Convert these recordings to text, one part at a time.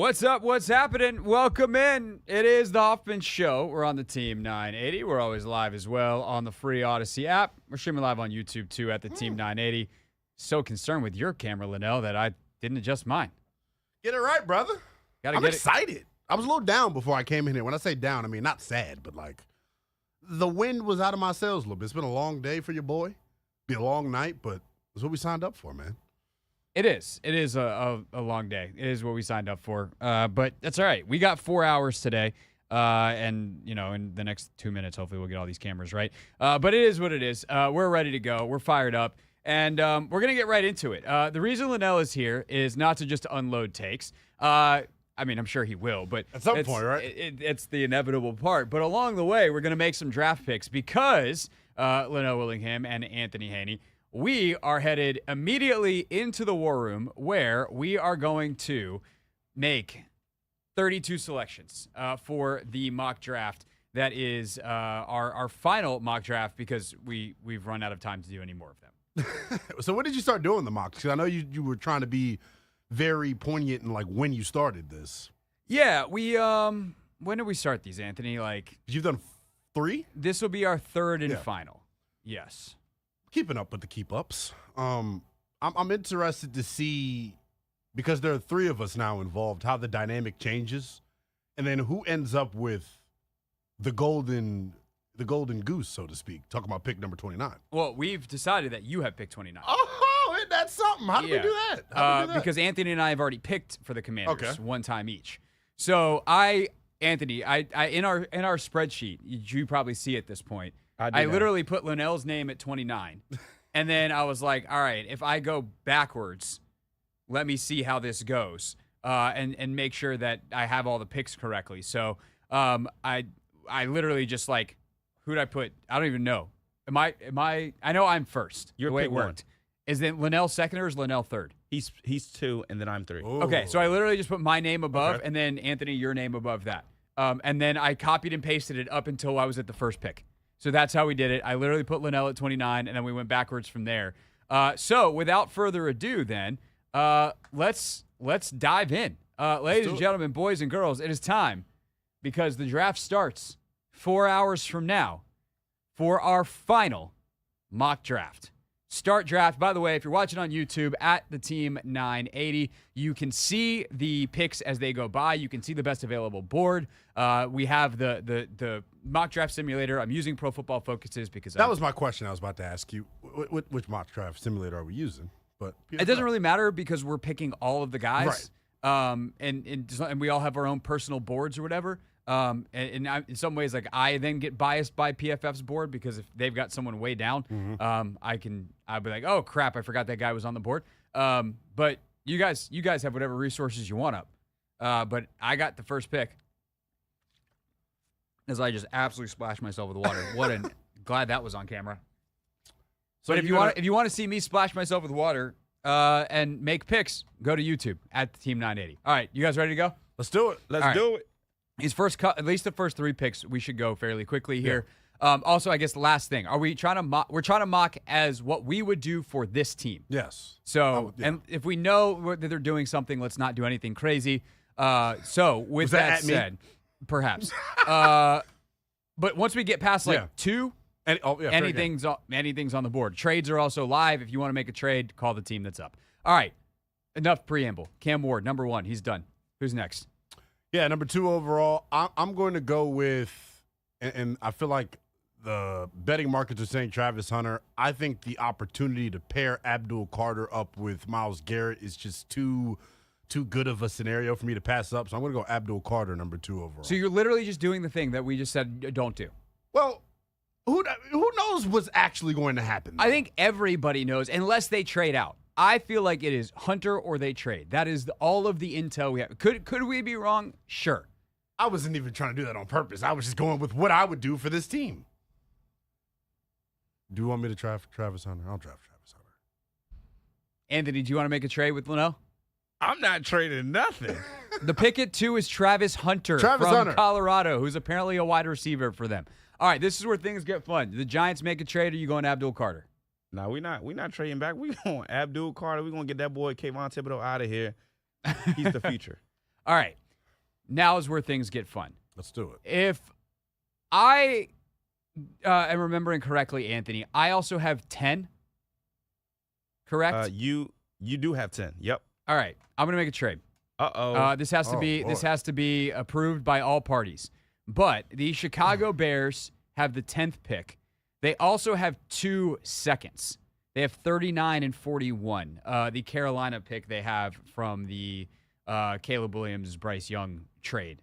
What's up? What's happening? Welcome in. It is the Hoffman Show. We're on the Team 980. We're always live as well on the free Odyssey app. We're streaming live on YouTube, too, at the Team 980. So concerned with your camera, Linnell, that I didn't adjust mine. Get it right, brother. I'm excited. I was a little down before I came in here. When I say down, I mean not sad, but like the wind was out of my sails a little bit. It's been a long day for your boy. Be a long night, but it's what we signed up for, man. It is. It is a long day. It is what we signed up for. But that's all right. We got 4 hours today. And, you know, in the next 2 minutes, hopefully we'll get all these cameras right. But it is what it is. We're ready to go. We're fired up. And we're going to get right into it. The reason Linnell is here is not to just unload takes. I mean, I'm sure he will, but at some point, right? It's the inevitable part. But along the way, we're going to make some draft picks because Linnell Willingham and Anthony Haney, we are headed immediately into the war room where we are going to make 32 selections for the mock draft. That is our final mock draft because we've run out of time to do any more of them. So when did you start doing the mocks? Because I know you were trying to be very poignant in like when you started this. Yeah, we when did we start these, Anthony? Like you've done 3? This will be our third and final. Yes. Keeping up with the keep-ups. I'm interested to see, because there are 3 of us now involved, how the dynamic changes, and then who ends up with the golden goose, so to speak. Talking about pick number 29. Well, we've decided that you have picked 29. Oh, that's something. How did we do that? Because Anthony and I have already picked for the Commanders one time each. So Anthony, in our spreadsheet, you probably see at this point, I literally put Linnell's name at 29. And then I was like, all right, if I go backwards, let me see how this goes and make sure that I have all the picks correctly. So I literally just like, who'd I put? I don't even know. Am I know I'm first. You're the way pick it worked. Is it Linnell second or is Linnell third? He's 2 and then I'm 3. Ooh. Okay, so I literally just put my name above and then Anthony, your name above that. And then I copied and pasted it up until I was at the first pick. So that's how we did it. I literally put Linnell at 29, and then we went backwards from there. So without further ado, then let's dive in, ladies and gentlemen, boys and girls. It is time because the draft starts 4 hours from now for our final mock draft. Start draft. By the way, if you're watching on YouTube at the Team 980, you can see the picks as they go by. You can see the best available board. We have the mock draft simulator. I'm using Pro Football Focuses because that was my question I was about to ask you. Which mock draft simulator are we using? But it doesn't really matter because we're picking all of the guys, right? And we all have our own personal boards or whatever. And in some ways, like I then get biased by PFF's board because if they've got someone way down, I'll be like, oh crap, I forgot that guy was on the board. But you guys have whatever resources you want up. But I got the first pick as I just absolutely splashed myself with water. Glad that was on camera. So but if you want to see me splash myself with water and make picks, go to YouTube at the Team 980. All right, you guys ready to go? Let's do it. Let's do it. His first cut, at least the first 3 picks, we should go fairly quickly here. Yeah. Also, I guess the last thing, we're trying to mock as what we would do for this team. Yes. So, and if we know that they're doing something, let's not do anything crazy. So with that said, perhaps. But once we get past 2, anything's on the board. Trades are also live. If you want to make a trade, call the team that's up. All right. Enough preamble. Cam Ward, number 1. He's done. Who's next? Yeah, number 2 overall. I'm going to go with, and I feel like the betting markets are saying Travis Hunter. I think the opportunity to pair Abdul Carter up with Myles Garrett is just too good of a scenario for me to pass up. So I'm going to go Abdul Carter, number 2 overall. So you're literally just doing the thing that we just said don't do. Well, who knows what's actually going to happen, though? I think everybody knows, unless they trade out. I feel like it is Hunter or they trade. That is all of the intel we have. Could we be wrong? Sure. I wasn't even trying to do that on purpose. I was just going with what I would do for this team. Do you want me to draft Travis Hunter? I'll draft Travis Hunter. Anthony, do you want to make a trade with Linnell? I'm not trading nothing. The pick at 2 is Travis Hunter from Colorado, who's apparently a wide receiver for them. All right, this is where things get fun. The Giants make a trade, or you going Abdul Carter? No, we're not trading back. We going Abdul Carter. We're going to get that boy Kayvon Thibodeau out of here. He's the future. All right. Now is where things get fun. Let's do it. If I am remembering correctly, Anthony, I also have 10. Correct? You do have 10. Yep. All right. I'm going to make a trade. Uh-oh. This has to be boy. this has to be approved by all parties. But the Chicago Bears have the 10th pick. They also have 2 seconds. They have 39 and 41. The Carolina pick they have from the Caleb Williams, Bryce Young trade.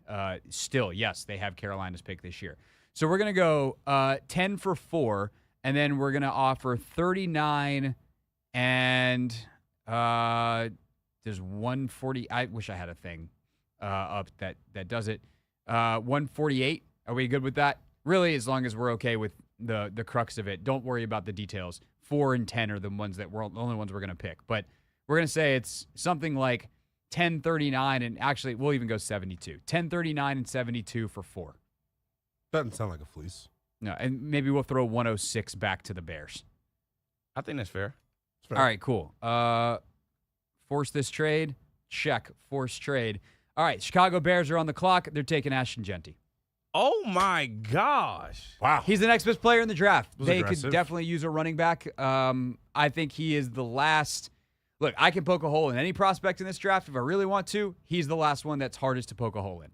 Still, yes, they have Carolina's pick this year. So we're going to go 10 for 4, and then we're going to offer 39 and there's 140. I wish I had a thing up that does it. 148. Are we good with that? Really, as long as we're okay with the crux of it. Don't worry about the details. 4 and 10 are the ones that we're the only ones we're going to pick. But we're going to say it's something like 1039, and actually we'll even go 72. 1039 and 72 for 4. Doesn't sound like a fleece. No, and maybe we'll throw 106 back to the Bears. I think that's fair. Fair. All right, cool. Force this trade. Check. Force trade. All right, Chicago Bears are on the clock. They're taking Ashton Genty. Oh, my gosh. Wow. He's the next best player in the draft. Was They aggressive. could definitely use a running back. I think he is the last. Look, I can poke a hole in any prospect in this draft if I really want to. He's the last one that's hardest to poke a hole in.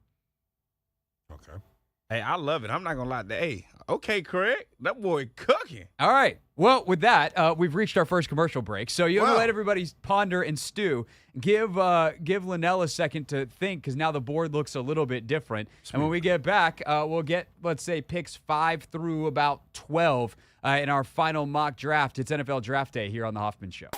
Okay. Hey, I love it. I'm not going to lie. Hey, okay, Craig. That boy cooking. All right. Well, with that, we've reached our first commercial break. So you Wow. let everybody ponder and stew. Give Linnell a second to think, because now the board looks a little bit different. And when we get back, we'll get, let's say, picks 5 through about 12 in our final mock draft. It's NFL Draft Day here on the Hoffman Show.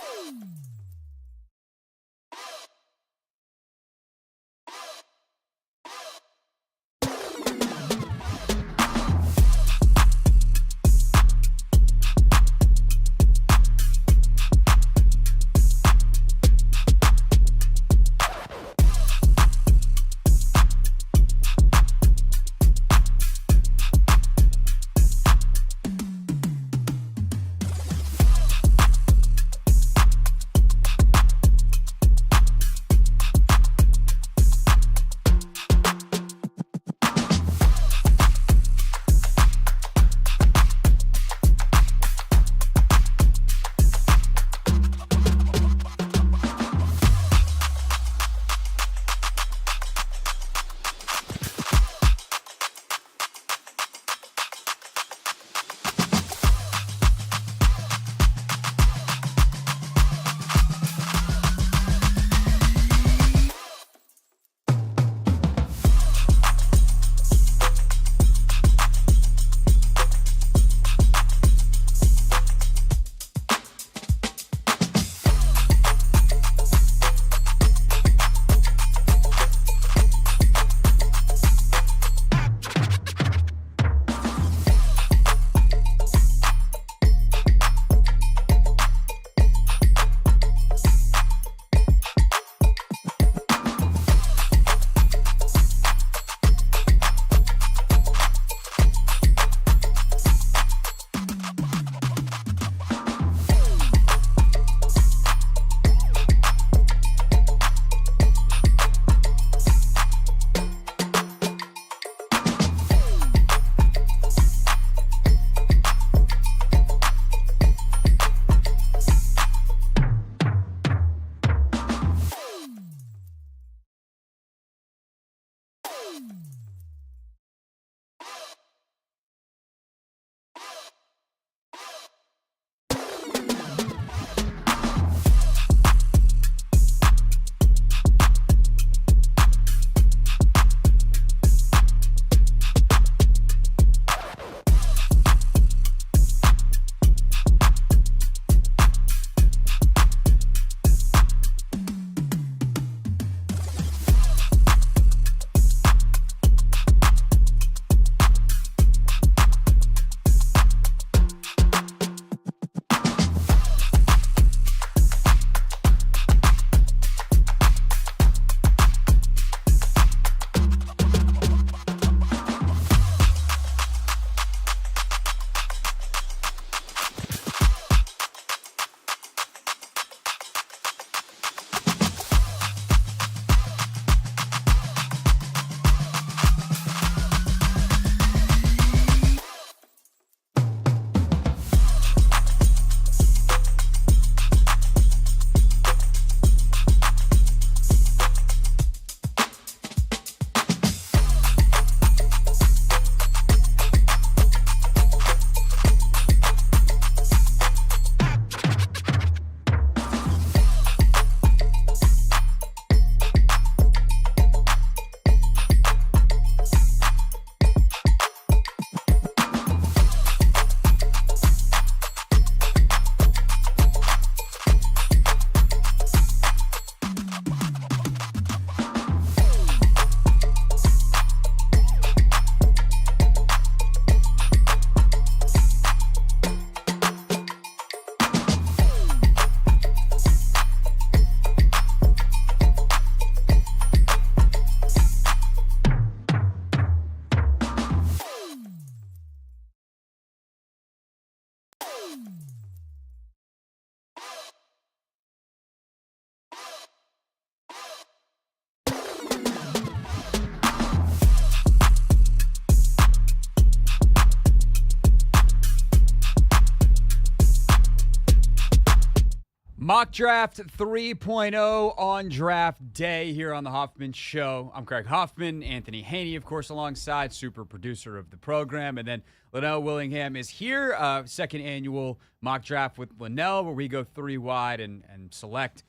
Mock Draft 3.0 on draft day here on the Hoffman Show. I'm Craig Hoffman. Anthony Haney, of course, alongside, super producer of the program. And then Linnell Willingham is here. Second annual mock draft with Linnell, where we go 3 wide and select.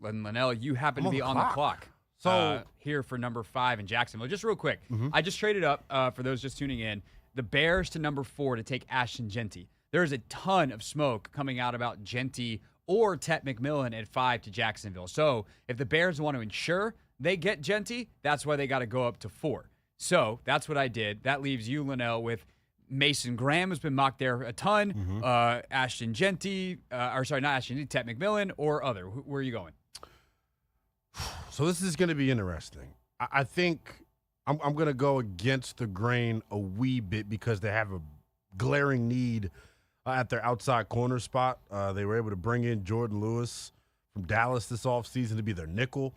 Linnell, you happen to be on the clock. So here for number 5 in Jacksonville. Just real quick, I just traded up, for those just tuning in, the Bears to number 4 to take Ashton Genty. There is a ton of smoke coming out about Genty or Tet McMillan at 5 to Jacksonville. So if the Bears want to ensure they get Genty, that's why they got to go up to 4. So that's what I did. That leaves you, Linnell, with Mason Graham has been mocked there a ton. Ashton Genty, or sorry, not Ashton Genty, Tet McMillan or other. Where are you going? So this is going to be interesting. I think I'm going to go against the grain a wee bit because they have a glaring need at their outside corner spot. They were able to bring in Jordan Lewis from Dallas this offseason to be their nickel.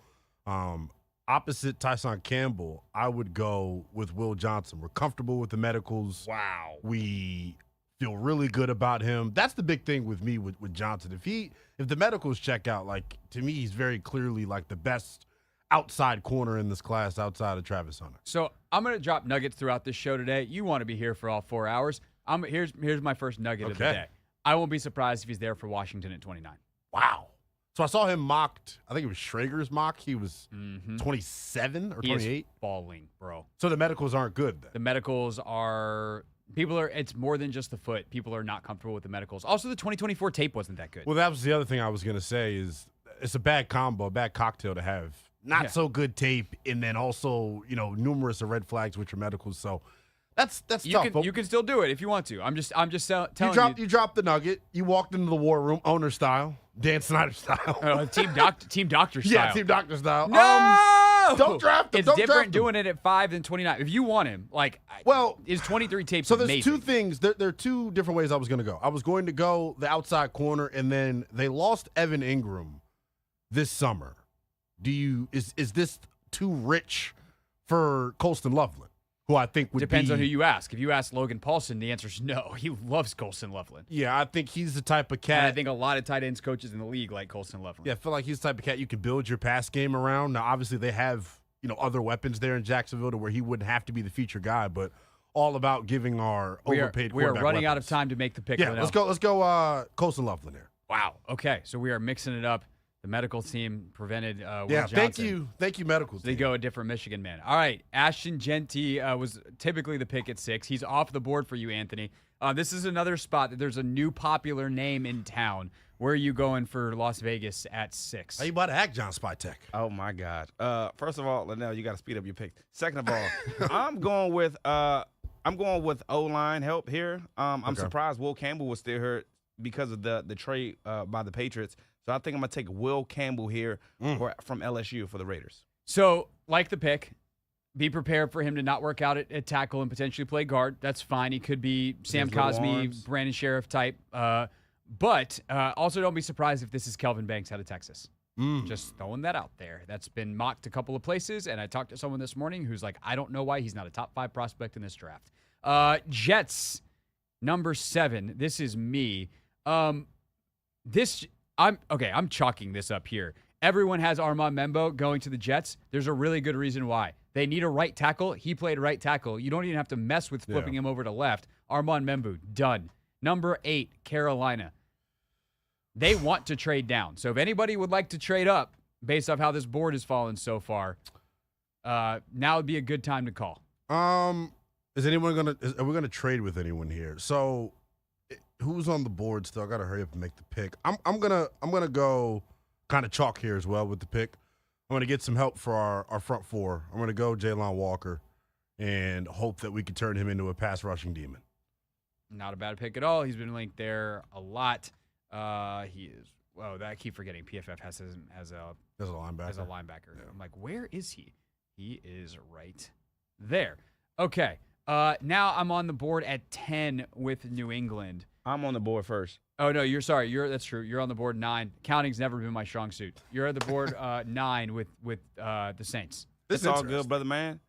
Opposite Tyson Campbell, I would go with Will Johnson. We're comfortable with the medicals. Wow. We feel really good about him. That's the big thing with me with Johnson. If the medicals check out, like, to me, he's very clearly like the best outside corner in this class outside of Travis Hunter. So I'm going to drop nuggets throughout this show today. You want to be here for all 4 hours. Here's my first nugget of the day. I won't be surprised if he's there for Washington at 29. Wow. So I saw him mocked. I think it was Schrager's mock. He was 27 or 28. He is falling, bro. So the medicals aren't good then. The medicals are it's more than just the foot. People are not comfortable with the medicals. Also, the 2024 tape wasn't that good. Well, that was the other thing I was going to say is it's a bad combo, a bad cocktail to have. Not so good tape and then also, numerous of red flags with your medicals. So that's tough. You can still do it if you want to. I'm just telling you. You dropped the nugget. You walked into the war room, owner style, Dan Snyder style. Team doctor style. Yeah, team doctor style. No! Don't draft him. It's different doing it at 5 than 29. If you want him, his 23 tapes. So there's amazing. two things. There are two different ways I was going to go. I was going to go the outside corner, and then they lost Evan Ingram this summer. Is this too rich for Colston Loveland, who I think would depends on who you ask. If you ask Logan Paulson, the answer is no. He loves Colston Loveland. Yeah, I think he's the type of cat. And I think a lot of tight ends coaches in the league like Colston Loveland. Yeah, I feel like he's the type of cat you can build your pass game around. Now, obviously, they have other weapons there in Jacksonville to where he wouldn't have to be the feature guy, but all about giving our overpaid we are running weapons. out of time to make the pick. Yeah, let's go. Colston Loveland here. Wow. Okay, so we are mixing it up. The medical team prevented Will Johnson. Thank you, medical team. They go a different Michigan man. All right, Ashton Genty was typically the pick at 6. He's off the board for you, Anthony. This is another spot that there's a new popular name in town. Where are you going for Las Vegas at 6? How you about to act, John Spytek? Oh my God! First of all, Linnell, you got to speed up your pick. Second of all, I'm going with O-line help here. I'm surprised Will Campbell was still hurt because of the trade by the Patriots. So I think I'm going to take Will Campbell here from LSU for the Raiders. So, like the pick, be prepared for him to not work out at tackle and potentially play guard. That's fine. He could be Sam Cosmi, Brandon Sheriff type. But also don't be surprised if this is Kelvin Banks out of Texas. Just throwing that out there. That's been mocked a couple of places, and I talked to someone this morning who's like, I don't know why he's not a top 5 prospect in this draft. Jets, number 7. This is me. I'm chalking this up here. Everyone has Armand Membo going to the Jets. There's a really good reason why. They need a right tackle. He played right tackle. You don't even have to mess with flipping him over to left. Armand Membo, done. Number 8, Carolina. They want to trade down. So if anybody would like to trade up based off how this board has fallen so far, now would be a good time to call. Are we gonna trade with anyone here? So who's on the board still? I gotta hurry up and make the pick. I'm gonna go kind of chalk here as well with the pick. I'm gonna get some help for our front 4. I'm gonna go Jalen Walker and hope that we can turn him into a pass rushing demon. Not a bad pick at all. He's been linked there a lot. He is. Whoa, I keep forgetting. PFF has him as a linebacker. Yeah. I'm like, where is he? He is right there. Okay. Now I'm on the board at 10 with New England. I'm on the board first. Oh no, that's true. You're on the board 9. Counting's never been my strong suit. You're at the board 9 with the Saints. It's all good, brother man.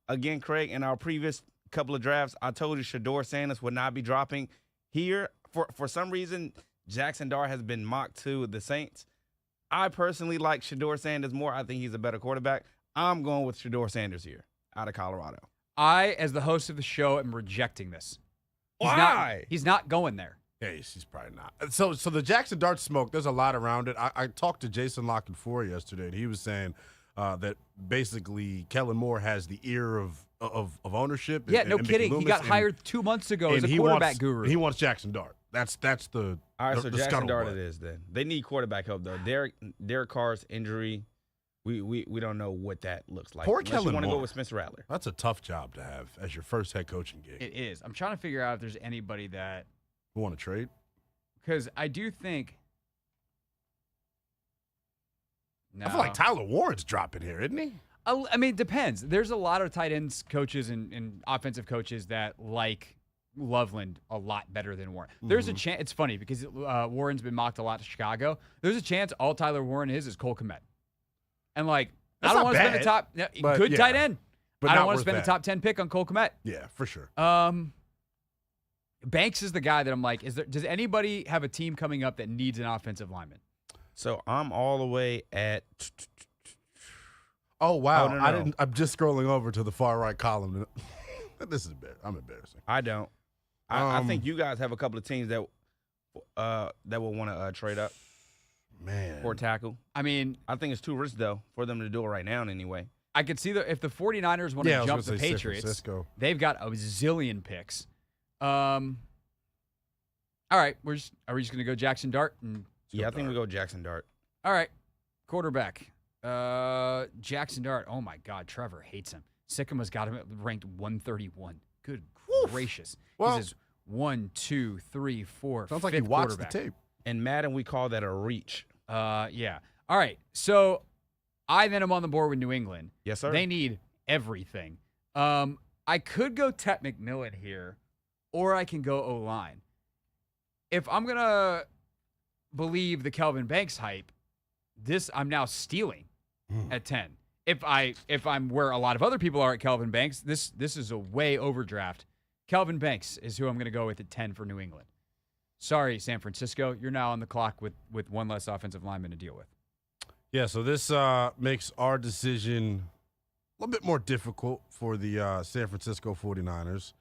Again, Craig, in our previous couple of drafts, I told you Shador Sanders would not be dropping here. For some reason, Jackson Dart has been mocked to the Saints. I personally like Shedeur Sanders more. I think he's a better quarterback. I'm going with Shedeur Sanders here out of Colorado. I, as the host of the show, am rejecting this. Why? He's not going there. Yeah, he's probably not. So the Jackson Dart smoke, there's a lot around it. I talked to Jason Lockenfor yesterday, and he was saying that basically Kellen Moore has the ear of ownership. Yeah, no kidding. He got hired 2 months ago as a quarterback guru. He wants Jackson Dart. That's the all right. The, so the Jackson Dart scuttlebutt. it is then. They need quarterback help though. Derek Carr's injury, we don't know what that looks like. Poor Unless Kellen you want to Moore. go with Spencer Rattler. That's a tough job to have as your first head coaching gig. It is. I'm trying to figure out if there's anybody that You want to trade? because I do think. No. I feel like Tyler Warren's dropping here, isn't he? I mean, it depends. There's a lot of tight ends coaches and offensive coaches that like Loveland a lot better than Warren. There's a chance. It's funny because Warren's been mocked a lot to Chicago. There's a chance all Tyler Warren is Cole Kmet. And like, That's I don't not want to spend bad, the top but good yeah, tight end. but I not don't want to worth spend that. the top 10 pick on Cole Kmet. Yeah, for sure. Banks is the guy that I'm like, does anybody have a team coming up that needs an offensive lineman? So I'm all the way at. Oh wow! Oh, no. I didn't. I'm just scrolling over to the far right column. This is I'm embarrassing. I don't. I think you guys have a couple of teams that will want to trade up Man, for a tackle. I mean, I think it's too risky though for them to do it right now anyway. I could see if the 49ers want Yeah, I to was jump the gonna say San Patriots, Francisco. they've got a zillion picks. All right, are we just going to go Jackson Dart? Yeah, I think we go Jackson Dart. All right, quarterback. Jackson Dart. Oh my God, Trevor hates him. Sycamores got him ranked 131. Good gracious. Well- he says 1, 2, 3, 4. Sounds like he fifth watched the quarterback. tape. In Madden, we call that a reach. Yeah. All right. So I then am on the board with New England. Yes, sir. They need everything. I could go Tet McMillan here, or I can go O-line. If I'm going to believe the Kelvin Banks hype, I'm now stealing at 10. If I'm where a lot of other people are at Kelvin Banks, this is a way overdraft. Kelvin Banks is who I'm going to go with at 10 for New England. Sorry, San Francisco, you're now on the clock with one less offensive lineman to deal with. Yeah, so this makes our decision a little bit more difficult for the San Francisco 49ers.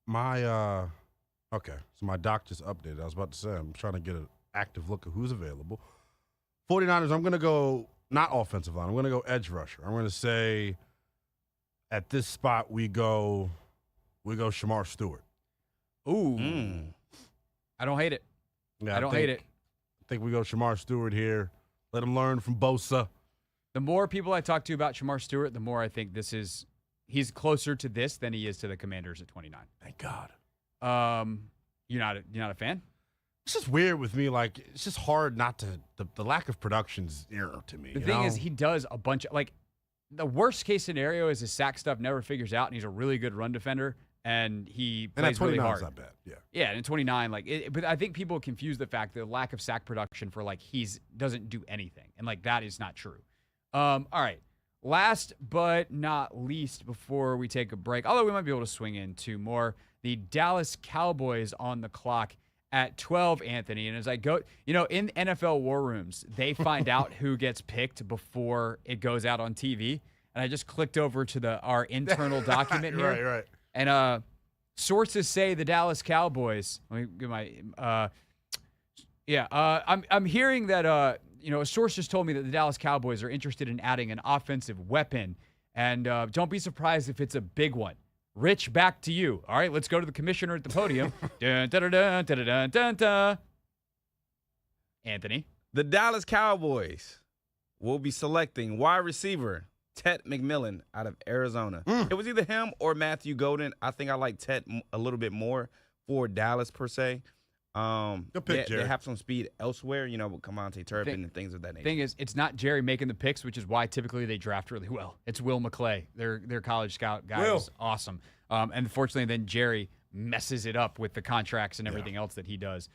So my doc just updated. I was about to say, I'm trying to get an active look at who's available. 49ers, I'm going to go not offensive line. I'm going to go edge rusher. I'm going to say at this spot we go Shamar Stewart. Ooh. I don't hate it. Yeah, I don't hate it. I think we go Shamar Stewart here. Let him learn from Bosa. The more people I talk to about Shamar Stewart, the more I think he's closer to this than he is to the Commanders at 29. Thank God. You're not a fan? It's just weird with me. Like, it's just hard not to. The lack of production's to me. The thing is, he does a bunch of the worst case scenario is his sack stuff never figures out, and he's a really good run defender, and he plays really hard. Is not bad. Yeah. Yeah, and in 29, but I think people confuse the fact that the lack of sack production for doesn't do anything, and that is not true. All right. Last but not least, before we take a break, although we might be able to swing into more, the Dallas Cowboys on the clock at 12, Anthony. And as I go, in NFL war rooms, they find out who gets picked before it goes out on TV. And I just clicked over to our internal document here. Right. And sources say the Dallas Cowboys. Let me get my. I'm hearing that a source just told me that the Dallas Cowboys are interested in adding an offensive weapon, and don't be surprised if it's a big one. Rich, back to you. All right, let's go to the commissioner at the podium. Dun, dun, dun, dun, dun, dun, dun, dun. Anthony. The Dallas Cowboys will be selecting wide receiver Tet McMillan out of Arizona. It was either him or Matthew Golden. I think I like Tet a little bit more for Dallas per se. Good pick, they Jerry. have some speed elsewhere, with Camonte Turpin and things of that nature. Thing is, it's not Jerry making the picks, which is why typically they draft really well. It's Will McClay, their college scout guy, is awesome. And unfortunately, then Jerry messes it up with the contracts and everything else that he does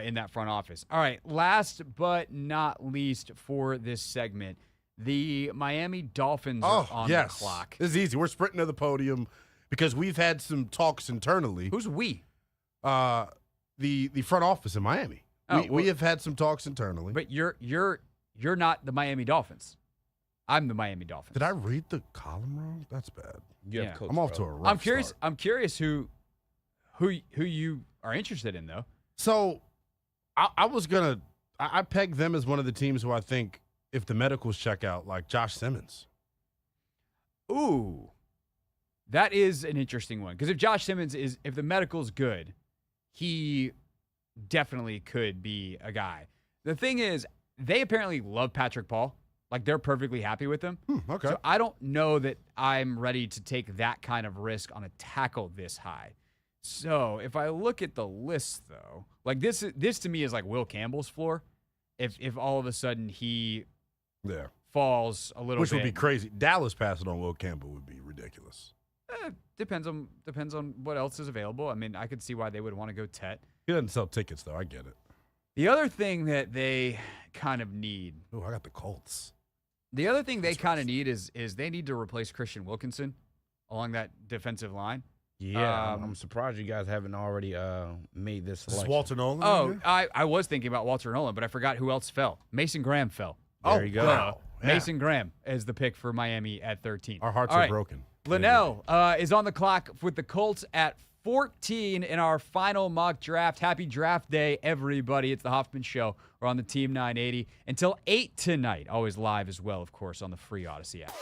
in that front office. All right, last but not least for this segment, the Miami Dolphins are on the clock. This is easy. We're sprinting to the podium because we've had some talks internally. Who's we? The front office in Miami. We have had some talks internally. But you're not the Miami Dolphins. I'm the Miami Dolphins. Did I read the column wrong? That's bad. Yeah. I'm off to a rough start. I'm curious who you are interested in though. So I pegged them as one of the teams who I think if the medicals check out, like Josh Simmons. Ooh, that is an interesting one because if Josh Simmons if the medical's good, he definitely could be a guy. The thing is, they apparently love Patrick Paul. Like, they're perfectly happy with him. Okay. So I don't know that I'm ready to take that kind of risk on a tackle this high. So if I look at the list, though, like this to me is like Will Campbell's floor. If all of a sudden he falls a little Which bit. would be crazy. Dallas passing on Will Campbell would be ridiculous. Depends on what else is available. I mean, I could see why they would want to go Tet. He doesn't sell tickets, though. I get it. The other thing that they kind of need. Oh, I got the Colts. The other thing they kind of need is they need to replace Christian Wilkinson along that defensive line. Yeah, I'm surprised you guys haven't already made this selection. Is Walter Nolan? Oh, I was thinking about Walter Nolan, but I forgot who else fell. Mason Graham fell. There you go. Wow. Mason Graham is the pick for Miami at 13. Our hearts All are right. broken. Linnell is on the clock with the Colts at 14 in our final mock draft. Happy draft day, everybody. It's the Hoffman Show. We're on the Team 980 until 8 tonight. Always live as well, of course, on the free Odyssey app.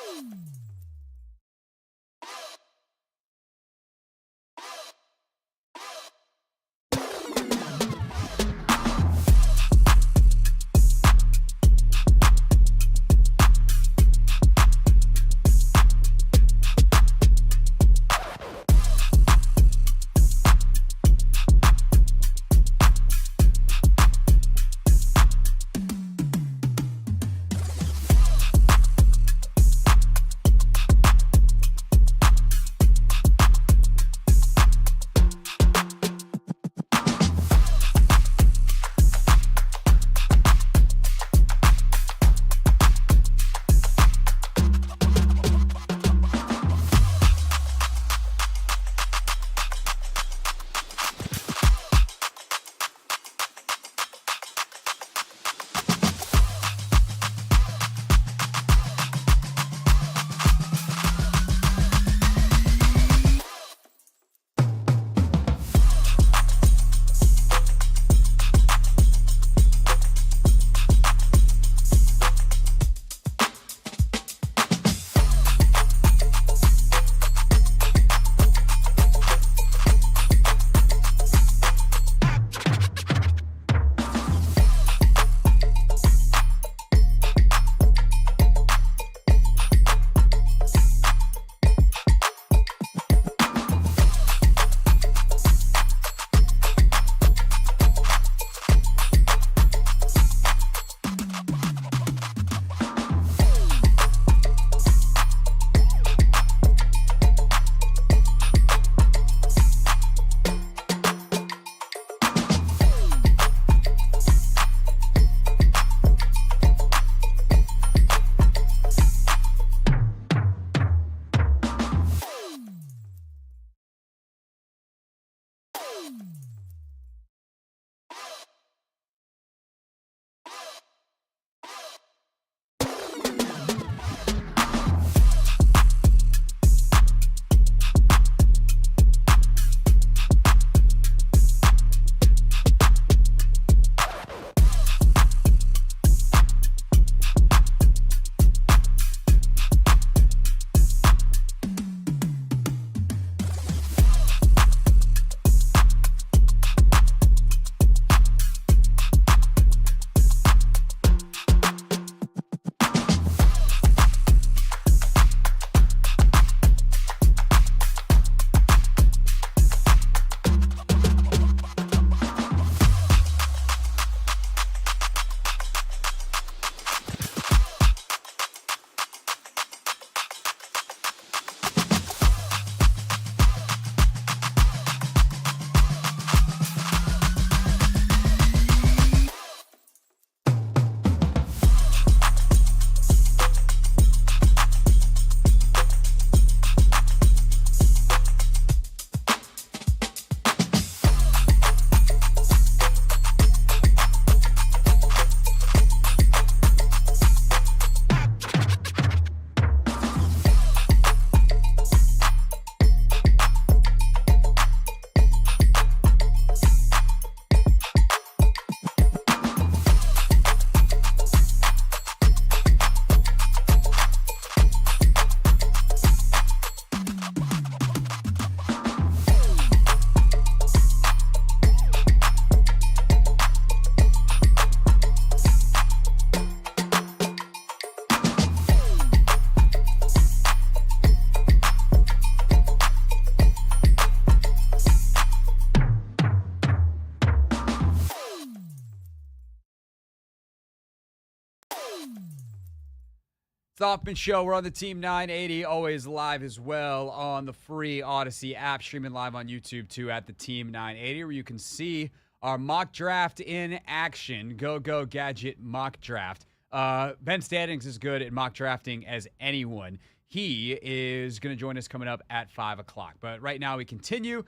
the Hoffman Show. We're on the Team 980, always live as well on the free Odyssey app, streaming live on YouTube too at the Team 980, where you can see our mock draft in action. Go Gadget mock draft. Ben Standings is good at mock drafting as anyone. He is going to join us coming up at 5 o'clock. But right now we continue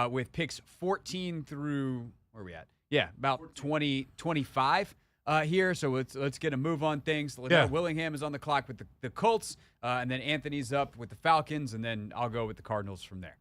with picks 14 through, where are we at? Yeah, about 25 here. So let's get a move on things. Liddell Willingham is on the clock with the Colts, and then Anthony's up with the Falcons, and then I'll go with the Cardinals from there.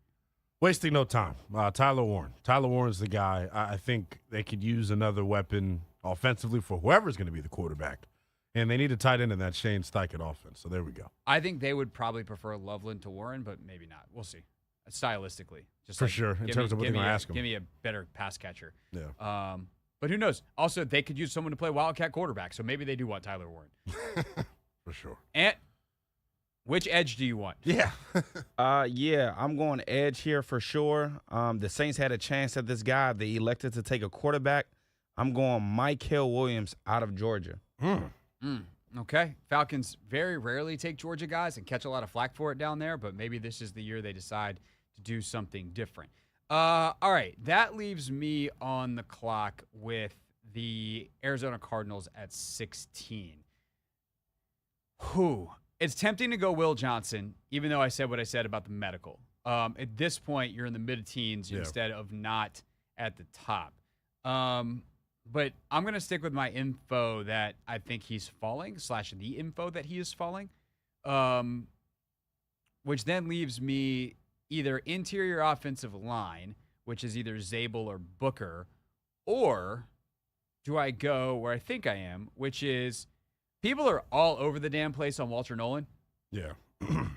Wasting no time. Tyler Warren. Tyler Warren's the guy. I think they could use another weapon offensively for whoever's going to be the quarterback. And they need a tight end in that Shane Steichen offense. So there we go. I think they would probably prefer Loveland to Warren, but maybe not. We'll see. Stylistically. Just for sure, in terms of what they're going to ask him. Give me a better pass catcher. Yeah. But who knows? Also, they could use someone to play Wildcat quarterback, so maybe they do want Tyler Warren. For sure. And which edge do you want? Yeah. I'm going edge here for sure. The Saints had a chance at this guy. They elected to take a quarterback. I'm going Mykel Williams out of Georgia. Okay. Falcons very rarely take Georgia guys and catch a lot of flack for it down there, but maybe this is the year they decide to do something different. All right. That leaves me on the clock with the Arizona Cardinals at 16. It's tempting to go Will Johnson, even though I said what I said about the medical. At this point, you're in the mid-teens instead of not at the top. But I'm going to stick with my info that I think he's falling, / the info that he is falling, which then leaves me either interior offensive line, which is either Zabel or Booker, or do I go where I think I am, which is people are all over the damn place on Walter Nolan. Yeah. I'm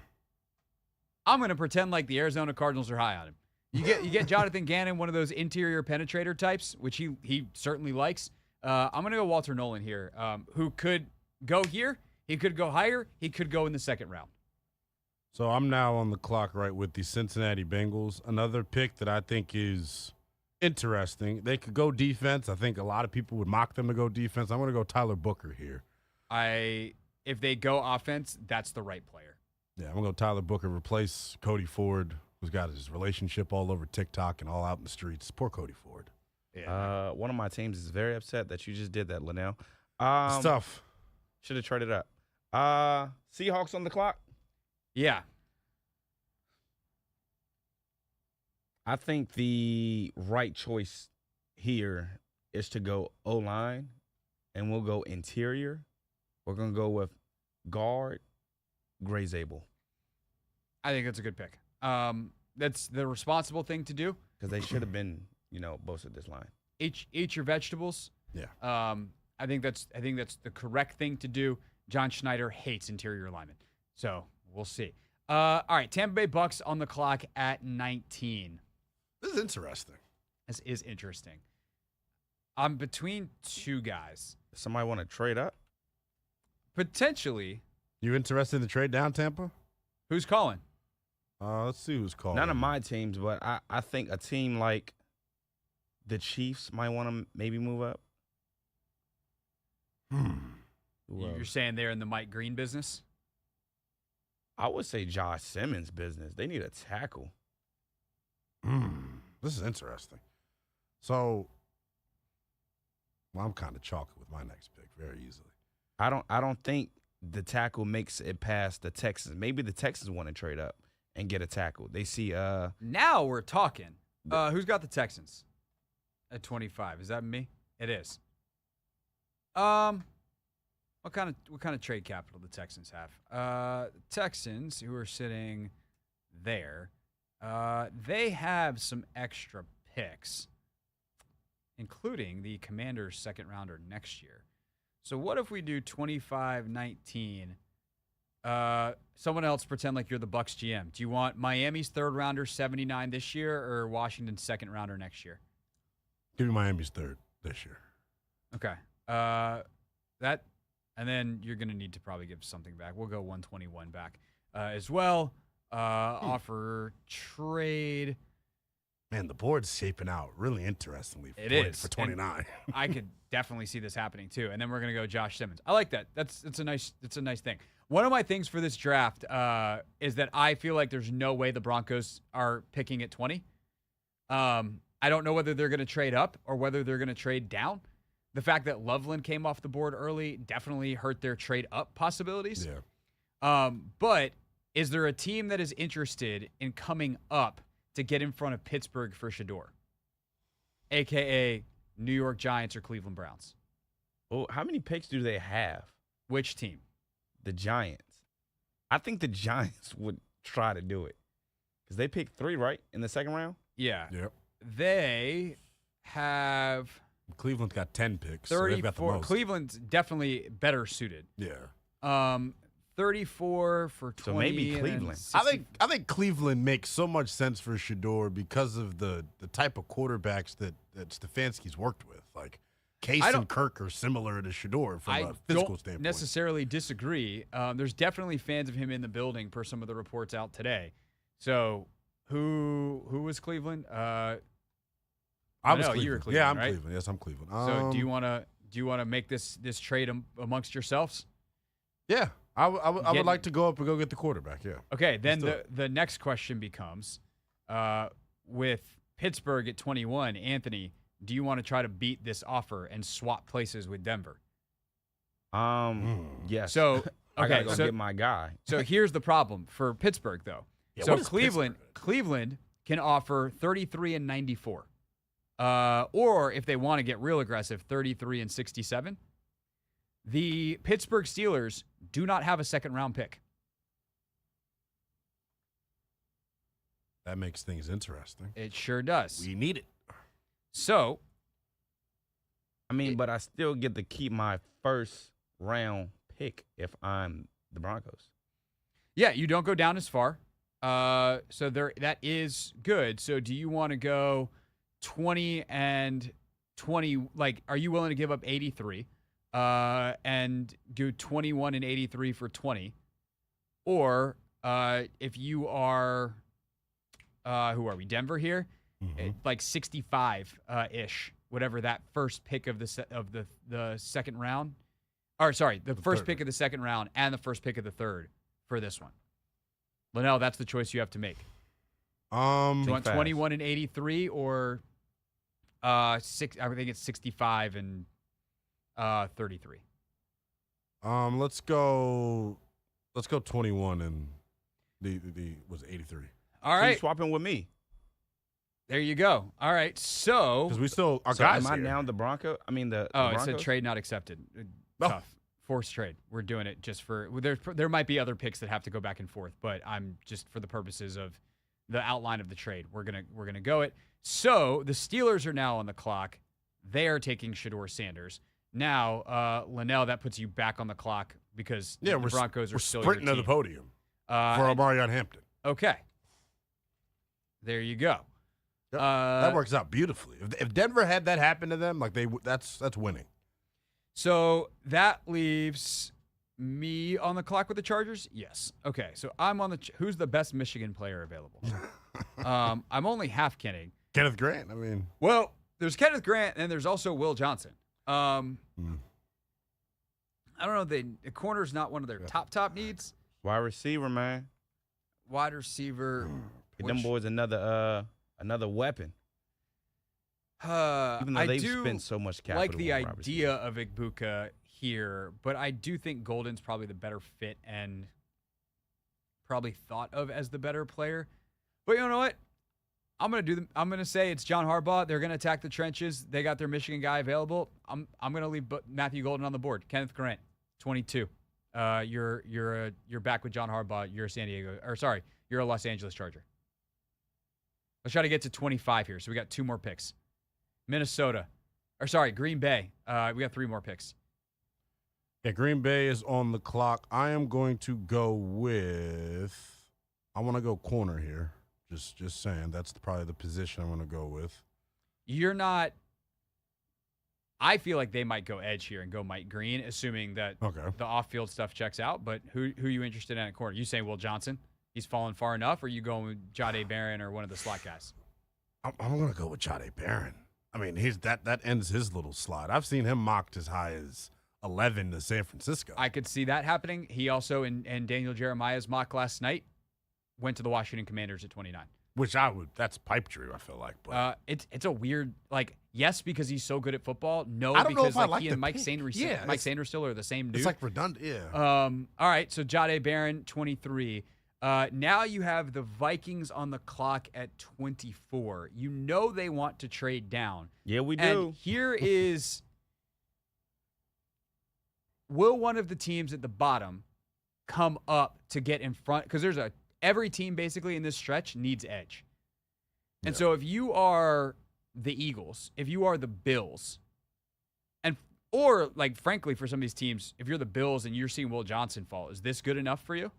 going to pretend like the Arizona Cardinals are high on him. You get Jonathan Gannon, one of those interior penetrator types, which he certainly likes. I'm going to go Walter Nolan here, who could go here. He could go higher. He could go in the second round. So I'm now on the clock, right, with the Cincinnati Bengals. Another pick that I think is interesting. They could go defense. I think a lot of people would mock them to go defense. I'm going to go Tyler Booker here. If they go offense, that's the right player. Yeah, I'm going to go Tyler Booker, replace Cody Ford, who's got his relationship all over TikTok and all out in the streets. Poor Cody Ford. Yeah. One of my teams is very upset that you just did that, Linnell. It's tough. Should have traded up. Seahawks on the clock? Yeah. I think the right choice here is to go O-line, and we'll go interior. We're going to go with guard, Gray Zabel. I think that's a good pick. That's the responsible thing to do. Because they should have been, both of this line. Eat your vegetables. Yeah. I think that's the correct thing to do. John Schneider hates interior linemen. So we'll see. All right, Tampa Bay Bucks on the clock at 19. This is interesting. This is interesting. I'm between two guys. Somebody want to trade up? Potentially. You interested in the trade down, Tampa? Who's calling? Let's see who's calling. None of my teams, but I think a team like the Chiefs might want to maybe move up. You're saying they're in the Mike Green business? I would say Josh Simmons business. They need a tackle. This is interesting. So, I'm kind of chalky with my next pick very easily. I don't think the tackle makes it past the Texans. Maybe the Texans want to trade up and get a tackle. They see Now we're talking. Who's got the Texans at 25? Is that me? It is. What kind of trade capital the Texans have? Texans, who are sitting there, they have some extra picks, including the Commanders' second rounder next year. So what if we do 25-19? Someone else pretend like you're the Bucs GM. Do you want Miami's third rounder 79 this year or Washington's second rounder next year? Give me Miami's third this year. Okay. And then you're going to need to probably give something back. We'll go 121 back as well. Offer trade. Man, the board's shaping out really interestingly. It is for 29. I could definitely see this happening too. And then we're going to go Josh Simmons. I like that. It's a nice thing. One of my things for this draft is that I feel like there's no way the Broncos are picking at 20. I don't know whether they're going to trade up or whether they're going to trade down. The fact that Loveland came off the board early definitely hurt their trade up possibilities. Yeah. But is there a team that is interested in coming up to get in front of Pittsburgh for Shador, a.k.a. New York Giants or Cleveland Browns? Oh, how many picks do they have? Which team? The Giants. I think the Giants would try to do it because they picked 3, right, in the second round? Yeah. Yep. They have Cleveland's got 10 picks. So they've got the 34. most. Cleveland's definitely better suited. Yeah. 34 for 20. So maybe and then Cleveland. 60 I think Cleveland makes so much sense for Shador because of the type of quarterbacks that Stefanski's worked with. Like Case and Kirk are similar to Shador from a physical don't standpoint. necessarily disagree. There's definitely fans of him in the building per some of the reports out today. So who was Cleveland? I was no, Cleveland. you were Cleveland, Yeah, I'm right? Cleveland. Yes, I'm Cleveland. So do you want to make this trade amongst yourselves? Yeah, I would like to go up and go get the quarterback. Yeah. Okay, then Let's do the next question becomes, with Pittsburgh at 21, Anthony, do you want to try to beat this offer and swap places with Denver? Yes. So I gotta okay, go so get my guy. so here's the problem for Pittsburgh though. Yeah, So what is Cleveland can offer 33 and 94. Or if they want to get real aggressive, 33 and 67. The Pittsburgh Steelers do not have a second round pick. That makes things interesting. It sure does. We need it. So, I mean, but I still get to keep my first round pick if I'm the Broncos. yeah, you don't go down as far. So that is good. So do you want to go 20 and 20? Like, are you willing to give up 83 and do 21 and 83 for 20? Or if you are, who are we? Denver here, like 65 ish, whatever that first pick of the second round. Or sorry, the first pick of the second round and the first pick of the third for this one. Linnell, that's the choice you have to make. Do you want 21 and 83 or I think it's 65 and 33. Let's go 21 and the was 83. All So right. you swapping with me? There you go. All right. So Because we still our So guys am I here. now the Bronco? I mean the it Broncos? said trade not accepted. Oh. Tough. Forced trade. We're doing it just for there might be other picks that have to go back and forth, but I'm just for the purposes of the outline of the trade. We're gonna go it. So the Steelers are now on the clock. They are taking Shador Sanders. Now, Linnell, that puts you back on the clock because the Broncos are still sprinting your to the team. podium for Omarion Hampton. Okay. There you go. That works out beautifully. If Denver had that happen to them, like that's winning. So that leaves me on the clock with the Chargers? Yes. Okay, so I'm on the who's the best Michigan player available? I'm only half kidding. Kenneth Grant. I mean, Well, there's Kenneth Grant and there's also Will Johnson. I don't know. The corner's not one of their top needs. Wide receiver, man. Wide receiver. Get them boys another weapon. Even though I they've do spent so much capital. like the on wide idea of Igbuka here, but I do think Golden's probably the better fit and probably thought of as the better player. But you know what? I'm gonna say it's John Harbaugh. They're gonna attack the trenches. They got their Michigan guy available. I'm gonna leave Matthew Golden on the board. Kenneth Grant, 22. You're back with John Harbaugh. You're a San Diego, or sorry, you're a Los Angeles Charger. Let's try to get to 25 here. So we got 2 more picks. Green Bay. We got 3 more picks. yeah, Green Bay is on the clock. I am going to go with. I want to go corner here. Just saying, that's probably the position I'm going to go with. You're not. I feel like they might go edge here and go Mike Green, assuming that the off-field stuff checks out. But who are you interested in at corner? You saying Will Johnson? He's fallen far enough, or are you going with Jahdae Barron or one of the slot guys? I'm going to go with Jahdae Barron. I mean, that ends his little slide. I've seen him mocked as high as 11 to San Francisco. I could see that happening. He also, in Daniel Jeremiah's mock last night, went to the Washington Commanders at 29. Which that's pipe dream, I feel like. But It's a weird, like, yes, because he's so good at football. No, I don't know because if I like he the and Mike pick. Sanders, Yeah, Mike Sanders still are the same dude. it's like redundant. Yeah. All right, so Jahdae Barron, 23. Now you have the Vikings on the clock at 24. You know they want to trade down. Yeah, we do. And here is, will one of the teams at the bottom come up to get in front? Because every team basically in this stretch needs edge. And so if you are the Eagles, if you are the Bills, or like frankly for some of these teams, if you're the Bills and you're seeing Will Johnson fall, is this good enough for you?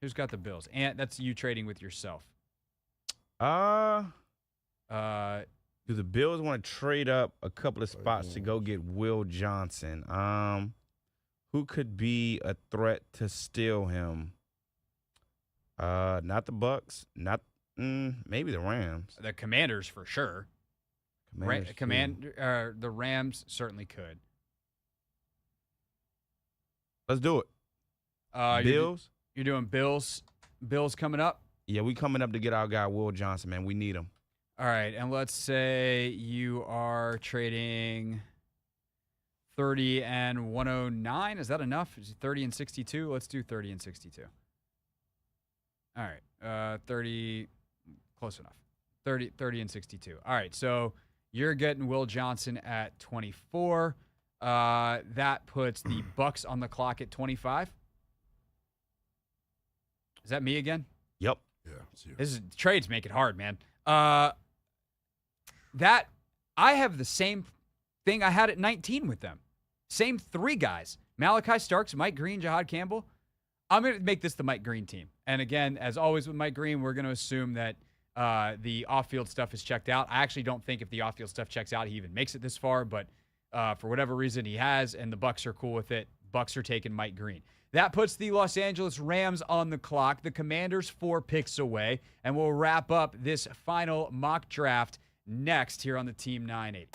Who's got the Bills? And that's you trading with yourself. Do the Bills want to trade up a couple of spots to go get Will Johnson? Who could be a threat to steal him? Not the Bucks. Not maybe the Rams. The Commanders for sure. The Rams certainly could. Let's do it. Bills? You're doing Bills. Bills coming up? Yeah, we coming up to get our guy Will Johnson, man. We need him. All right, and let's say you are trading 30 and 109. Is that enough? Is it 30 and 62? Let's do 30 and 62. All right, 30, close enough. 30 and 62. All right, so you're getting Will Johnson at 24. That puts the Bucks on the clock at 25. Is that me again? Yep. Yeah. It's you. This is trades make it hard, man. That I have the same thing I had at 19 with them. Same three guys: Malachi Starks, Mike Green, Jahad Campbell. I'm going to make this the Mike Green team. And again, as always with Mike Green, we're going to assume that the off-field stuff is checked out. I actually don't think if the off-field stuff checks out, he even makes it this far. But for whatever reason, he has, and the Bucks are cool with it. Bucks are taking Mike Green. That puts the Los Angeles Rams on the clock. The Commanders 4 picks away. And we'll wrap up this final mock draft next here on the Team 980.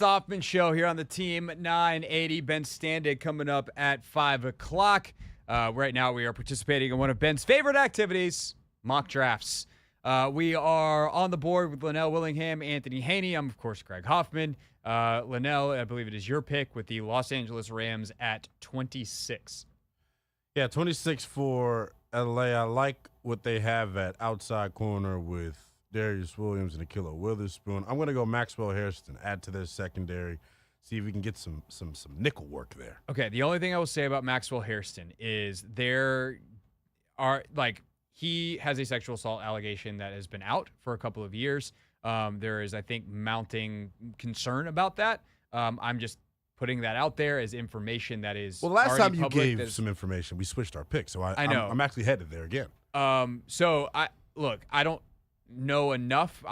the Hoffman Show here on the Team 980. Ben Standig coming up at 5 o'clock. Right now, we are participating in one of Ben's favorite activities, mock drafts. We are on the board with Linnell Willingham, Anthony Haney. I'm, of course, Greg Hoffman. Linnell, I believe it is your pick with the Los Angeles Rams at 26. Yeah, 26 for LA. I like what they have at outside corner with Darius Williams and Ahkello Witherspoon. I'm going to go Maxwell Hairston, add to their secondary, see if we can get some nickel work there. Okay, the only thing I will say about Maxwell Hairston is he has a sexual assault allegation that has been out for a couple of years. There is, I think, mounting concern about that. I'm just putting that out there as information that is last time you public. gave some information, we switched our picks, so I know. I'm actually headed there again. So I don't know enough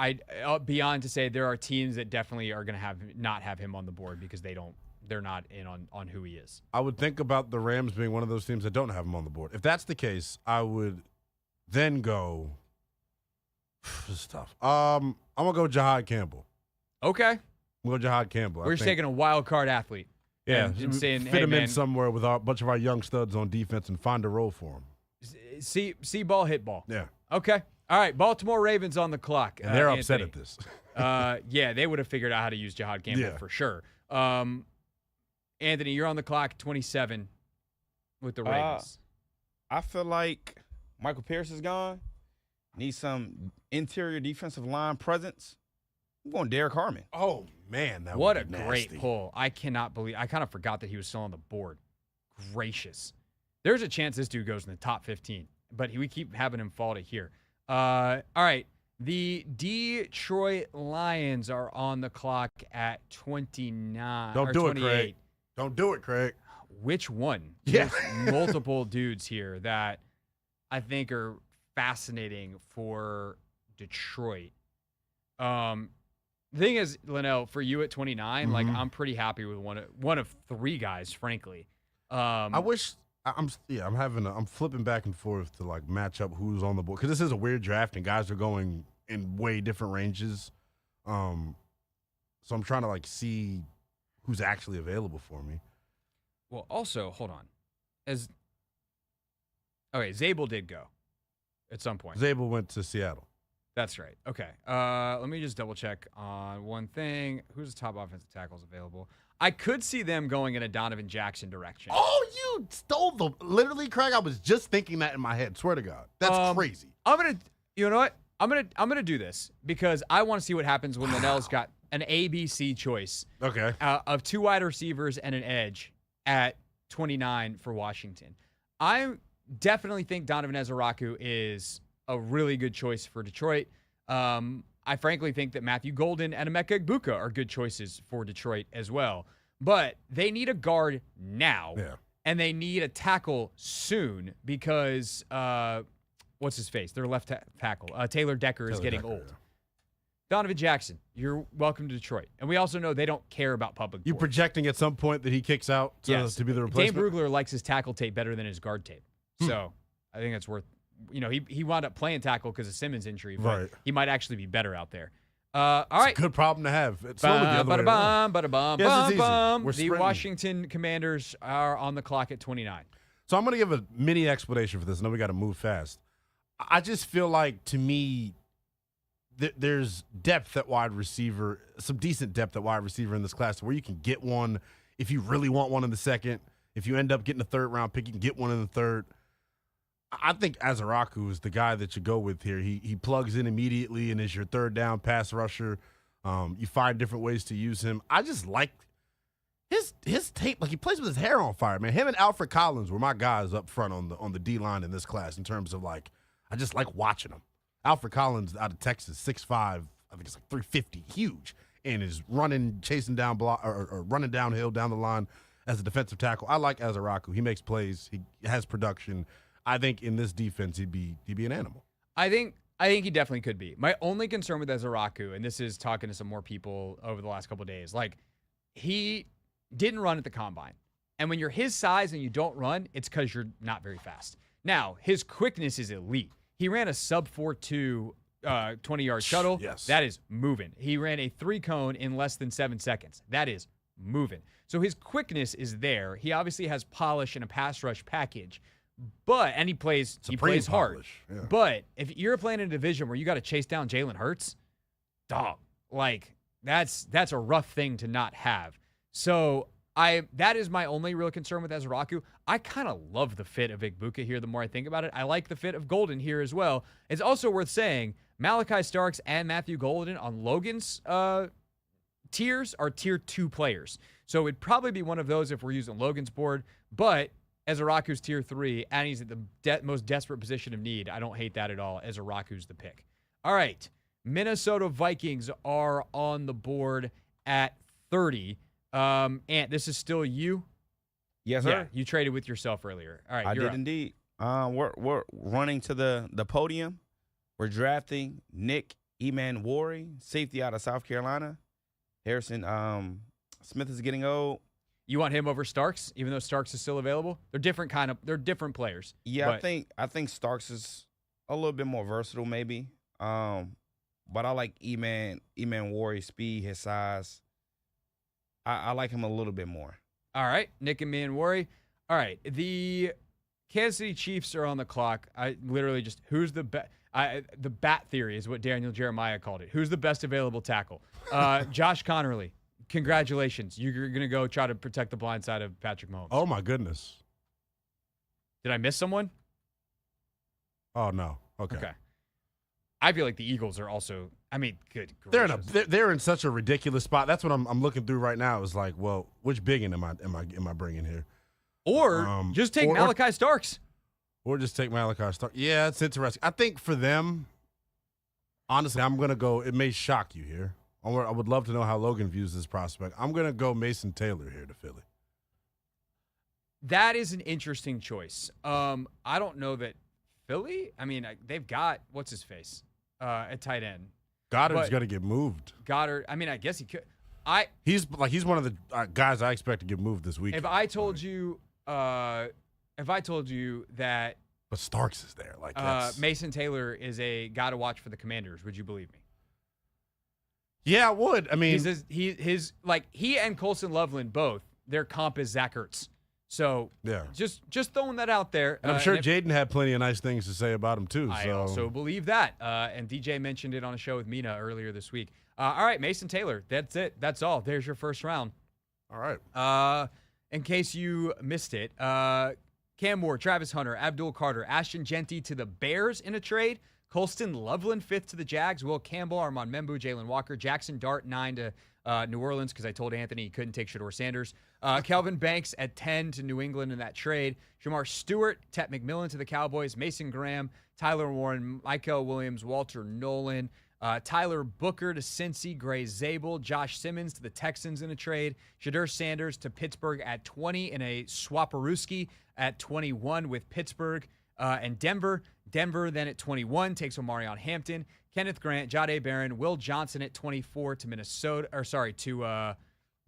beyond to say there are teams that definitely are going to not have him on the board because they're not in on who he is. I would think about the Rams being one of those teams that don't have him on the board. If that's the case, I would then go. This is tough. I'm gonna go Jahad Campbell. Okay, we'll go Jahad Campbell. We're just taking a wild card athlete. Yeah, and saying, fit him in somewhere with a bunch of our young studs on defense and find a role for him. See ball, hit ball. Yeah. Okay. All right. Baltimore Ravens on the clock. And they're upset at this. Yeah, they would have figured out how to use Jahad Campbell for sure. Anthony, you're on the clock, 27 with the Ravens. I feel like Michael Pierce is gone. Need some interior defensive line presence. I'm going Derek Harmon. Oh, man. What a great pull. I cannot believe – I kind of forgot that he was still on the board. Gracious. There's a chance this dude goes in the top 15, but we keep having him fall to here. All right. The Detroit Lions are on the clock at 29. Don't do 28. it, Craig. Don't do it, Craig. Which one? Yeah. There's multiple dudes here that I think are fascinating for Detroit. The thing is, Linnell, for you at 29, like I'm pretty happy with one of three guys, frankly. I wish I'm flipping back and forth to like match up who's on the board because this is a weird draft and guys are going in way different ranges. So I'm trying to like see who's actually available for me. Well, also, hold on. Zabel did go at some point. Zabel went to Seattle. That's right. Okay. Let me just double check on one thing. Who's the top offensive tackles available? I could see them going in a Donovan Jackson direction. Oh, you stole literally, Craig. I was just thinking that in my head. Swear to God, that's crazy. You know what? I'm gonna do this because I want to see what happens when Linnell's got an ABC choice. Okay. Of two wide receivers and an edge at 29 for Washington. I definitely think Donovan Ezeraku is a really good choice for Detroit. I frankly think that Matthew Golden and Emeka Egbuka are good choices for Detroit as well. But they need a guard now, and they need a tackle soon because what's his face? Their left tackle, Taylor Decker, is getting old. Donovan Jackson, you're welcome to Detroit. And we also know they don't care about public You boards. projecting at some point that he kicks out to be the replacement? Dane Brugler likes his tackle tape better than his guard tape. So I think that's worth – he wound up playing tackle because of Simmons' injury, but he might actually be better out there. All right. It's a good problem to have. It's slowly the other way around. The Washington Commanders are on the clock at 29. So I'm going to give a mini explanation for this. I know we got to move fast. I just feel like, to me, there's depth at wide receiver, some decent depth at wide receiver in this class where you can get one if you really want one in the second. If you end up getting a third-round pick, you can get one in the third. I think Ezeraku is the guy that you go with here. He plugs in immediately and is your third down pass rusher. You find different ways to use him. I just like his tape. Like, he plays with his hair on fire, man. Him and Alfred Collins were my guys up front on the D-line in this class in terms of, like, I just like watching them. Alfred Collins out of Texas, 6'5", I think it's like 350, huge, and is chasing down or running downhill down the line as a defensive tackle. I like Ezeraku. He makes plays. He has production. I think in this defense he'd be an animal. I think he definitely could be. My only concern with Ezeraku, and this is talking to some more people over the last couple of days, like, he didn't run at the combine. And when you're his size and you don't run, it's because you're not very fast. Now, his quickness is elite. He ran a sub 4.2 20-yard shuttle. Yes. That is moving. He ran a 3-cone in less than 7 seconds. That is moving. So his quickness is there. He obviously has polish and a pass rush package, and he plays hard. Polish. Yeah. But if you're playing in a division where you got to chase down Jalen Hurts, dog, like that's a rough thing to not have. So that is my only real concern with Ezraku. I kind of love the fit of Igbuka here the more I think about it. I like the fit of Golden here as well. It's also worth saying Malachi Starks and Matthew Golden on Logan's tiers are tier 2 players. So it'd probably be one of those if we're using Logan's board. But Ezraku's tier 3, and he's at the most desperate position of need. I don't hate that at all. Ezraku's the pick. All right. Minnesota Vikings are on the board at 30. Ant, this is still you? Yes, sir. Yeah, you traded with yourself earlier. All right, I you're did up. indeed. We're running to the podium. We're drafting Nick Emanwari, safety out of South Carolina. Harrison Smith is getting old. You want him over Starks, even though Starks is still available? They're different players. Yeah, I think Starks is a little bit more versatile, maybe. But I like Emanwari's speed, his size. I like him a little bit more. All right, Nick and Manwari. All right, the Kansas City Chiefs are on the clock. I literally just who's the best? The bat theory is what Daniel Jeremiah called it. Who's the best available tackle? Josh Connerly. Congratulations, you're gonna go try to protect the blind side of Patrick Mahomes. Oh my goodness. Did I miss someone? Oh no. Okay. I feel like the Eagles are also. I mean, good. They're in such a ridiculous spot. That's what I'm looking through right now. It's like, well, which biggin am I bringing here? Or just take Malachi Starks. Or just take Malachi Starks. Yeah, it's interesting. I think for them, honestly, I'm gonna go. It may shock you here. I would love to know how Logan views this prospect. I'm gonna go Mason Taylor here to Philly. That is an interesting choice. I don't know that Philly. I mean, they've got what's his face at tight end. Goddard's gonna get moved. Goddard. I mean, I guess he could. He's one of the guys I expect to get moved this week. If I told you that, but Starks is there, like Mason Taylor is a guy to watch for the Commanders, would you believe me? Yeah, I would. I mean, he and Colson Loveland both. Their comp is Zach Ertz. So yeah, just throwing that out there. And I'm sure Jaden had plenty of nice things to say about him too. I also believe that. And DJ mentioned it on a show with Mina earlier this week. All right, Mason Taylor. That's it. That's all. There's your first round. All right. In case you missed it, Cam Ward, Travis Hunter, Abdul Carter, Ashton Genty to the Bears in a trade. Colston Loveland 5th to the Jags. Will Campbell, Armand Membu, Jalen Walker, Jackson Dart 9 to New Orleans because I told Anthony he couldn't take Shador Sanders. Kelvin Banks at 10 to New England in that trade. Jamar Stewart, Tet McMillan to the Cowboys. Mason Graham, Tyler Warren, Michael Williams, Walter Nolan. Tyler Booker to Cincy, Gray Zabel, Josh Simmons to the Texans in a trade. Shador Sanders to Pittsburgh at 20 in a Swaparooski at 21 with Pittsburgh and Denver. Denver then at 21 takes Omarion Hampton. Kenneth Grant, Jahdae Barron, Will Johnson at 24 to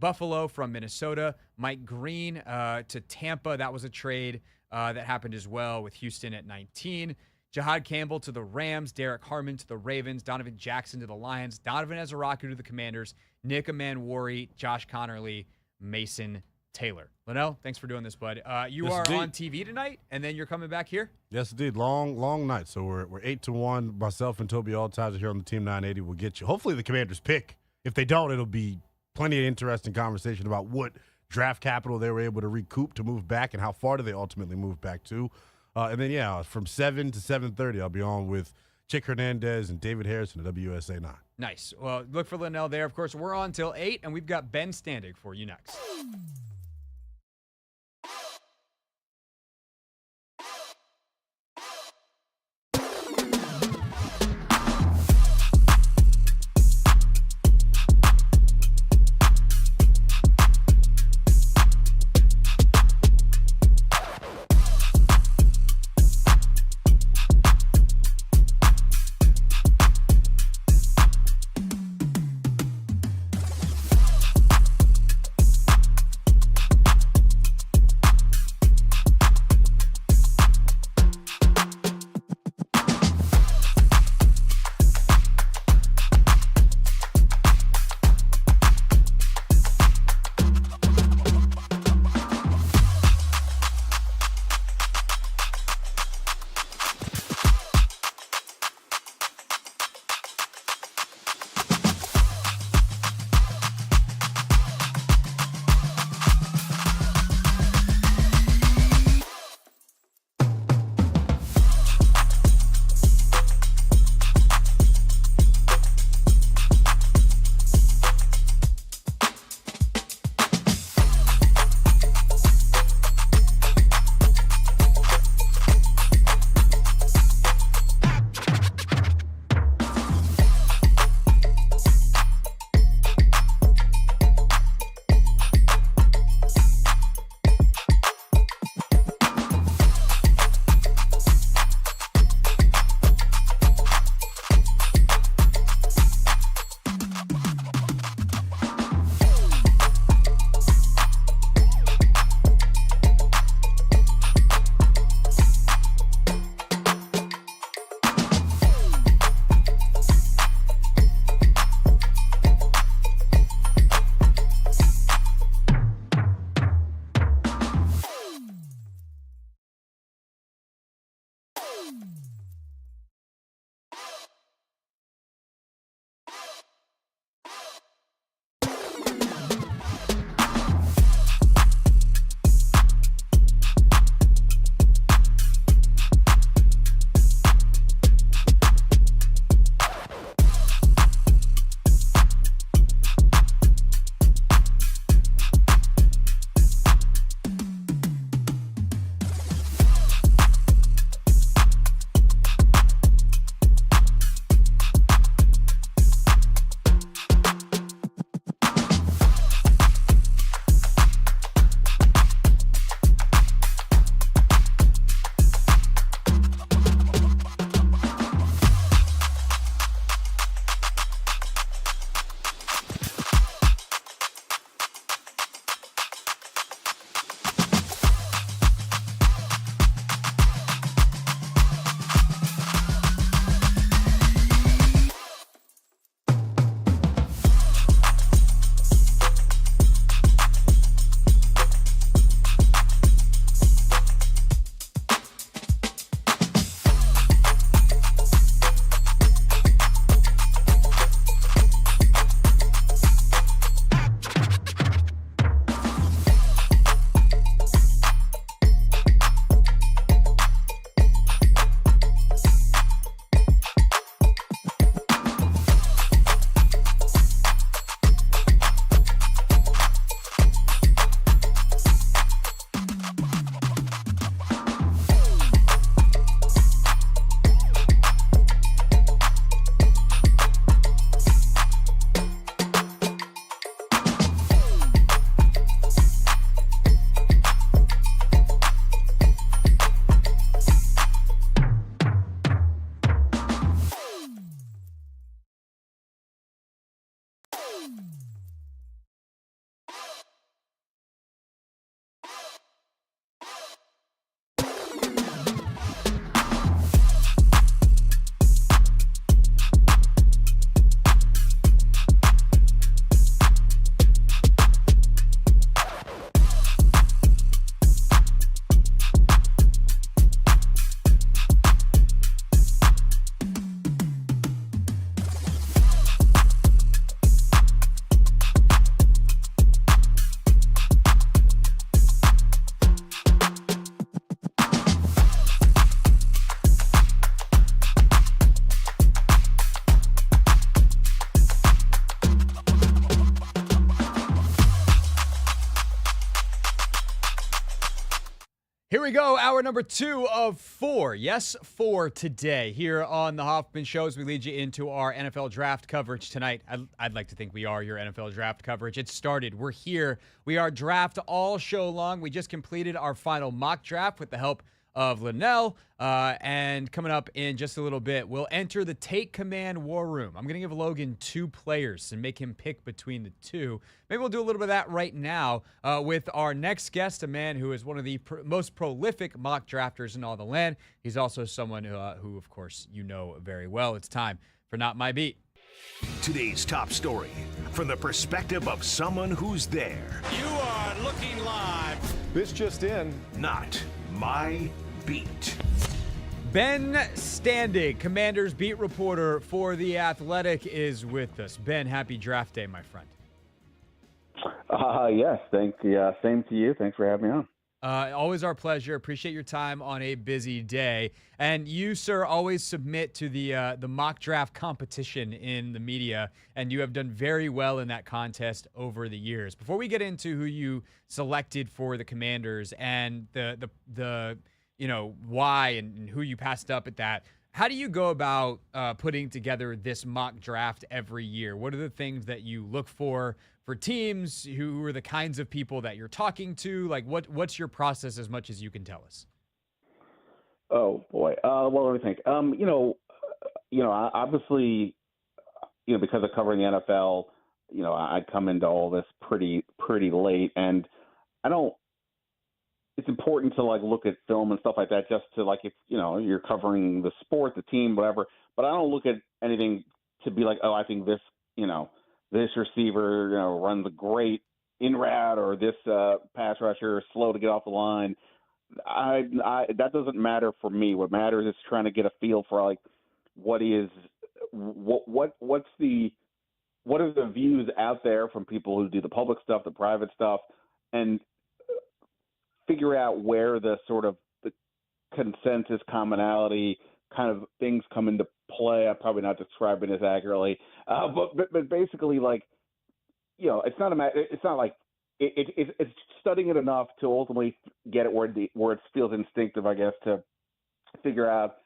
Buffalo from Minnesota. Mike Green to Tampa. That was a trade that happened as well with Houston at 19. Jahad Campbell to the Rams. Derek Harmon to the Ravens. Donovan Jackson to the Lions. Donovan Ezraku to the Commanders. Nick Emanwari, Josh Connerly, Mason Taylor. Linnell, thanks for doing this, bud. You yes, are indeed. on TV tonight, and then you're coming back here? Yes, indeed. Long night. So we're 8-1. Myself and Toby Altizer here on the Team 980 will get you. Hopefully the Commanders pick. If they don't, it'll be plenty of interesting conversation about what draft capital they were able to recoup to move back and how far do they ultimately move back to. And then, yeah, from 7 to 7:30, I'll be on with Chick Hernandez and David Harrison at WSA 9. Nice. Well, look for Linnell there. Of course, we're on till 8, and we've got Ben Standig for you next. Here we go, hour number 2 of 4. Yes, 4 today here on the Hoffman Show as we lead you into our NFL draft coverage tonight. I'd like to think we are your NFL draft coverage. It started. We're here. We are draft all show long. We just completed our final mock draft with the help of Linnell. And coming up in just a little bit, we'll enter the Take Command War Room. I'm going to give Logan 2 players and make him pick between the 2. Maybe we'll do a little bit of that right now with our next guest, a man who is one of the most prolific mock drafters in all the land. He's also someone who, of course, you know very well. It's time for Not My Beat. Today's top story from the perspective of someone who's there. You are looking live. This just in. Not My Beat. Ben Standig, Commander's beat reporter for The Athletic, is with us. Ben, happy draft day, my friend. Yes, thank you. Same to you. Thanks for having me on. Always our pleasure. Appreciate your time on a busy day. And you, sir, always submit to the mock draft competition in the media, and you have done very well in that contest over the years. Before we get into who you selected for the Commanders and the why and who you passed up at that, how do you go about putting together this mock draft every year? What are the things that you look for teams? Who are the kinds of people that you're talking to? Like, what's your process as much as you can tell us? Oh boy. Well, let me think. Obviously, because of covering the NFL, I come into all this pretty late, and I don't. It's important to look at film and stuff like that, just to if you're covering the sport, the team, whatever. But I don't look at anything to be like, oh, I think this this receiver runs a great in route, or this pass rusher is slow to get off the line. That doesn't matter for me. What matters is trying to get a feel for what are the views out there from people who do the public stuff, the private stuff, and figure out where the sort of the consensus, commonality kind of things come into play. I'm probably not describing this accurately, but basically, it's not a matter. It's not like it's studying it enough to ultimately get it where it feels instinctive, I guess, to figure out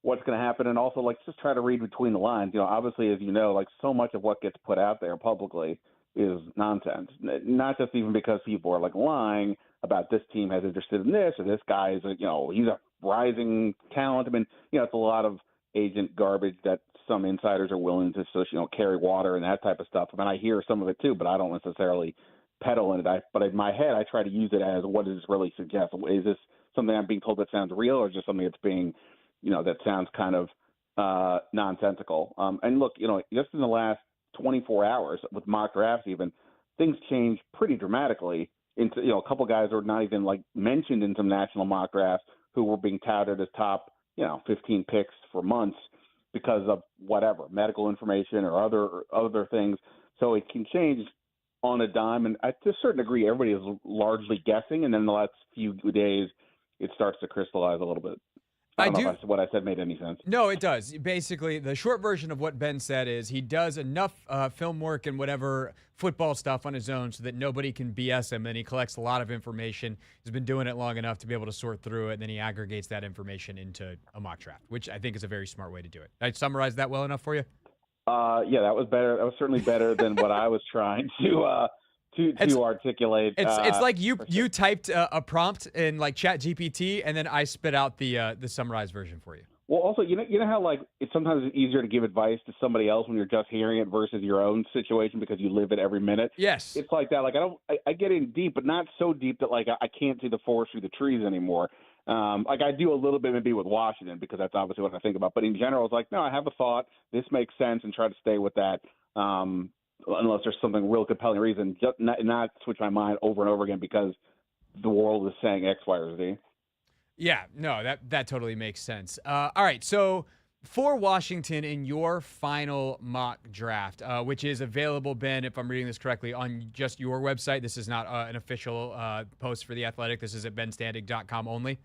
what's going to happen, and also just try to read between the lines. Obviously, as you know, so much of what gets put out there publicly is nonsense. Not just even because people are lying about this team has interested in this, or this guy is he's a rising talent. I mean, it's a lot of agent garbage that some insiders are willing to carry water and that type of stuff. I mean, I hear some of it too, but I don't necessarily peddle in it. But in my head, I try to use it as, what does this really suggest? Is this something I'm being told that sounds real, or just something that's being, that sounds kind of nonsensical? And look, just in the last 24 hours with mock drafts, even things change pretty dramatically. Into a couple guys were not even mentioned in some national mock drafts who were being touted as top 15 picks for months because of whatever medical information or other things. So it can change on a dime, and to a certain degree, everybody is largely guessing. And then the last few days, it starts to crystallize a little bit. I don't know if what I said made any sense. No, it does. Basically, the short version of what Ben said is he does enough film work and whatever football stuff on his own so that nobody can BS him, and he collects a lot of information. He's been doing it long enough to be able to sort through it, and then he aggregates that information into a mock draft, which I think is a very smart way to do it. Did I summarize that well enough for you? Yeah, that was better. That was certainly better than what I was trying to articulate. It's like you typed a prompt in ChatGPT, and then I spit out the summarized version for you. Well, also, you know how it's sometimes easier to give advice to somebody else when you're just hearing it versus your own situation because you live it every minute. Yes, it's like that. I get in deep, but not so deep that I can't see the forest through the trees anymore. I do a little bit maybe with Washington because that's obviously what I think about. But in general, it's no, I have a thought. This makes sense, and try to stay with that. Unless there's something real compelling reason, just not switch my mind over and over again because the world is saying X, Y, or Z. Yeah, no, that totally makes sense. All right, so for Washington in your final mock draft, which is available, Ben, if I'm reading this correctly, on just your website. This is not an official post for The Athletic. This is at benstandig.com only.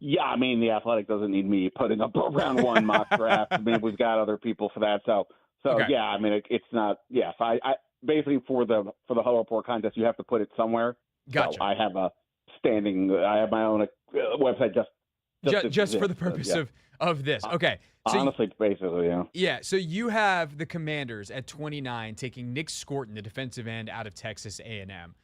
Yeah, I mean, The Athletic doesn't need me putting up a round one mock draft. I mean, we've got other people for that. So okay. Yeah, I mean, it's not. Yeah, so I basically for the Huddle Report contest, you have to put it somewhere. Gotcha. So I have a Standing. I have my own website just for the purpose of this. Okay. So honestly, basically, yeah. Yeah, so you have the Commanders at 29 taking Nick Scorton, the defensive end out of Texas A&M.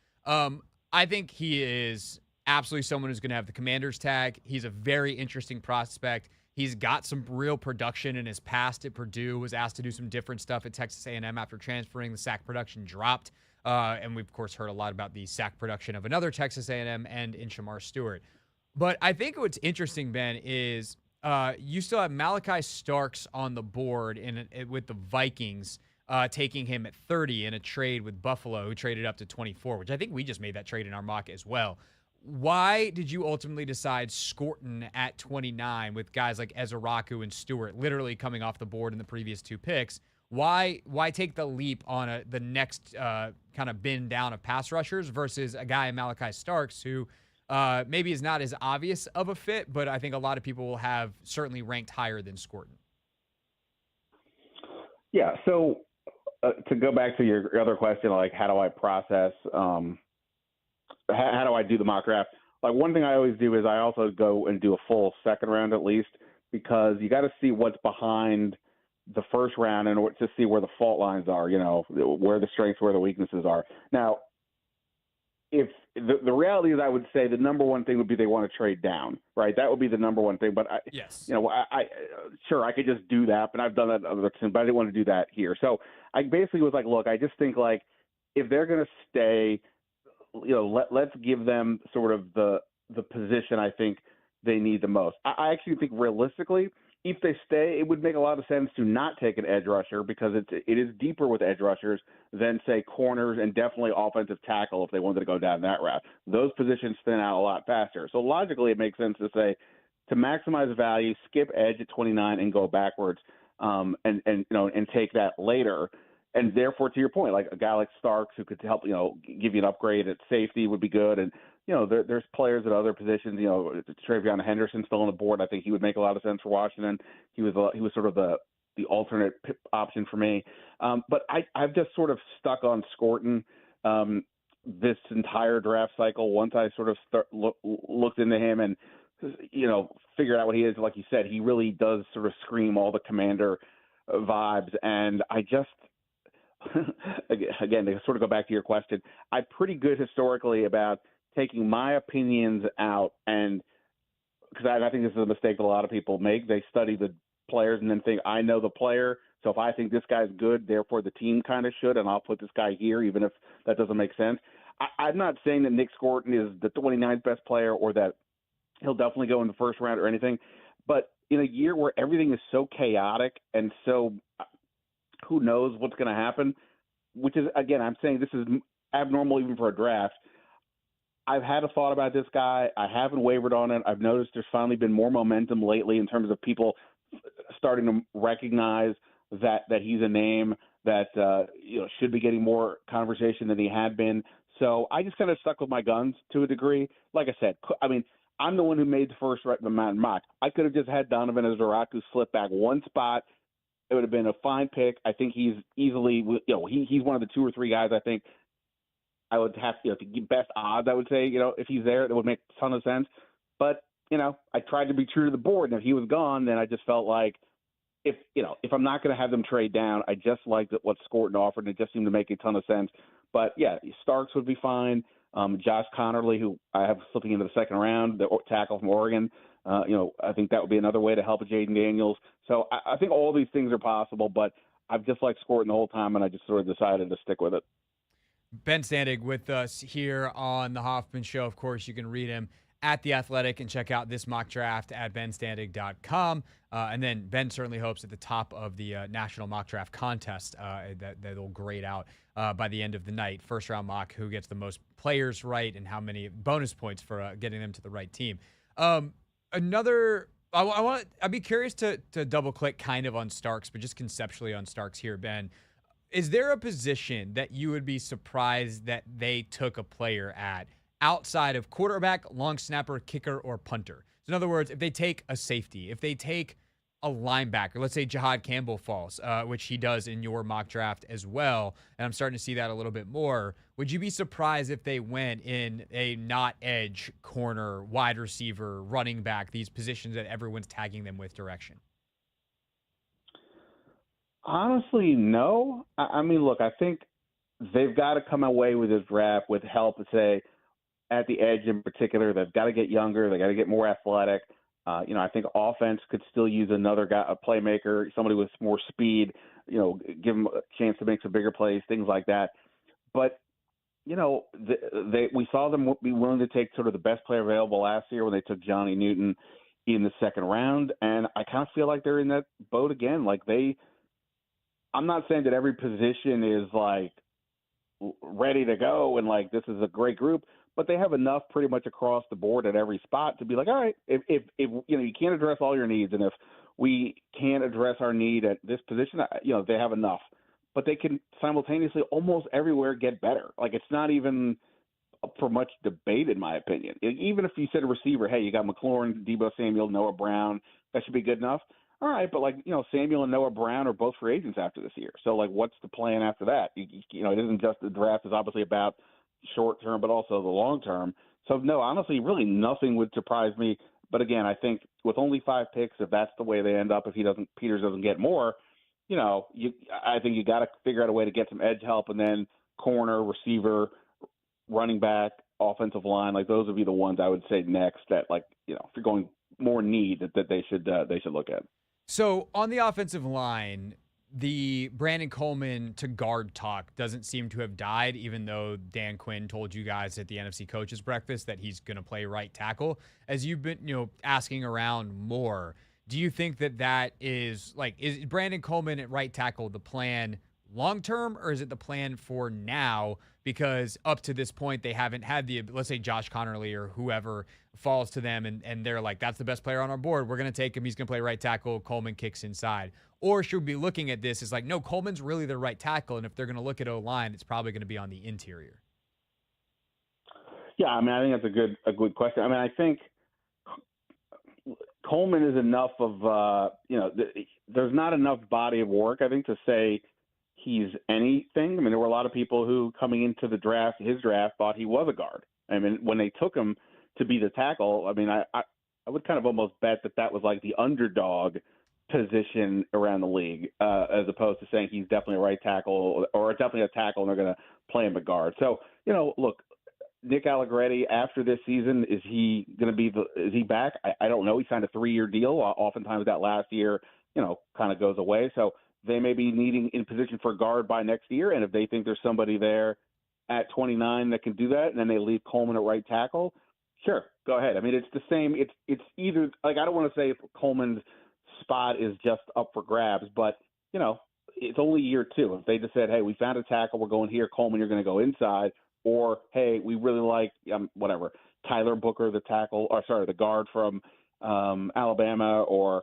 I think he is absolutely someone who's going to have the Commanders tag. He's a very interesting prospect. He's got some real production in his past at Purdue, was asked to do some different stuff at Texas A&M after transferring. The sack production dropped. And we've, of course, heard a lot about the sack production of another Texas A&M and in Shamar Stewart. But I think what's interesting, Ben, is you still have Malachi Starks on the board with the Vikings taking him at 30 in a trade with Buffalo, who traded up to 24, which I think we just made that trade in our mock as well. Why did you ultimately decide Scorton at 29 with guys like Ezeraku and Stewart literally coming off the board in the previous two picks? Why take the leap on the next kind of bin down of pass rushers versus a guy Malachi Starks who maybe is not as obvious of a fit, but I think a lot of people will have certainly ranked higher than Scorton? Yeah, so to go back to your other question, like how do I process how do I do the mock draft? Like one thing I always do is I also go and do a full second round at least, because you got to see what's behind the first round and to see where the fault lines are, where the strengths, where the weaknesses are. Now, if the reality is, I would say the number one thing would be they want to trade down, right? That would be the number one thing. But yes, sure, I could just do that, but I've done that other times, but I didn't want to do that here. So I basically was like, look, I just think like if they're going to stay, let's give them sort of the position I think they need the most. I actually think realistically, if they stay, it would make a lot of sense to not take an edge rusher because it is deeper with edge rushers than, say, corners and definitely offensive tackle if they wanted to go down that route. Those positions thin out a lot faster. So logically, it makes sense to say to maximize value, skip edge at 29 and go backwards, and take that later. And therefore, to your point, like a guy like Starks who could help, give you an upgrade at safety would be good. And there's players at other positions. Travion Henderson still on the board. I think he would make a lot of sense for Washington. He was sort of the alternate option for me. But I've just sort of stuck on Scorton this entire draft cycle. Once I sort of looked into him and figured out what he is, like you said, he really does sort of scream all the Commander vibes. And I just again, to sort of go back to your question, I'm pretty good historically about taking my opinions out, and because I think this is a mistake that a lot of people make. They study the players and then think, I know the player, so if I think this guy's good, therefore the team kind of should, and I'll put this guy here, even if that doesn't make sense. I'm not saying that Nick Scorton is the 29th best player or that he'll definitely go in the first round or anything, but in a year where everything is so chaotic and so who knows what's going to happen, which is, again, I'm saying this is abnormal even for a draft. I've had a thought about this guy. I haven't wavered on it. I've noticed there's finally been more momentum lately in terms of people starting to recognize that he's a name that should be getting more conversation than he had been. So I just kind of stuck with my guns to a degree. Like I said, I'm the one who made the first mock. I could have just had Donovan Ezeraku slip back one spot. It would have been a fine pick. I think he's easily, he's one of the two or three guys I think I would have to give best odds, I would say, if he's there, that would make a ton of sense. But, I tried to be true to the board. And if he was gone, then I just felt like if I'm not going to have them trade down, I just liked what Scorton offered. And it just seemed to make a ton of sense. But, yeah, Starks would be fine. Josh Connerly, who I have slipping into the second round, the tackle from Oregon. I think that would be another way to help Jaden Daniels. So I think all these things are possible, but I've just liked Scorton the whole time, and I just sort of decided to stick with it. Ben Standig with us here on the Hoffman Show. Of course, you can read him at The Athletic and check out this mock draft at benstandig.com. And then Ben certainly hopes at the top of the National Mock Draft Contest that they'll grade out by the end of the night. First round mock, who gets the most players right and how many bonus points for getting them to the right team. I'd be curious to double click kind of on Starks, but just conceptually on Starks here, Ben. Is there a position that you would be surprised that they took a player at outside of quarterback, long snapper, kicker, or punter? So in other words, if they take a safety, if they take a linebacker, let's say Jihad Campbell falls, which he does in your mock draft as well, and I'm starting to see that a little bit more, would you be surprised if they went in a not edge, corner, wide receiver, running back, these positions that everyone's tagging them with direction? Honestly, no. I mean, look, I think they've got to come away with this draft with help, say, at the edge in particular. They've got to get younger. They got to get more athletic. I think offense could still use another guy, a playmaker, somebody with more speed, give them a chance to make some bigger plays, things like that. But, we saw them be willing to take sort of the best player available last year when they took Johnny Newton in the second round. And I kind of feel like they're in that boat again. Like I'm not saying that every position is like ready to go and like this is a great group, but they have enough pretty much across the board at every spot to be like, all right, if you can't address all your needs, and if we can't address our need at this position, they have enough. But they can simultaneously almost everywhere get better. Like it's not even up for much debate, in my opinion. Even if you said a receiver, hey, you got McLaurin, Deebo Samuel, Noah Brown, that should be good enough. All right, but Samuel and Noah Brown are both free agents after this year. So what's the plan after that? It isn't just the draft is obviously about short term, but also the long term. So no, honestly, really nothing would surprise me. But again, I think with only 5 picks, if that's the way they end up, if Peters doesn't get more, I think you got to figure out a way to get some edge help, and then corner, receiver, running back, offensive line, those would be the ones I would say next. That if you're going more need that they should look at. So on the offensive line, the Brandon Coleman to guard talk doesn't seem to have died, even though Dan Quinn told you guys at the NFC Coaches Breakfast that he's going to play right tackle. As you've been, asking around more, do you think that is Brandon Coleman at right tackle the plan long term, or is it the plan for now? Because up to this point, they haven't had let's say Josh Connerly or whoever falls to them and they're like, that's the best player on our board. We're going to take him. He's going to play right tackle. Coleman kicks inside. Or should we be looking at this as no, Coleman's really the right tackle. And if they're going to look at O-line, it's probably going to be on the interior. Yeah, I mean, I think that's a good question. I mean, I think Coleman is enough of, there's not enough body of work, I think, to say he's anything. I mean, there were a lot of people who coming into his draft, thought he was a guard. I mean, when they took him to be the tackle, I mean, I would kind of almost bet that was like the underdog position around the league, as opposed to saying he's definitely a right tackle or definitely a tackle and they're going to play him at guard. So, look, Nick Allegretti after this season, is he going to be is he back? I don't know. He signed a 3-year deal. Oftentimes that last year, kind of goes away. So they may be needing in position for guard by next year. And if they think there's somebody there at 29 that can do that, and then they leave Coleman at right tackle, sure, go ahead. I mean, it's the same. It's either I don't want to say if Coleman's spot is just up for grabs, but it's only year 2. If they just said, hey, we found a tackle, we're going here, Coleman, you're going to go inside, or hey, we really like Tyler Booker, the guard from Alabama, or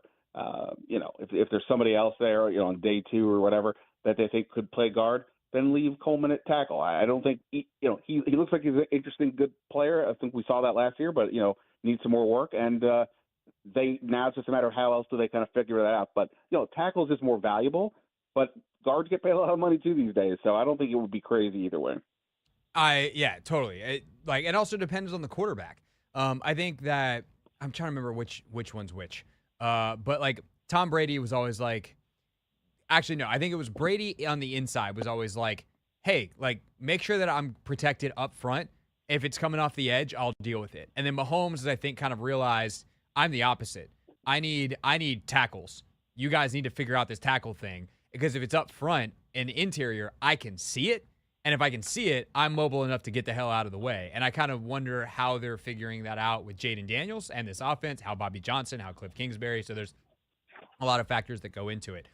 if there's somebody else there, on day 2 or whatever that they think could play guard, then leave Coleman at tackle. I don't think he looks like he's an interesting, good player. I think we saw that last year, but needs some more work. And now it's just a matter of how else do they kind of figure that out. But tackle is just more valuable, but guards get paid a lot of money too these days. So I don't think it would be crazy either way. Yeah, totally. It also depends on the quarterback. I think that I'm trying to remember which one's which. But Tom Brady was always actually, no, I think it was Brady on the inside was always hey, make sure that I'm protected up front. If it's coming off the edge, I'll deal with it. And then Mahomes, I think, kind of realized I'm the opposite. I need tackles. You guys need to figure out this tackle thing, because if it's up front and interior, I can see it. And if I can see it, I'm mobile enough to get the hell out of the way. And I kind of wonder how they're figuring that out with Jaden Daniels and this offense, how Bobby Johnson, how Cliff Kingsbury. So there's a lot of factors that go into it.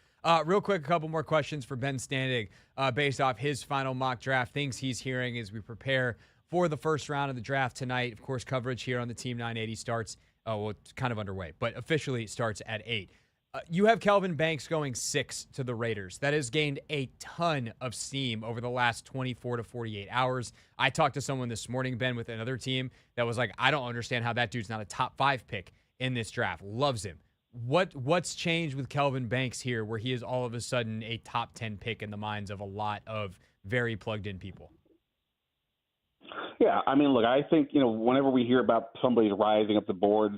Real quick, a couple more questions for Ben Standig based off his final mock draft, things he's hearing as we prepare for the first round of the draft tonight. Of course, coverage here on the Team 980 starts, it's kind of underway, but officially starts at 8. You have Kelvin Banks going 6 to the Raiders. That has gained a ton of steam over the last 24 to 48 hours. I talked to someone this morning, Ben, with another team that was like, I don't understand how that dude's not a top 5 pick in this draft. Loves him. What's changed with Kelvin Banks here, where he is all of a sudden a top 10 pick in the minds of a lot of very plugged in people? Yeah, I mean, look, I think, whenever we hear about somebody rising up the boards,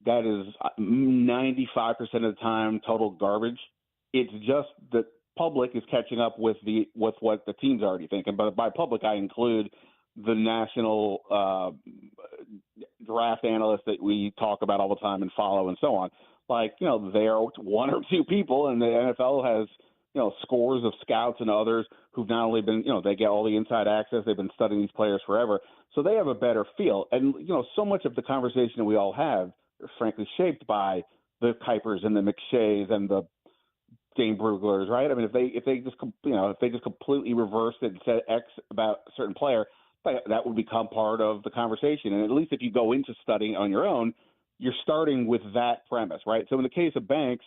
that is 95% of the time total garbage. It's just the public is catching up with what the team's already thinking. But by public, I include the national draft analysts that we talk about all the time and follow and so on. Like, they are one or two people, and the NFL has, scores of scouts and others who've not only been, they get all the inside access. They've been studying these players forever. So they have a better feel. And, so much of the conversation that we all have is frankly shaped by the Kuipers and the McShays and the Dane Bruglers, right? I mean, if they just completely reversed it and said X about a certain player, that would become part of the conversation. And at least if you go into studying on your own, you're starting with that premise, right? So in the case of Banks,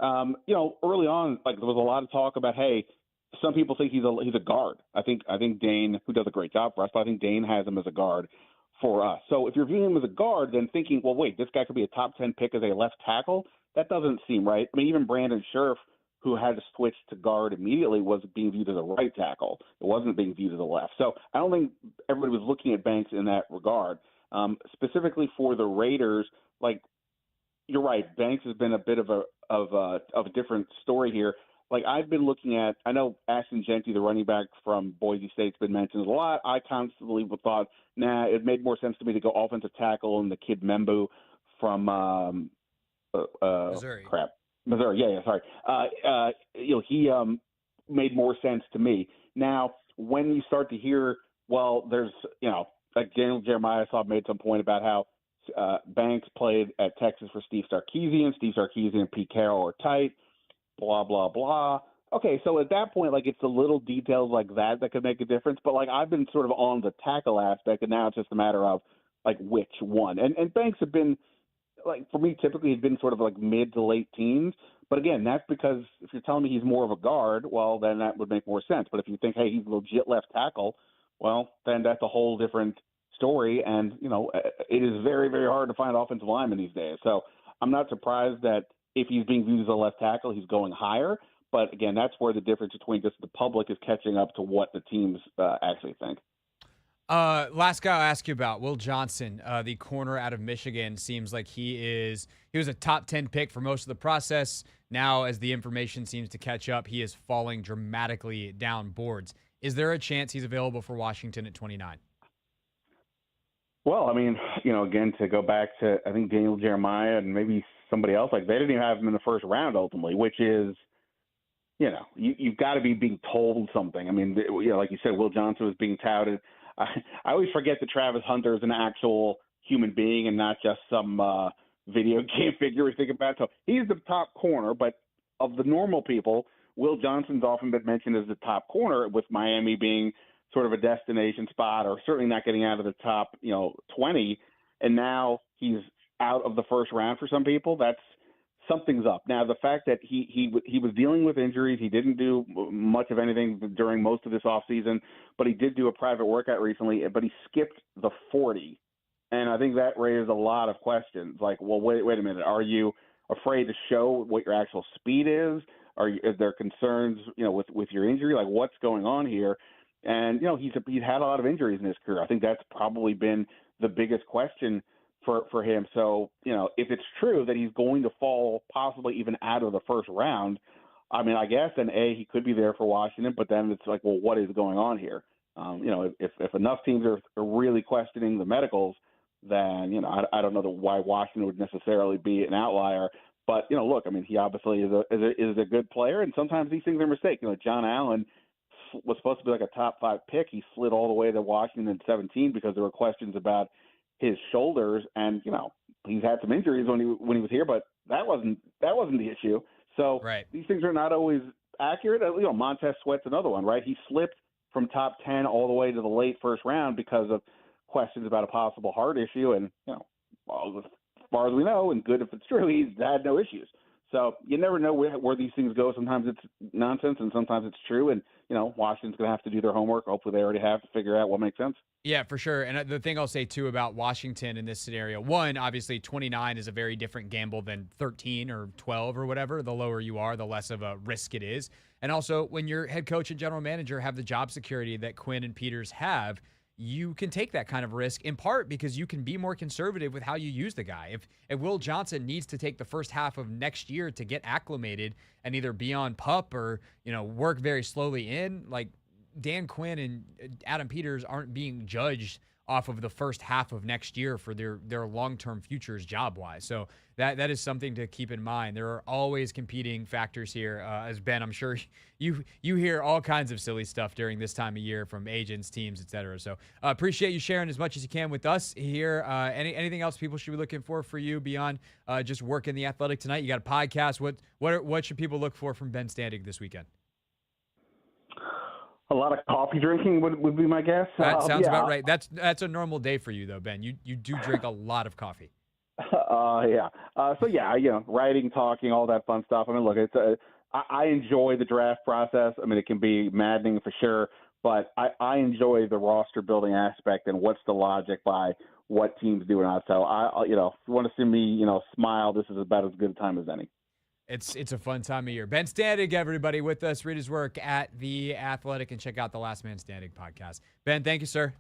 early on, like, there was a lot of talk about, hey, some people think he's a guard. I think Dane, who does a great job for us, but I think Dane has him as a guard for us. So if you're viewing him as a guard, then thinking, well, wait, this guy could be a top 10 pick as a left tackle, that doesn't seem right. I mean, even Brandon Scherf, who had to switch to guard immediately, was being viewed as a right tackle. It wasn't being viewed as a left. So I don't think everybody was looking at Banks in that regard. Specifically for the Raiders, like, you're right, Banks has been a bit of a different story here. Like, I've been looking at, I know Ashton Jeanty, the running back from Boise State's been mentioned a lot. I constantly thought, it made more sense to me to go offensive tackle and the kid Membu from Missouri. Missouri, yeah, sorry. He made more sense to me. Now, when you start to hear, well, there's, like Daniel Jeremiah made some point about how Banks played at Texas for Steve Sarkisian. Steve Sarkisian and Pete Carroll are tight, blah, blah, blah. Okay, so at that point, like, it's the little details like that could make a difference. But, like, I've been sort of on the tackle aspect, and now it's just a matter of, like, which one. And Banks have been, like, for me, typically he's been sort of like mid to late teens. But again, that's because if you're telling me he's more of a guard, well, then that would make more sense. But if you think, hey, he's a legit left tackle, well, then that's a whole different story. And, it is very, very hard to find offensive linemen these days. So I'm not surprised that if he's being viewed as a left tackle, he's going higher. But again, that's where the difference between just the public is catching up to what the teams actually think. Last guy I'll ask you about, Will Johnson, the corner out of Michigan. Seems like he was a top 10 pick for most of the process. Now, as the information seems to catch up, he is falling dramatically down boards. Is there a chance he's available for Washington at 29? Well, I mean, again, to go back to, I think, Daniel Jeremiah and maybe somebody else, like, they didn't even have him in the first round ultimately, which is, you've got to be being told something. I mean, like you said, Will Johnson was being touted. I always forget that Travis Hunter is an actual human being and not just some video game figure we think about. So he's the top corner, but of the normal people, Will Johnson's often been mentioned as the top corner, with Miami being sort of a destination spot, or certainly not getting out of the top, 20. And now he's out of the first round for some people. Something's up. Now, the fact that he was dealing with injuries, he didn't do much of anything during most of this offseason, but he did do a private workout recently, but he skipped the 40. And I think that raised a lot of questions. Like, well, wait a minute. Are you afraid to show what your actual speed is? Is there concerns, with your injury? Like, what's going on here? And, he's had a lot of injuries in his career. I think that's probably been the biggest question for him. So, if it's true that he's going to fall possibly even out of the first round, I mean, I guess then he could be there for Washington, but then it's like, well, what is going on here? If enough teams are really questioning the medicals, then, I don't know why Washington would necessarily be an outlier. But, look, I mean, he obviously is a good player, and sometimes these things are mistakes. John Allen was supposed to be like a top 5 pick. He slid all the way to Washington in 17 because there were questions about his shoulders, and he's had some injuries when he was here, but that wasn't the issue. So right. These things are not always accurate. Montez Sweat's another one, right? He slipped from top 10 all the way to the late first round because of questions about a possible heart issue, and well, as far as we know, and good if it's true, he's had no issues. So you never know where these things go. Sometimes it's nonsense and sometimes it's true. And, Washington's going to have to do their homework. Hopefully they already have to figure out what makes sense. Yeah, for sure. And the thing I'll say, too, about Washington in this scenario, one, obviously 29 is a very different gamble than 13 or 12 or whatever. The lower you are, the less of a risk it is. And also, when your head coach and general manager have the job security that Quinn and Peters have, you can take that kind of risk in part because you can be more conservative with how you use the guy. If Will Johnson needs to take the first half of next year to get acclimated and either be on PUP or, work very slowly in, like Dan Quinn and Adam Peters aren't being judged off of the first half of next year for their long-term futures job-wise. So that is something to keep in mind. There are always competing factors here. As Ben, I'm sure you hear all kinds of silly stuff during this time of year from agents, teams, et cetera. So appreciate you sharing as much as you can with us here. Anything else people should be looking for you beyond just working the Athletic tonight? You got a podcast. What should people look for from Ben Standig this weekend? A lot of coffee drinking would be my guess. That sounds about right. That's a normal day for you, though, Ben. You do drink a lot of coffee. Yeah. Writing, talking, all that fun stuff. I mean, look, I enjoy the draft process. I mean, it can be maddening for sure, but I enjoy the roster building aspect and what's the logic by what teams do or not. So if you want to see me, smile, this is about as good a time as any. It's a fun time of year. Ben Standig, everybody, with us. Read his work at The Athletic and check out the Last Man Standing podcast. Ben, thank you, sir.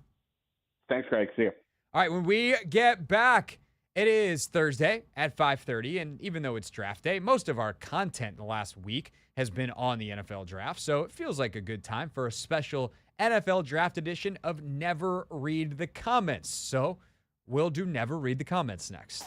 Thanks, Craig. See you. All right, when we get back, it is Thursday at 5:30, and even though it's draft day, most of our content the last week has been on the NFL draft, so it feels like a good time for a special NFL draft edition of Never Read the Comments. So we'll do Never Read the Comments next.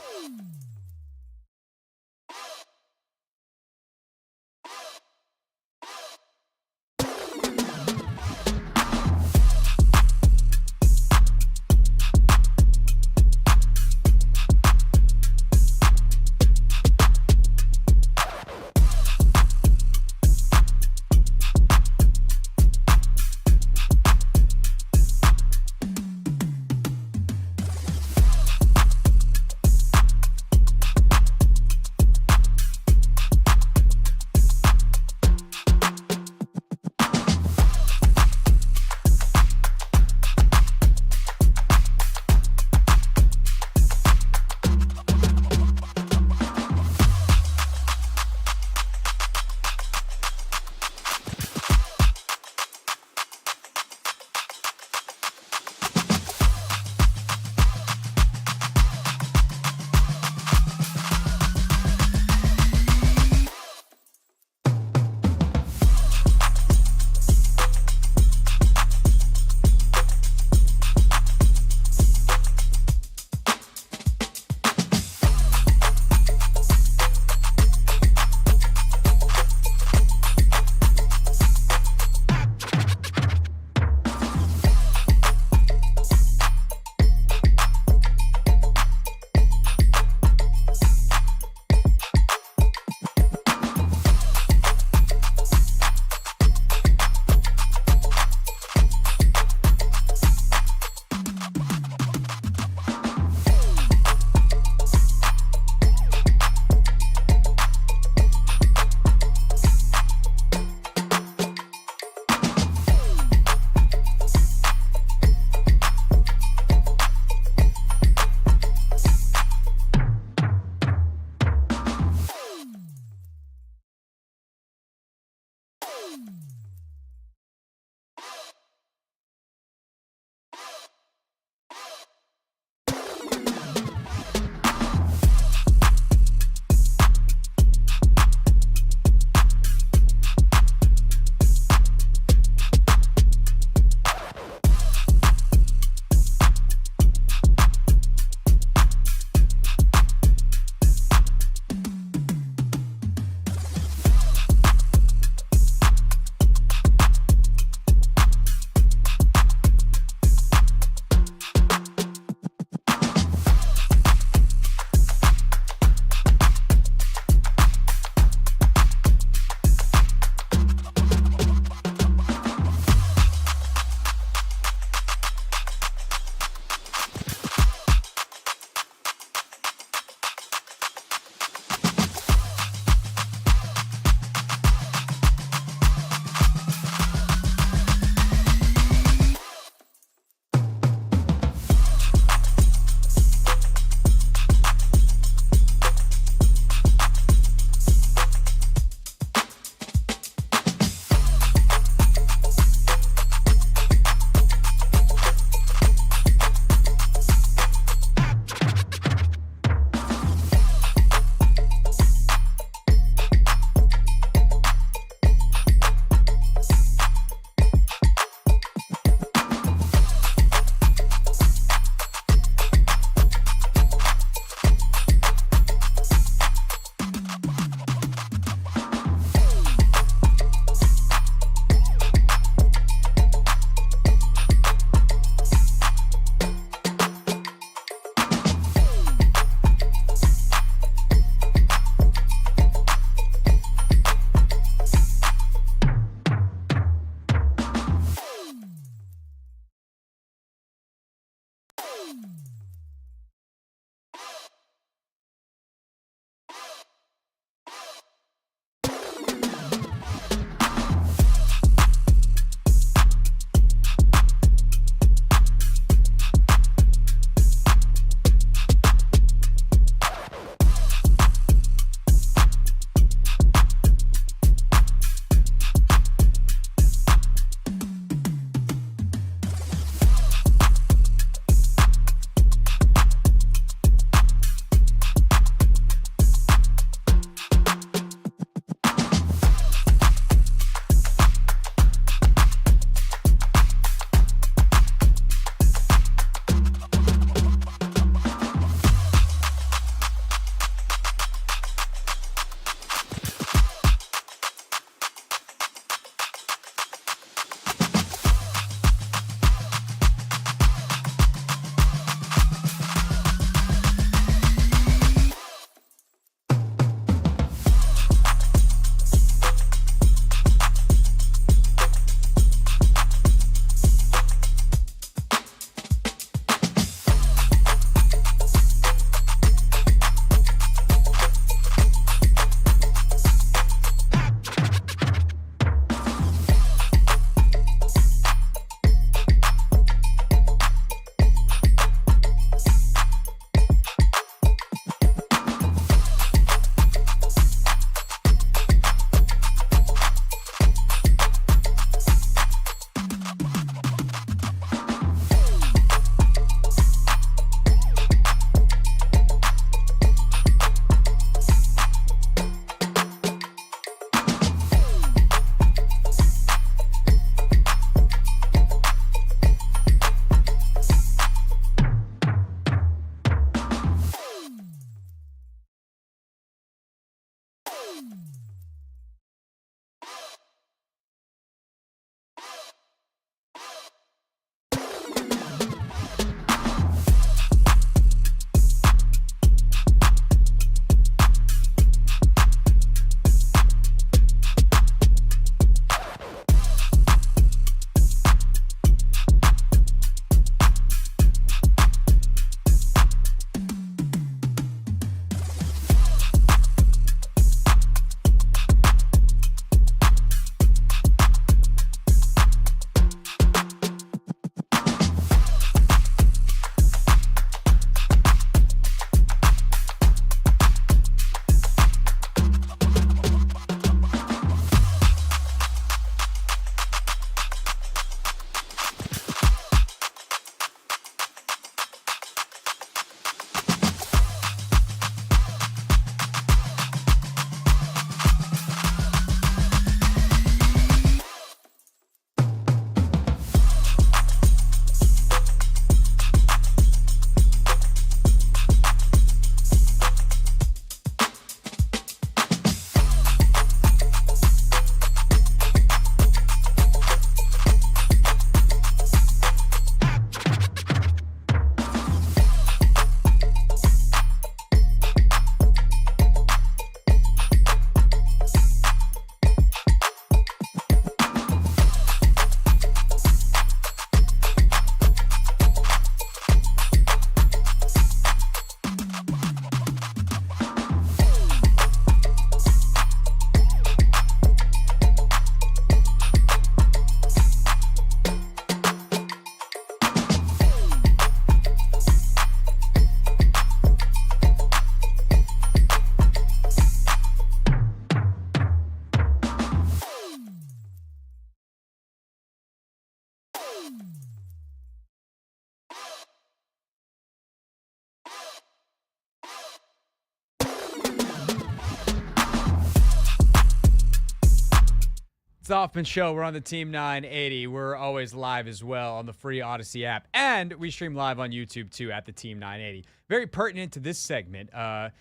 It's the Hoffman Show. We're on the Team 980. We're always live as well on the free Odyssey app. And we stream live on YouTube, too, at the Team 980. Very pertinent to this segment. We're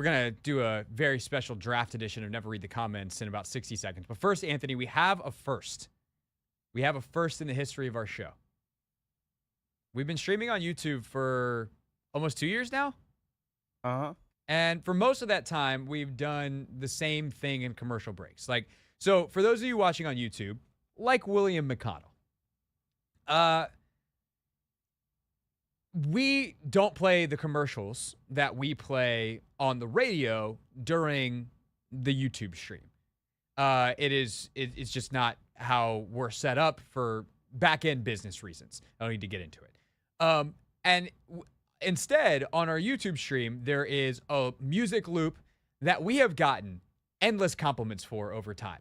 going to do a very special draft edition of Never Read the Comments in about 60 seconds. But first, Anthony, we have a first. We have a first in the history of our show. We've been streaming on YouTube for almost 2 years now. Uh-huh. And for most of that time, we've done the same thing in commercial breaks. So for those of you watching on YouTube, like William McConnell, we don't play the commercials that we play on the radio during the YouTube stream. It's just not how we're set up for back-end business reasons. I don't need to get into it. Instead, on our YouTube stream, there is a music loop that we have gotten endless compliments for over time.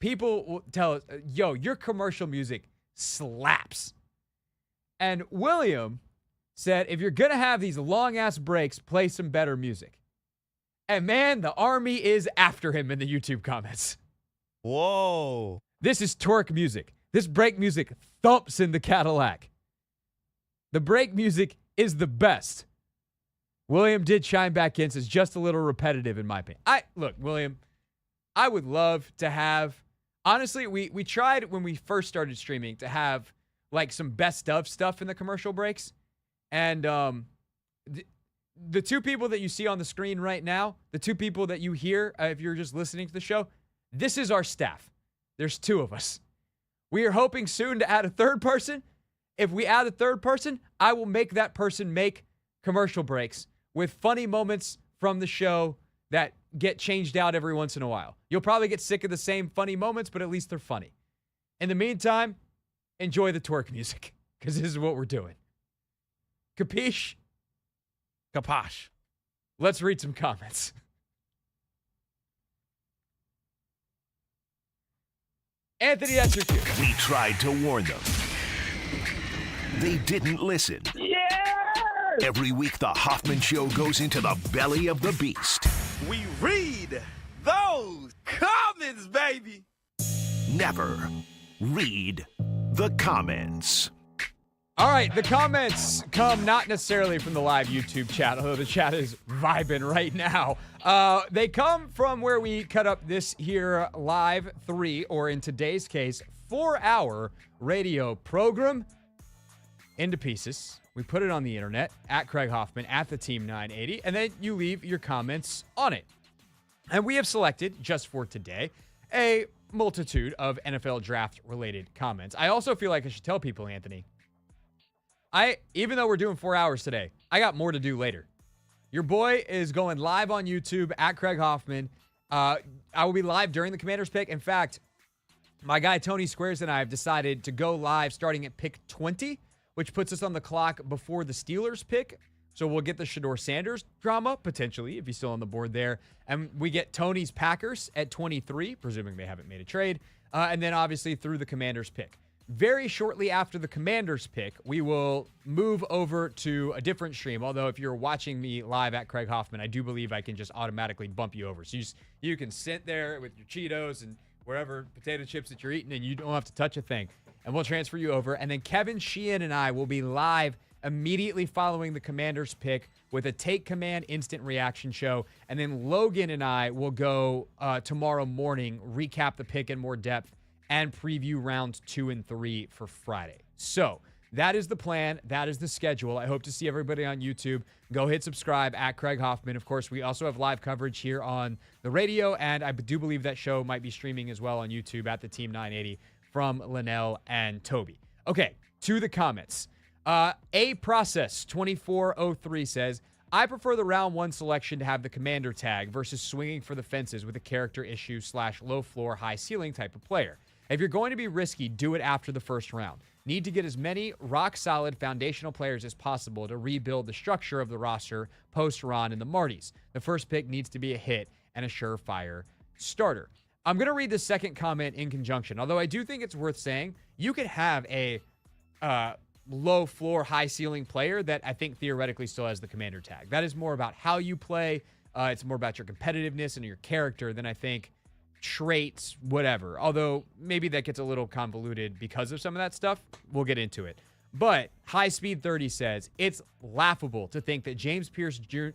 People will tell us, yo, your commercial music slaps. And William said, if you're going to have these long-ass breaks, play some better music. And man, the army is after him in the YouTube comments. Whoa. This is torque music. This break music thumps in the Cadillac. The break music is the best. William did chime back in, says just a little repetitive in my opinion. Look, William, I would love to have, honestly, we tried when we first started streaming to have like some best of stuff in the commercial breaks. And the two people that you see on the screen right now, the two people that you hear if you're just listening to the show, this is our staff. There's two of us. We are hoping soon to add a third person. If we add a third person, I will make that person make commercial breaks with funny moments from the show that get changed out every once in a while. You'll probably get sick of the same funny moments, but at least they're funny. In the meantime, enjoy the twerk music, because this is what we're doing. Capiche? Kaposh. Let's read some comments. Anthony, that's your cue. We tried to warn them. They didn't listen. Yeah! Every week, the Hoffman Show goes into the belly of the beast. We read those comments, baby. Never read the comments. All right, the comments come not necessarily from the live YouTube chat, although the chat is vibing right now. They come from where we cut up this here live 3, or in today's case, 4-hour radio program into pieces. We put it on the internet, at Craig Hoffman, at the Team 980, and then you leave your comments on it. And we have selected, just for today, a multitude of NFL draft-related comments. I also feel like I should tell people, Anthony, even though we're doing 4 hours today, I got more to do later. Your boy is going live on YouTube at Craig Hoffman. I will be live during the Commander's pick. In fact, my guy Tony Squares and I have decided to go live starting at pick 20, which puts us on the clock before the Steelers pick. So we'll get the Shedeur Sanders drama, potentially, if he's still on the board there. And we get Tony's Packers at 23, presuming they haven't made a trade. And then, obviously, through the Commander's pick. Very shortly after the Commander's pick, we will move over to a different stream. Although if you're watching me live at Craig Hoffman, I do believe I can just automatically bump you over. So you can sit there with your Cheetos and wherever potato chips that you're eating, and you don't have to touch a thing. And we'll transfer you over. And then Kevin Sheehan and I will be live immediately following the Commander's pick with a Take Command instant reaction show. And then Logan and I will go tomorrow morning, recap the pick in more depth, and preview rounds 2 and 3 for Friday. So that is the plan. That is the schedule. I hope to see everybody on YouTube. Go hit subscribe at Craig Hoffman. Of course, we also have live coverage here on the radio, and I do believe that show might be streaming as well on YouTube at the Team 980 from Linnell and Toby. Okay, to the comments. A Process 2403 says, I prefer the round 1 selection to have the commander tag versus swinging for the fences with a character issue / low floor, high ceiling type of player. If you're going to be risky, do it after the first round. Need to get as many rock-solid foundational players as possible to rebuild the structure of the roster post-Ron and the Martys. The first pick needs to be a hit and a surefire starter. I'm going to read the second comment in conjunction, although I do think it's worth saying you could have a low-floor, high-ceiling player that I think theoretically still has the commander tag. That is more about how you play. It's more about your competitiveness and your character than I think traits, whatever. Although maybe that gets a little convoluted because of some of that stuff. We'll get into it. But High Speed 30 says it's laughable to think that James Pierce Jr.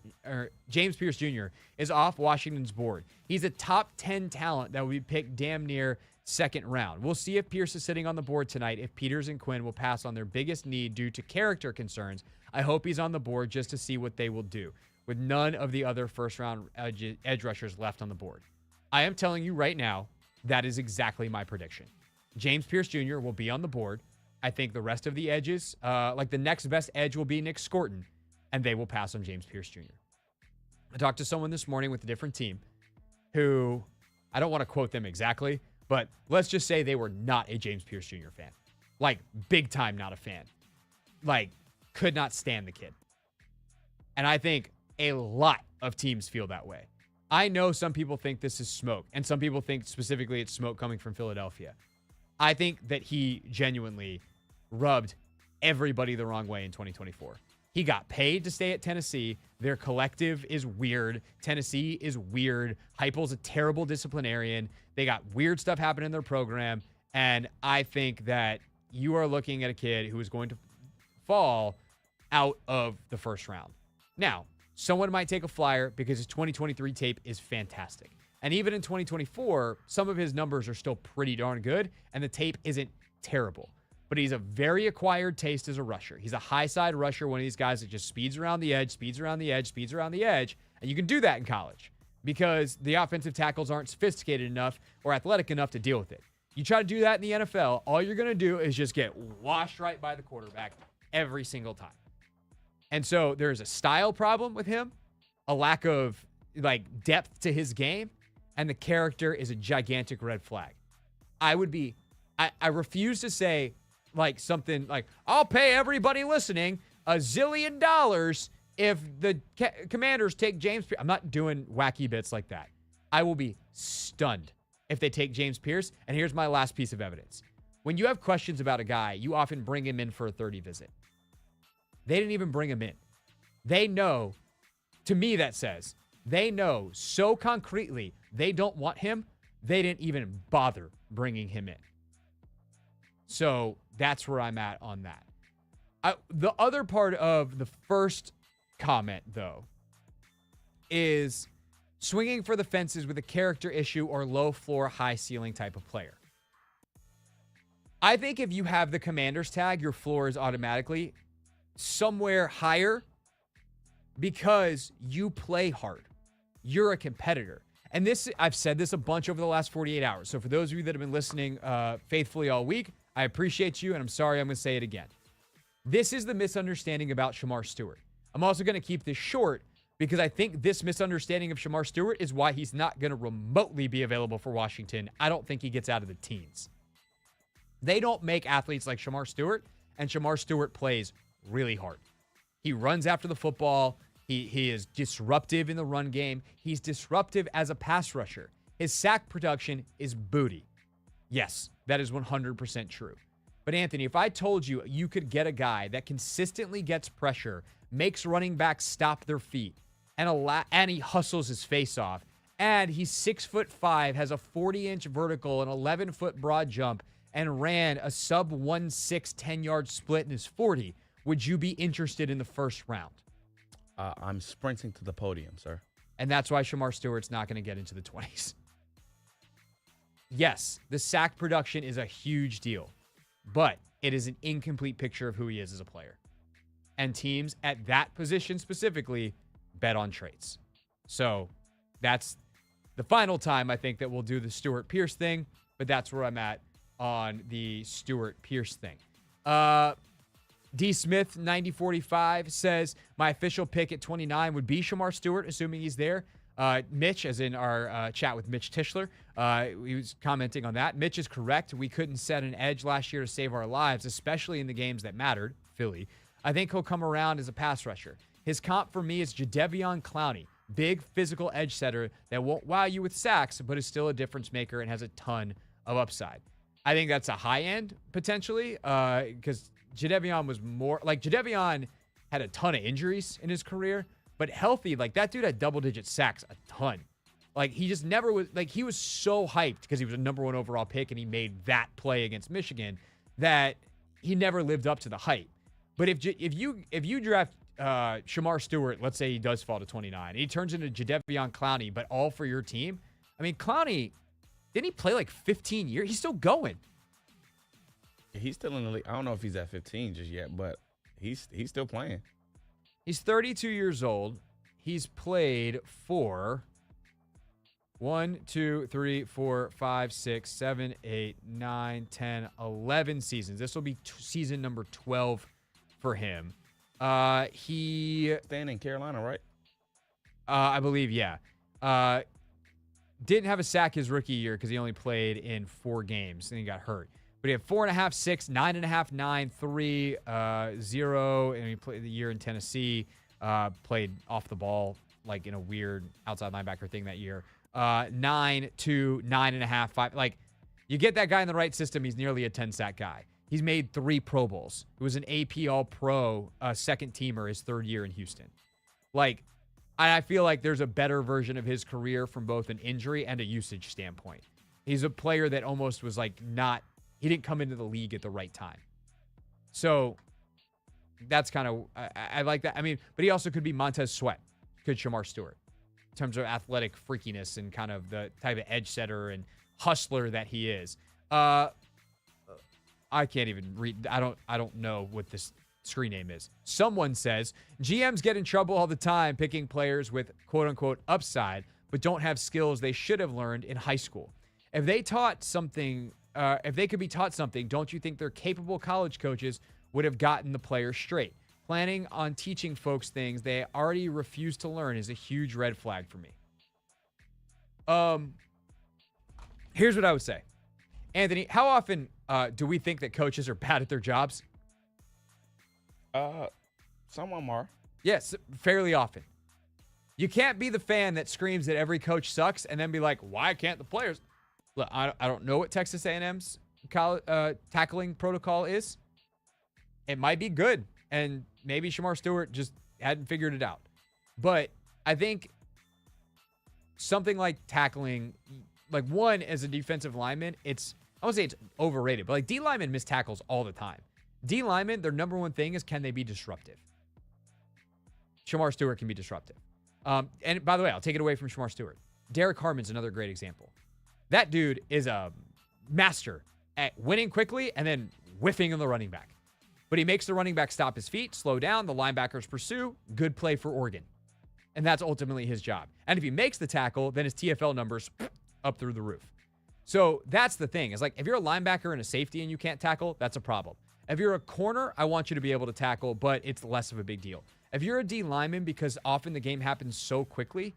is off Washington's board. He's a top 10 talent that will be picked damn near second round. We'll see if Pierce is sitting on the board tonight, if Peters and Quinn will pass on their biggest need due to character concerns. I hope he's on the board just to see what they will do, with none of the other first-round edge rushers left on the board. I am telling you right now, that is exactly my prediction. James Pierce Jr. will be on the board. I think the rest of the edges, like the next best edge will be Nick Scorton, and they will pass on James Pierce Jr. I talked to someone this morning with a different team who, I don't want to quote them exactly, but let's just say they were not a James Pierce Jr. fan. Like, big time not a fan. Like, could not stand the kid. And I think a lot of teams feel that way. I know some people think this is smoke, and some people think specifically it's smoke coming from Philadelphia. I think that he genuinely rubbed everybody the wrong way in 2024. He got paid to stay at Tennessee. Their collective is weird. Tennessee is weird. Heupel's a terrible disciplinarian. They got weird stuff happening in their program. And I think that you are looking at a kid who is going to fall out of the first round. Now, someone might take a flyer because his 2023 tape is fantastic. And even in 2024, some of his numbers are still pretty darn good, and the tape isn't terrible. But he's a very acquired taste as a rusher. He's a high-side rusher, one of these guys that just speeds around the edge, and you can do that in college because the offensive tackles aren't sophisticated enough or athletic enough to deal with it. You try to do that in the NFL, all you're going to do is just get washed right by the quarterback every single time. And so there's a style problem with him, a lack of depth to his game, and the character is a gigantic red flag. I refuse to say something like, I'll pay everybody listening $1 zillion if the Commanders take James Pierce. I'm not doing wacky bits like that. I will be stunned if they take James Pierce. And here's my last piece of evidence. When you have questions about a guy, you often bring him in for a 30 visit. They didn't even bring him in. They know, to me that says, they know so concretely they don't want him, they didn't even bother bringing him in. So that's where I'm at on that. The other part of the first comment, though, is swinging for the fences with a character issue or low floor, high ceiling type of player. I think if you have the Commanders tag, your floor is automatically somewhere higher because you play hard. You're a competitor. And this, I've said this a bunch over the last 48 hours. So for those of you that have been listening faithfully all week, I appreciate you, and I'm sorry I'm going to say it again. This is the misunderstanding about Shamar Stewart. I'm also going to keep this short because I think this misunderstanding of Shamar Stewart is why he's not going to remotely be available for Washington. I don't think he gets out of the teens. They don't make athletes like Shamar Stewart, and Shamar Stewart plays really hard. He runs after the football. He is disruptive in the run game. He's disruptive as a pass rusher. His sack production is booty. Yes, that is 100% true. But Anthony, if I told you you could get a guy that consistently gets pressure, makes running backs stop their feet, and he hustles his face off, and he's 6'5", has a 40-inch vertical, an 11-foot broad jump, and ran a sub 1.6 10-yard split in his 40, would you be interested in the first round? I'm sprinting to the podium, sir. And that's why Shamar Stewart's not going to get into the 20s. Yes, the sack production is a huge deal, but it is an incomplete picture of who he is as a player. And teams at that position specifically bet on traits. So that's the final time I think that we'll do the Stewart Pierce thing, but that's where I'm at on the Stewart Pierce thing. D. Smith 9045 says my official pick at 29 would be Shamar Stewart, assuming he's there. Mitch, as in our chat with Mitch Tischler, he was commenting on that. Mitch is correct. We couldn't set an edge last year to save our lives, especially in the games that mattered, Philly. I think he'll come around as a pass rusher. His comp for me is Jadeveon Clowney, big physical edge setter that won't wow you with sacks, but is still a difference maker and has a ton of upside. I think that's a high end, potentially, because Jadeveon was more like Jadeveon had a ton of injuries in his career, but healthy, like that dude had double-digit sacks a ton. Like, he just never was, like, he was so hyped because he was a number 1 overall pick and he made that play against Michigan that he never lived up to the hype. But if you draft Shamar Stewart, let's say he does fall to 29, and he turns into Jadeveon Clowney, but all for your team. I mean, Clowney, didn't he play like 15 years? He's still going. He's still in the league. I don't know if he's at 15 just yet, but he's still playing. He's 32 years old. He's played for 1, 2, 3, 4, 5, 6, 7, 8, 9, 10, 11 seasons. This will be season number 12 for him. He staying in Carolina, right? I believe, yeah. Didn't have a sack his rookie year because he only played in 4 games and he got hurt. But he had 4.5, 6, 9.5, 9, 3, 0, and he played the year in Tennessee. Played off the ball like in a weird outside linebacker thing that year. 9, 2, 9.5, 5. Like, you get that guy in the right system, he's nearly a 10-sack guy. He's made 3 Pro Bowls. It was an AP All-Pro second teamer his 3rd year in Houston. Like, I feel like there's a better version of his career from both an injury and a usage standpoint. He's a player that almost was like he didn't come into the league at the right time. So that's kind of, I like that. I mean, but he also could be Montez Sweat, could Shamar Stewart, in terms of athletic freakiness and kind of the type of edge setter and hustler that he is. I can't even read. I don't know what this screen name is. Someone says GMs get in trouble all the time picking players with quote unquote upside, but don't have skills they should have learned in high school. If they could be taught something, don't you think their capable college coaches would have gotten the players straight? Planning on teaching folks things they already refuse to learn is a huge red flag for me. Here's what I would say. Anthony, how often do we think that coaches are bad at their jobs? Some of them are. Yes, fairly often. You can't be the fan that screams that every coach sucks and then be like, why can't the players? Look, I don't know what Texas A&M's tackling protocol is. It might be good, and maybe Shamar Stewart just hadn't figured it out. But I think something like tackling, like one, as a defensive lineman, I won't say it's overrated, but like D linemen miss tackles all the time. D linemen, their number one thing is, can they be disruptive? Shamar Stewart can be disruptive. And by the way, I'll take it away from Shamar Stewart. Derek Harmon's another great example. That dude is a master at winning quickly and then whiffing on the running back. But he makes the running back stop his feet, slow down, the linebackers pursue. Good play for Oregon. And that's ultimately his job. And if he makes the tackle, then his TFL numbers up through the roof. So that's the thing. It's like, if you're a linebacker and a safety and you can't tackle, that's a problem. If you're a corner, I want you to be able to tackle, but it's less of a big deal. If you're a D lineman, because often the game happens so quickly,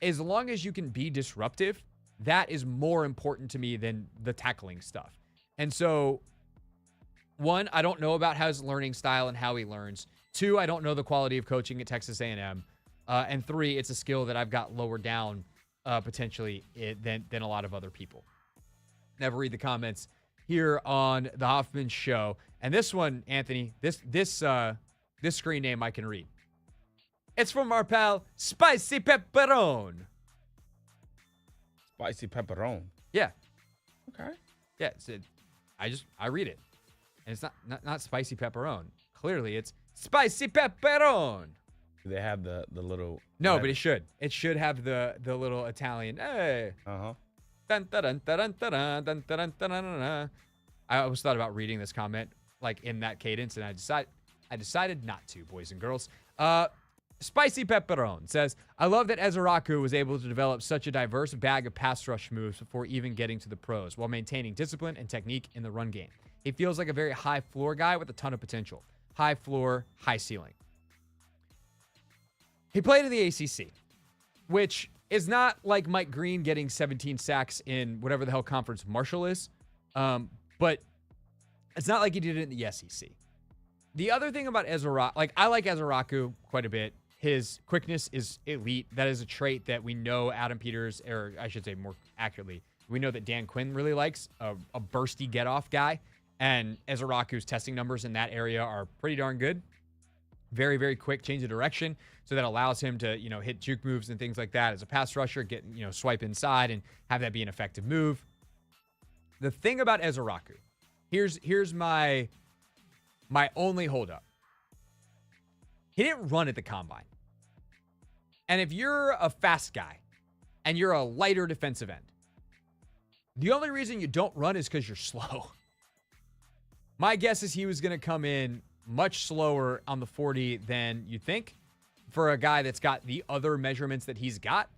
as long as you can be disruptive, that is more important to me than the tackling stuff. And so, 1, I don't know about his learning style and how he learns. 2, I don't know the quality of coaching at Texas A&M. And 3, it's a skill that I've got lower down potentially than a lot of other people. Never read the comments here on the Hoffman Show. And this one, Anthony, this screen name I can read. It's from our pal Spicy Pepperone. Spicy pepperoni. Yeah. Okay. Yeah. I read it. And it's not spicy pepperoni. Clearly, it's spicy pepperoni. Do they have the little... No, but it should. It should have the little Italian. Hey. Uh-huh. Dun, dun, dun, dun, dun, dun, dun, dun, dun, dun, dun. I always thought about reading this comment like in that cadence, and I decided not to, boys and girls. Spicy Pepperone says, I love that Ezeraku was able to develop such a diverse bag of pass rush moves before even getting to the pros, while maintaining discipline and technique in the run game. He feels like a very high floor guy with a ton of potential. High floor, high ceiling. He played in the ACC, which is not like Mike Green getting 17 sacks in whatever the hell conference Marshall is. But it's not like he did it in the SEC. The other thing about Ezeraku, like I like Ezeraku quite a bit. His quickness is elite. That is a trait that we know Adam Peters, or I should say more accurately, we know that Dan Quinn really likes, a bursty get-off guy. And Ezeraku's testing numbers in that area are pretty darn good. Very, very quick change of direction. So that allows him to, hit juke moves and things like that as a pass rusher, get, swipe inside and have that be an effective move. The thing about Ezeraku, here's my only holdup. He didn't run at the combine. And if you're a fast guy and you're a lighter defensive end, the only reason you don't run is because you're slow. My guess is he was going to come in much slower on the 40 than you think for a guy that's got the other measurements that he's got.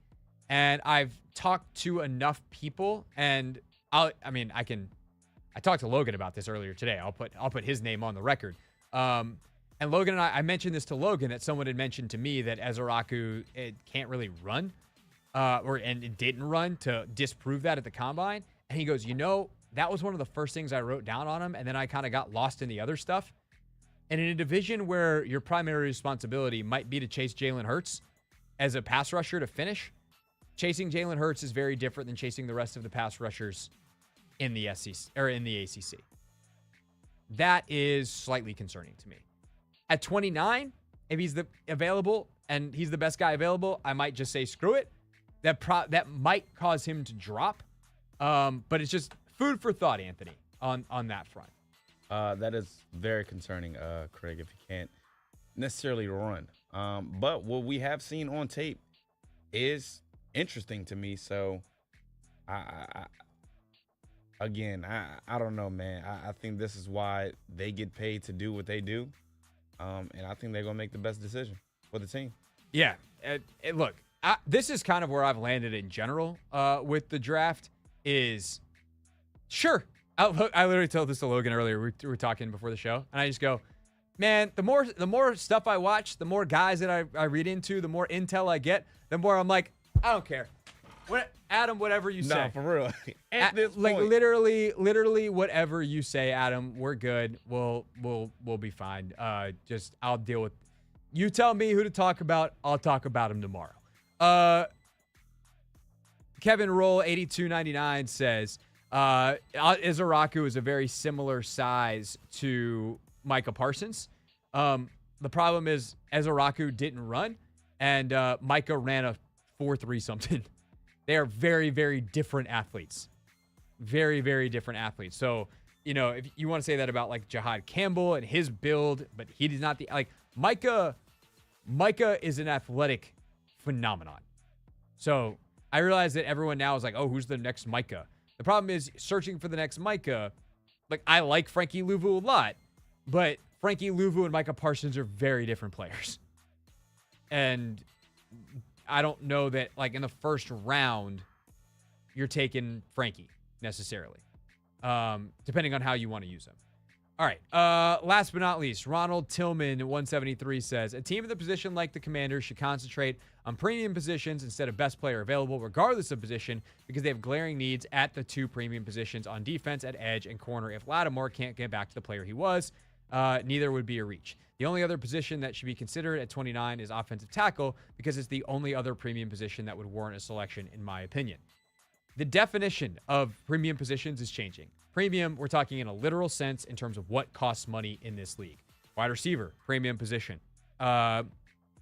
And I've talked to enough people, and I talked to Logan about this earlier today. I'll put his name on the record. And Logan and I mentioned this to Logan, that someone had mentioned to me that Ezeraku can't really run, and it didn't run, to disprove that at the combine. And he goes, that was one of the first things I wrote down on him, and then I kind of got lost in the other stuff. And in a division where your primary responsibility might be to chase Jalen Hurts as a pass rusher to finish, chasing Jalen Hurts is very different than chasing the rest of the pass rushers in the SEC or in the ACC. That is slightly concerning to me. At 29, if he's available and he's the best guy available, I might just say screw it. That might cause him to drop. But it's just food for thought, Anthony, on that front. That is very concerning, Craig, if he can't necessarily run. But what we have seen on tape is interesting to me. So, I don't know, man. I think this is why they get paid to do what they do. And I think they're going to make the best decision for the team. Yeah. Look, this is kind of where I've landed in general with the draft is, sure. I literally told this to Logan earlier. We were talking before the show, and I just go, man, the more stuff I watch, the more guys that I read into, the more intel I get, the more I'm like, I don't care. Adam, whatever you say. Nah, for real. At this like point. literally whatever you say, Adam, we're good. We'll be fine. Just I'll deal with. You tell me who to talk about. I'll talk about him tomorrow. Kevin Roll 8299 says Ezeraku is a very similar size to Micah Parsons. The problem is Ezeraku didn't run, and Micah ran a 4.3 something. They are very, very different athletes. Very, very different athletes. So, if you want to say that about like Jahad Campbell and his build, but he is not Micah is an athletic phenomenon. So I realize that everyone now is like, oh, who's the next Micah? The problem is searching for the next Micah. Like, I like Frankie Louvu a lot, but Frankie Louvu and Micah Parsons are very different players. And I don't know that, like, in the first round, you're taking Frankie necessarily, depending on how you want to use him. All right. Last but not least, Ronald Tillman 173 says, a team in the position like the Commanders should concentrate on premium positions instead of best player available, regardless of position, because they have glaring needs at the two premium positions on defense at edge and corner. If Lattimore can't get back to the player he was, neither would be a reach. The only other position that should be considered at 29 is offensive tackle, because it's the only other premium position that would warrant a selection, in my opinion. The definition of premium positions is changing. Premium, we're talking in a literal sense in terms of what costs money in this league. Wide receiver, premium position.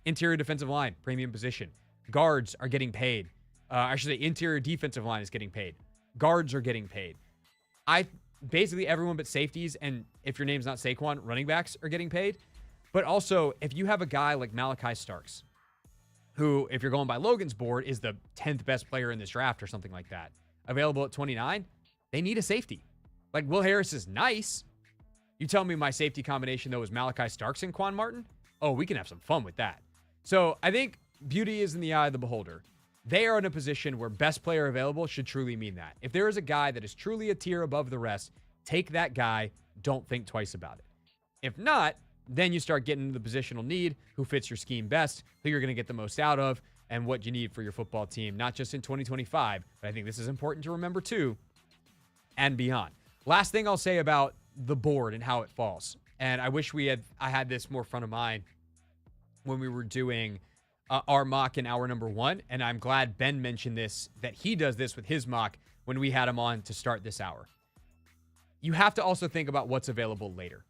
Interior defensive line, premium position. Guards are getting paid. I should say interior defensive line is getting paid. Guards are getting paid. Basically everyone but safeties, and if your name's not Saquon, running backs are getting paid. But also, if you have a guy like Malachi Starks, who, if you're going by Logan's board, is the 10th best player in this draft or something like that, available at 29, they need a safety. Like, Will Harris is nice. You tell me my safety combination, though, is Malachi Starks and Quan Martin? Oh, we can have some fun with that. So I think beauty is in the eye of the beholder. They are in a position where best player available should truly mean that. If there is a guy that is truly a tier above the rest, take that guy. Don't think twice about it. If not, then you start getting into the positional need, who fits your scheme best, who you're going to get the most out of, and what you need for your football team, not just in 2025, but I think this is important to remember too, and beyond. Last thing I'll say about the board and how it falls, and I wish I had this more front of mind when we were doing our mock in hour number 1, and I'm glad Ben mentioned this, that he does this with his mock when we had him on to start this hour. You have to also think about what's available later.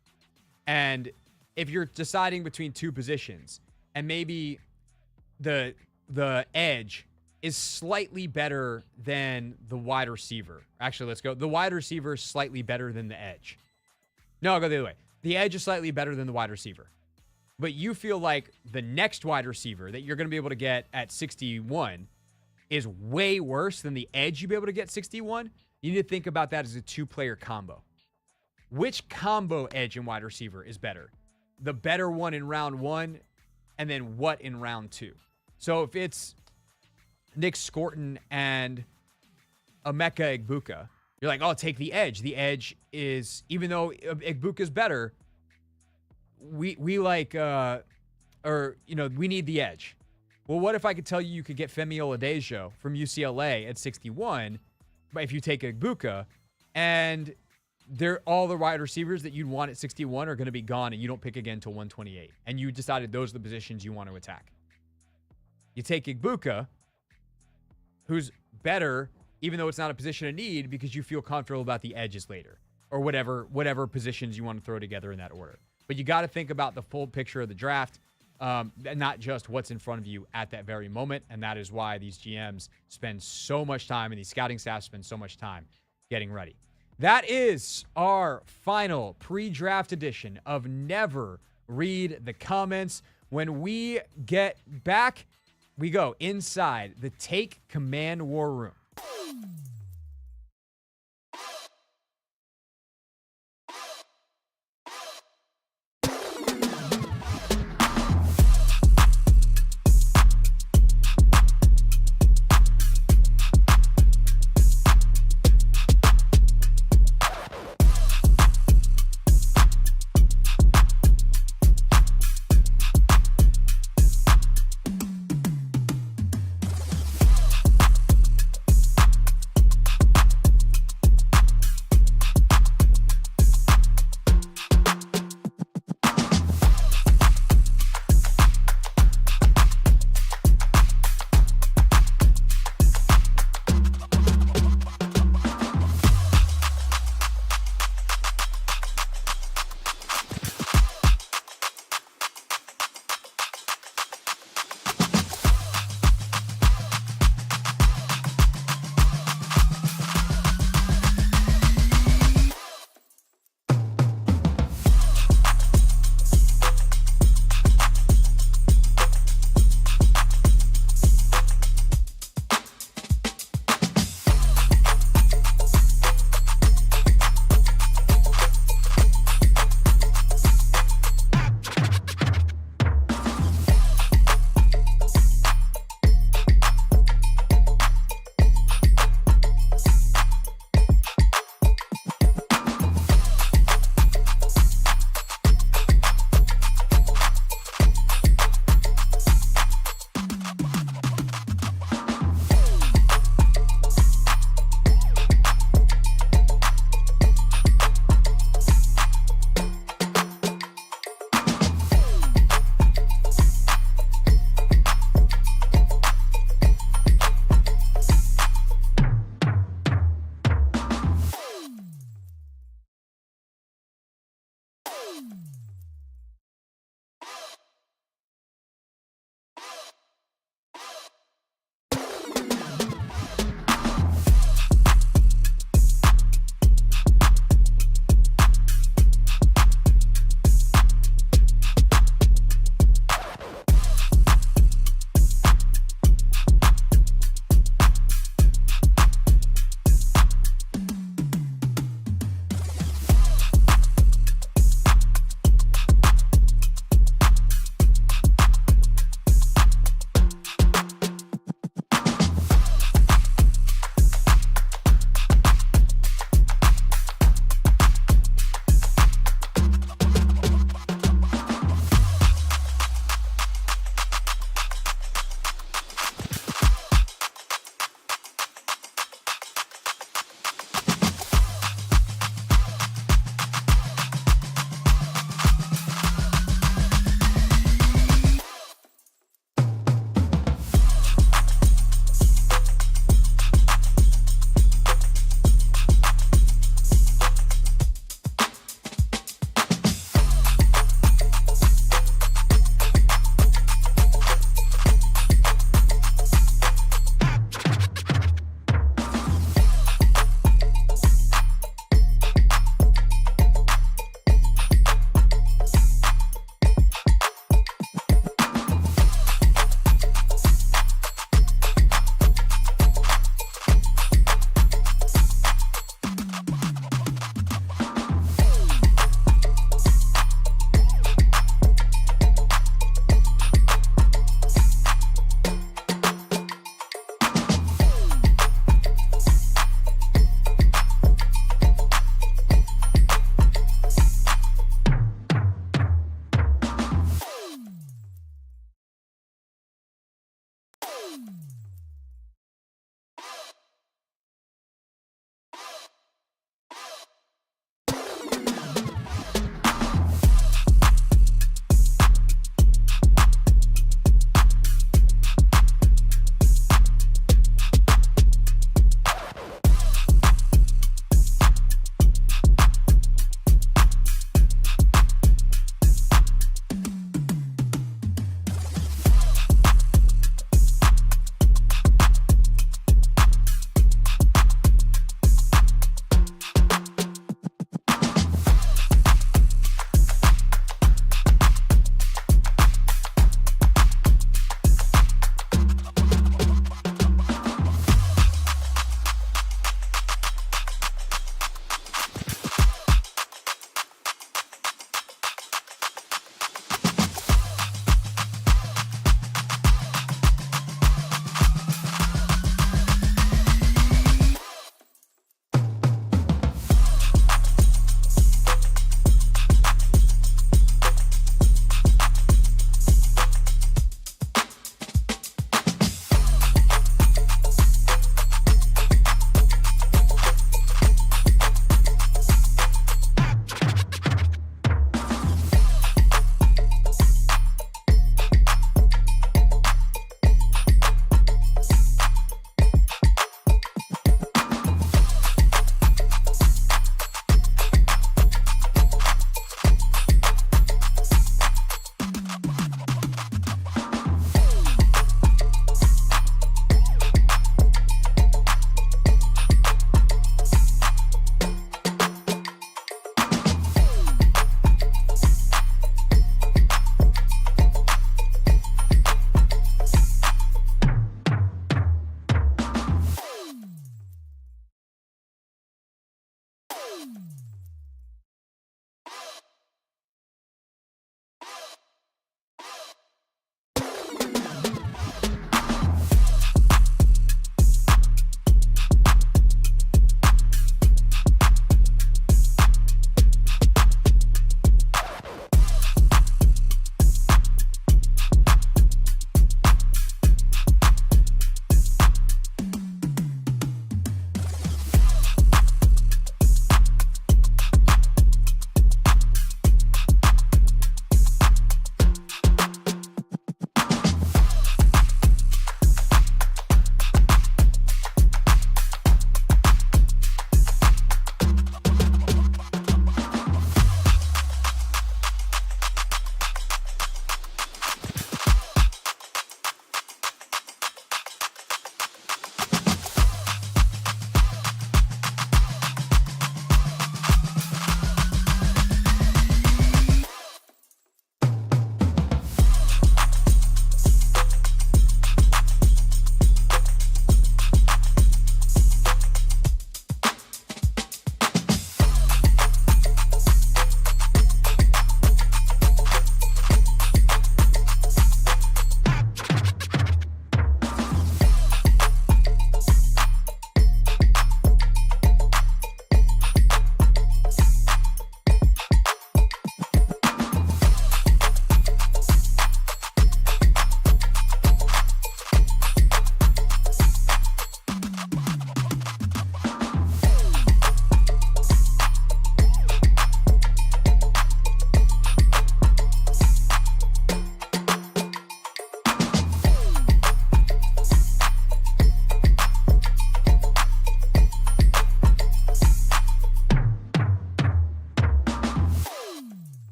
And if you're deciding between two positions and maybe the edge is slightly better than the wide receiver. Actually, let's go. The wide receiver is slightly better than the edge. No, I'll go the other way. The edge is slightly better than the wide receiver. But you feel like the next wide receiver that you're going to be able to get at 61 is way worse than the edge you'll be able to get 61. You need to think about that as a two-player combo. Which combo edge and wide receiver is better? The better one in round 1, and then what in round 2? So if it's Nick Scorton and Emeka Egbuka, you're like, oh, take the edge. The edge is, even though Egbuka's better, we like, we need the edge. Well, what if I could tell you could get Femi Oladejo from UCLA at 61, but if you take Egbuka, and all the wide receivers that you'd want at 61 are going to be gone, and you don't pick again until 128, and you decided those are the positions you want to attack. You take Egbuka, who's better, even though it's not a position of need, because you feel comfortable about the edges later, or whatever positions you want to throw together in that order. But you got to think about the full picture of the draft, not just what's in front of you at that very moment. And that is why these GMs spend so much time, and these scouting staffs spend so much time getting ready. That is our final pre-draft edition of Never Read the Comments. When we get back, we go inside the Take Command War Room.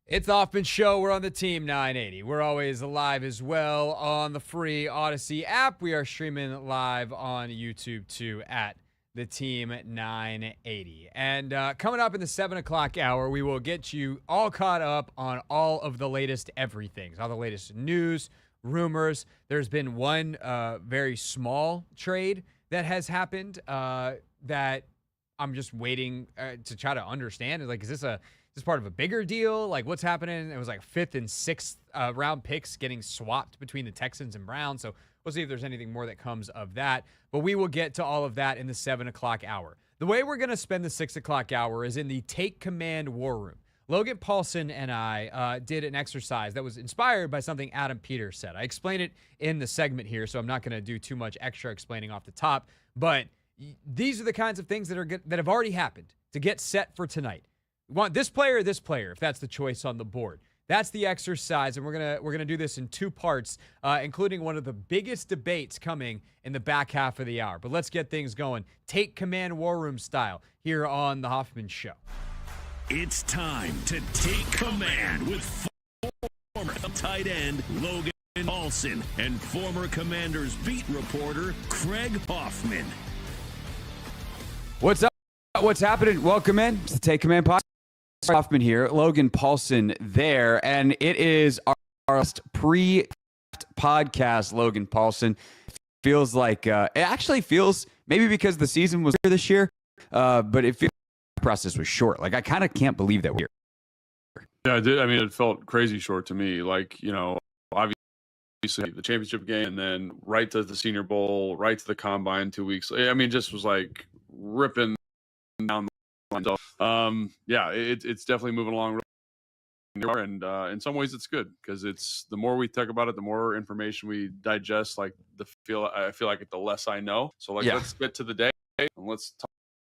It's the Hoffman Show. We're on the Team 980. We're always live as well on the free Odyssey app. We are streaming live on YouTube too at the Team 980. And coming up in the 7 o'clock hour, we will get you all caught up on all of the latest everythings, all the latest news, rumors. There's been one very small trade that has happened that I'm just waiting to try to understand. Like, is this part of a bigger deal? Like, what's happening? It was like 5th and 6th round picks getting swapped between the Texans and Browns. So we'll see if there's anything more that comes of that. But we will get to all of that in the 7 o'clock hour. The way we're going to spend the 6 o'clock hour is in the Take Command War Room. Logan Paulson and I did an exercise that was inspired by something Adam Peters said. I explained it in the segment here, so I'm not going to do too much extra explaining off the top. But these are the kinds of things that have already happened to get set for tonight. We want this player or this player, if that's the choice on the board. That's the exercise, and we're gonna do this in 2 parts, including one of the biggest debates coming in the back half of the hour. But let's get things going. Take Command War Room style here on the Hoffman Show. It's time to take command with former tight end Logan Paulson and former Commanders beat reporter Craig Hoffman. What's up? What's happening? Welcome in. It's the Take Command podcast. Hoffman here, Logan Paulson there, and it is our last pre-podcast. Logan Paulson feels like it actually feels maybe because the season was here this year, but it feels like the process was short. Like, I kind of can't believe that we're here. Yeah, it did. I mean, it felt crazy short to me. Like, you know, obviously the championship game, and then right to the Senior Bowl, right to the Combine 2 weeks. I mean, just was like ripping down the line. So, yeah, it's definitely moving along. And in some ways, it's good because it's the more we talk about it, the more information we digest. Like I feel like the less I know. So, like, let's get to the day and let's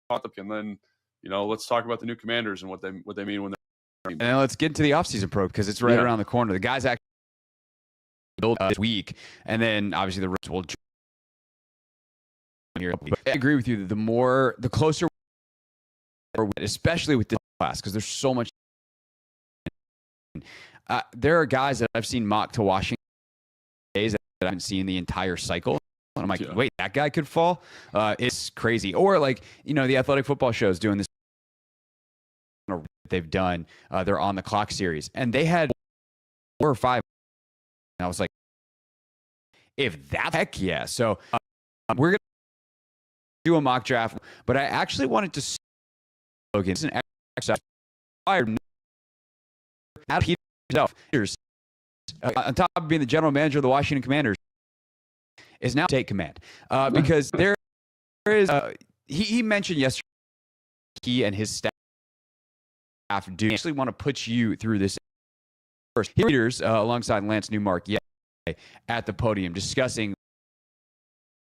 talk. And then, you know, let's talk about the new Commanders and what they mean when they're. And then let's get into the offseason probe because it's right around the corner. The guys actually build this week, and then obviously the rest will. I agree with you. The closer, especially with this class, because there's so much. There are guys that I've seen mock to Washington days that I haven't seen the entire cycle. And I'm like, wait, that guy could fall? It's crazy. Or, like, you know, the Athletic Football Show is doing this. They've done their On the Clock series, and they had 4 or 5. And I was like, if that, heck yeah. So we're going to do a mock draft, but I actually wanted to see Logan. It's an exercise. Peters, on top of being the general manager of the Washington Commanders, is now take command because there is. He mentioned yesterday he and his staff do actually want to put you through this first. Peters, alongside Lance Newmark, at the podium discussing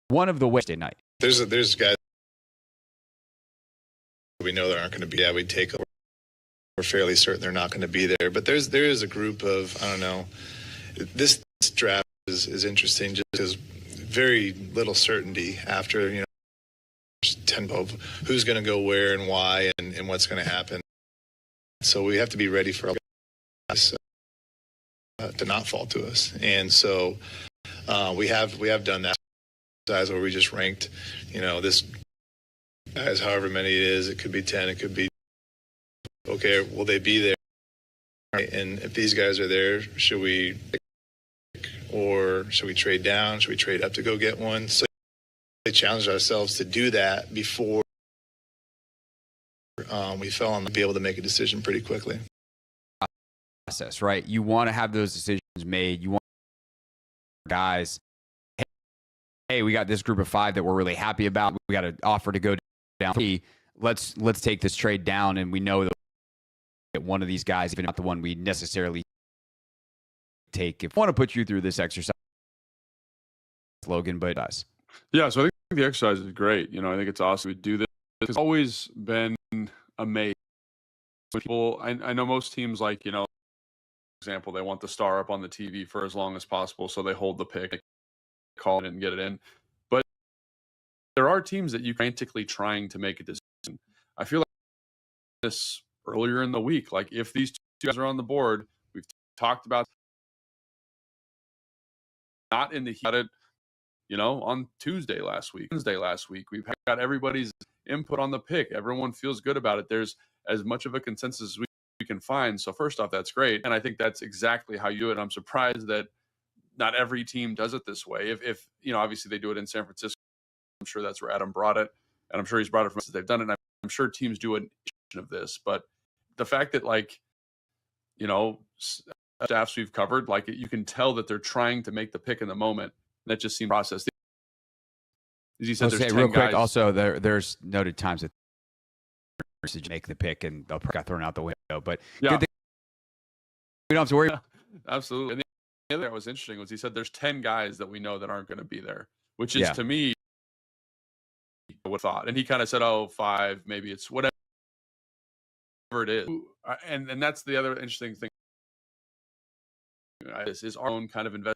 one of the Wednesday night. There's guys we know that aren't going to be. Yeah, we take. We're fairly certain they're not going to be there, but there is a group of, I don't know. This draft is interesting just because very little certainty after, you know, 10 of who's going to go where and why and what's going to happen. So we have to be ready for guys to not fall to us, and so we have done that size where we just ranked, you know, this guys however many it is. It could be 10. It could be. Okay, will they be there? And if these guys are there, should we trade down? Should we trade up to go get one? So we challenged ourselves to do that before we fell on to be able to make a decision pretty quickly. Process, right? You want to have those decisions made. You want guys, hey, we got this group of 5 that we're really happy about. We got an offer to go down 3. Let's take this trade down, and we know that one of these guys, even not the one we necessarily take. If I want to put you through this exercise, Logan, but it does. Yeah, so I think the exercise is great. You know, I think it's awesome to do this. It's always been amazing. People, I know most teams, like, you know, for example, they want the star up on the TV for as long as possible, so they hold the pick, they call it and get it in. But there are teams that you frantically trying to make a decision. I feel like this earlier in the week, like if these two guys are on the board. We've talked about not in the heat of it, on Tuesday last week, Wednesday last week. We've got everybody's input on the pick. Everyone feels good about it. There's as much of a consensus as we can find. So first off, that's great. And I think that's exactly how you do it. I'm surprised that not every team does it this way. If obviously they do it in San Francisco. I'm sure that's where Adam brought it. And I'm sure he's brought it from since they've done it. And I'm sure teams do an of this. But the fact that, staffs we've covered, you can tell that they're trying to make the pick in the moment. That just seemed processed. As you said, there's 10 real guys. quick, also, there's noted times that make the pick and they'll got thrown out the window. But yeah, good thing we don't have to worry. Absolutely. And the other thing that was interesting was he said there's 10 guys that we know that aren't going to be there, which is to me what thought. And he kind of said, 5, maybe it's whatever it is. And that's the other interesting thing. This is our own kind of investment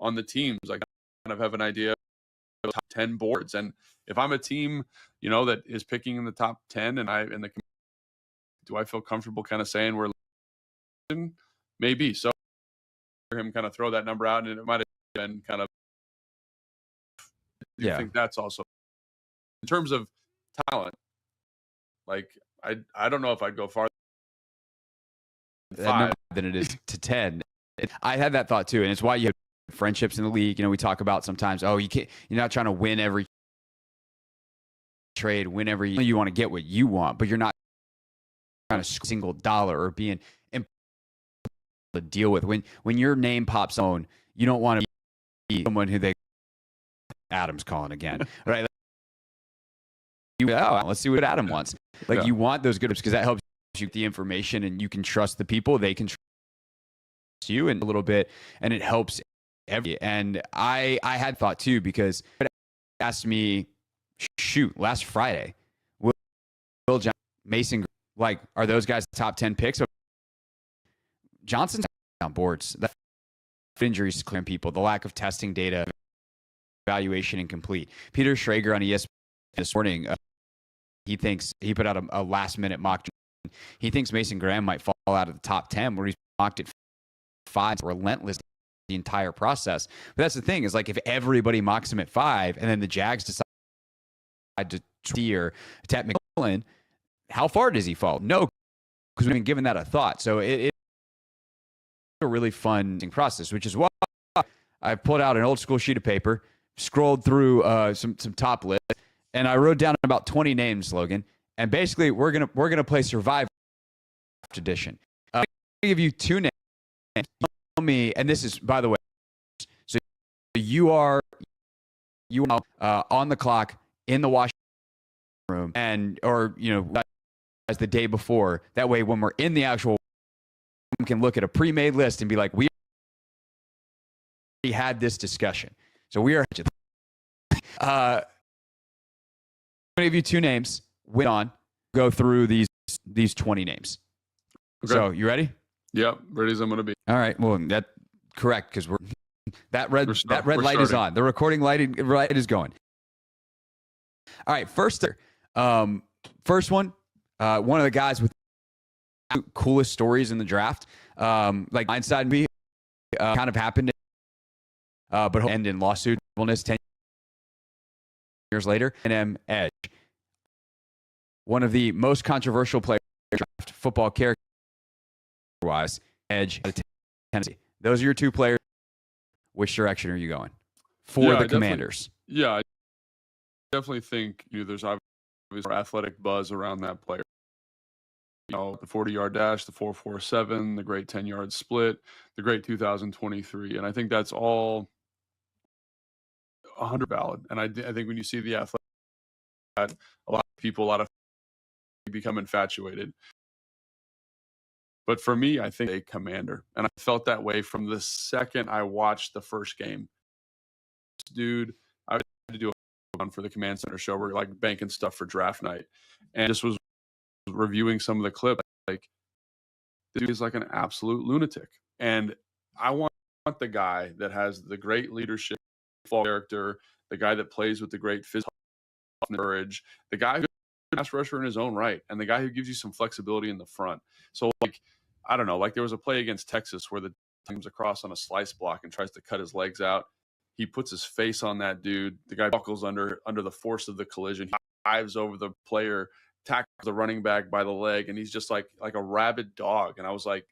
on the teams. I kind of have an idea of top 10 boards. And if I'm a team, that is picking in the top 10 and do I feel comfortable kind of saying we're maybe so for him kind of throw that number out, and it might have been kind of I think that's also in terms of talent. I don't know if I'd go farther than 5 than it is to 10. I had that thought too, and it's why you have friendships in the league. We talk about sometimes, you can't, you're not trying to win every trade, whenever you want to get what you want, but you're not trying to single dollar or being to deal with. When your name pops on, you don't want to be someone who Adam's calling again, right? Let's see what Adam wants. You want those good because that helps you get the information, and you can trust the people. They can trust you in a little bit, and it helps and I had thought too, because it asked me, last Friday, Will Johnson, Mason, are those guys the top 10 picks? Johnson's on boards. The injuries to clear people, the lack of testing data, evaluation incomplete. Peter Schrager on ESPN this morning, he put out a last-minute mock. He thinks Mason Graham might fall out of the top 10, where he's mocked at 5, relentless the entire process. But that's the thing, is if everybody mocks him at 5 and then the Jags decide to steer Tet McMillan, how far does he fall? No, because we've been given that a thought. So it's a really fun process, which is why I pulled out an old school sheet of paper, scrolled through some top lists, and I wrote down about 20 names, Logan. And basically, we're gonna play Survivor edition. I'm gonna give you 2 names. Tell me, and this is, by the way, so you are on the clock in the washing room, or as the day before. That way, when we're in the actual, we can look at a pre-made list and be like, we already had this discussion. So we are. I'm gonna give you 2 names. Go through these 20 names. Okay. So you ready? Yep, ready as I'm gonna be. All right. Well, that's correct, because that red light is on. The recording light is going. All right. First one. One of the guys with coolest stories in the draft. Blindside me, kind of happened, but end in lawsuit. 10 years later, and Edge. One of the most controversial players in draft football character-wise, Edge out of Tennessee. Those are your 2 players. Which direction are you going for the Commanders? I definitely think there's obviously more athletic buzz around that player. The 40-yard dash, the 4.47, the great 10-yard split, the great 2023, and I think that's all 100 valid. And I think when you see the athletic, a lot of become infatuated. But for me, I think a Commander. And I felt that way from the second I watched the first game. Dude, I had to do one for the Command Center show. We're banking stuff for draft night. And just was reviewing some of the clips. This dude is an absolute lunatic. And I want the guy that has the great leadership character, the guy that plays with the great physical courage, the guy who's a pass rusher in his own right, and the guy who gives you some flexibility in the front. So I don't know, like there was a play against Texas where the comes across on a slice block and tries to cut his legs out. He puts his face on that dude. The guy buckles under the force of the collision. He dives over the player, tackles the running back by the leg, and he's just like a rabid dog. And I was like,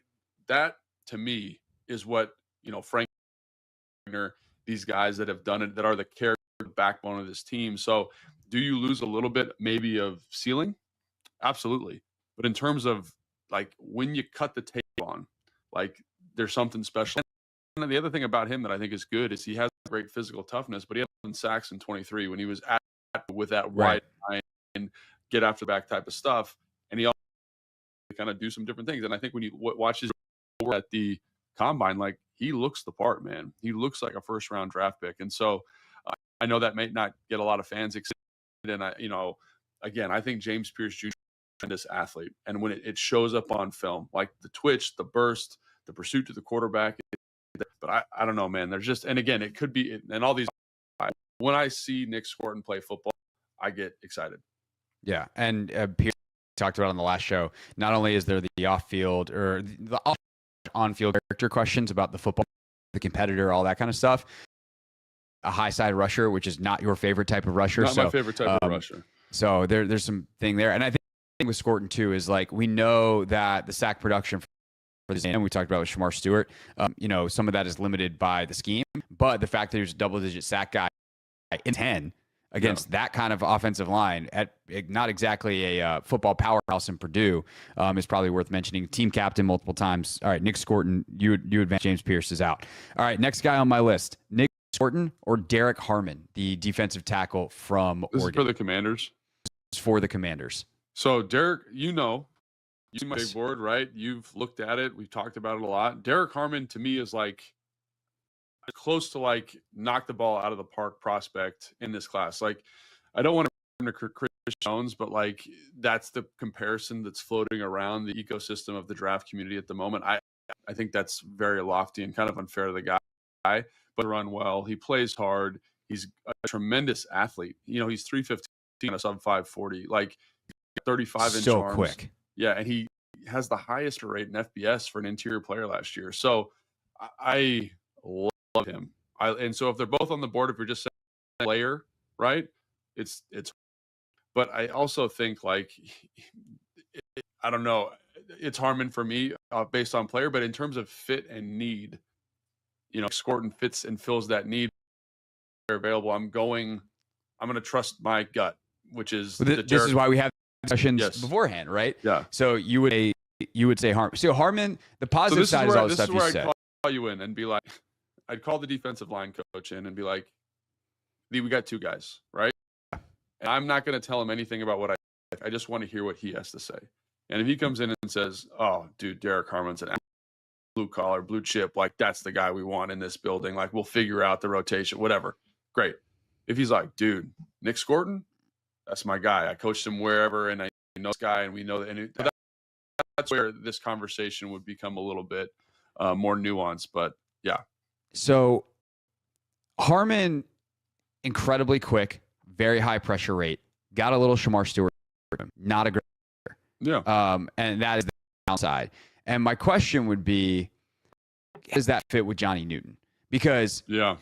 that to me is what, Frank, these guys that have done it, that are the character backbone of this team. So do you lose a little bit maybe of ceiling? Absolutely. But in terms of like when you cut the tape on, like there's something special. And the other thing about him that I think is good is he has great physical toughness, but he had 11 sacks in 23 when he was with that wide line and get after the back type of stuff. And he also kind of do some different things. And I think when you watch his at the combine, like he looks the part, man. He looks like a first round draft pick. And so I know that may not get a lot of fans excited. And again, I think James Pierce Jr. is a tremendous athlete. And when it shows up on film, like the twitch, the burst, the pursuit to the quarterback, but I don't know, man. There's just, and again, it could be, and all these, when I see Nick Scorton play football, I get excited. Yeah. And Pierce talked about on the last show, not only is there the off-field or the on-field character questions about the football, the competitor, all that kind of stuff, a high side rusher, which is not your favorite type of rusher. Not my favorite type of rusher. So there's some thing there. And I think with Scorton too is like, we know that the sack production for this game, we talked about with Shamar Stewart, some of that is limited by the scheme, but the fact that there's a double-digit sack guy in 10 against that kind of offensive line at not exactly a football powerhouse in Purdue is probably worth mentioning. Team captain multiple times. All right, Nick Scorton, you advance. James Pierce is out. All right, next guy on my list, Nick Scorton or Derek Harmon, the defensive tackle from this Oregon. Is for the Commanders? It's for the Commanders. So Derek, you see my big board, right? You've looked at it. We've talked about it a lot. Derek Harmon to me is like close to like knock the ball out of the park prospect in this class. Like I don't want to Chris Jones, but like that's the comparison that's floating around the ecosystem of the draft community at the moment. I think that's very lofty and kind of unfair to the guy, but run well. He plays hard. He's a tremendous athlete. He's 315, a sub 540, like 35 inch so arms. Quick. Yeah, and he has the highest rate in FBS for an interior player last year. So I love him. And so if they're both on the board, if you're just saying player, right? It's. But I also think like I don't know. It's Harmon for me based on player, but in terms of fit and need, Scorton fits and fills that need. They're available. I'm going to trust my gut, which is this is why we have discussions beforehand, right? Yeah. So you would say Harmon. So Harmon, the positive side is all the stuff you said. This is where I'd call you in and be like, I'd call the defensive line coach in and be like, we got two guys, right? And I'm not going to tell him anything about what I just want to hear what he has to say. And if he comes in and says, oh, dude, Derek Harmon's an blue collar, blue chip, like that's the guy we want in this building. Like we'll figure out the rotation, whatever. Great. If he's like, dude, Nick Scorton, that's my guy. I coached him wherever, and I know this guy, and we know that. And that's where this conversation would become a little bit more nuanced. But yeah. So Harmon, incredibly quick, very high pressure rate. Got a little Shamar Stewart, not a great player. Yeah. And that is the downside. And my question would be, does that fit with Johnny Newton? Because I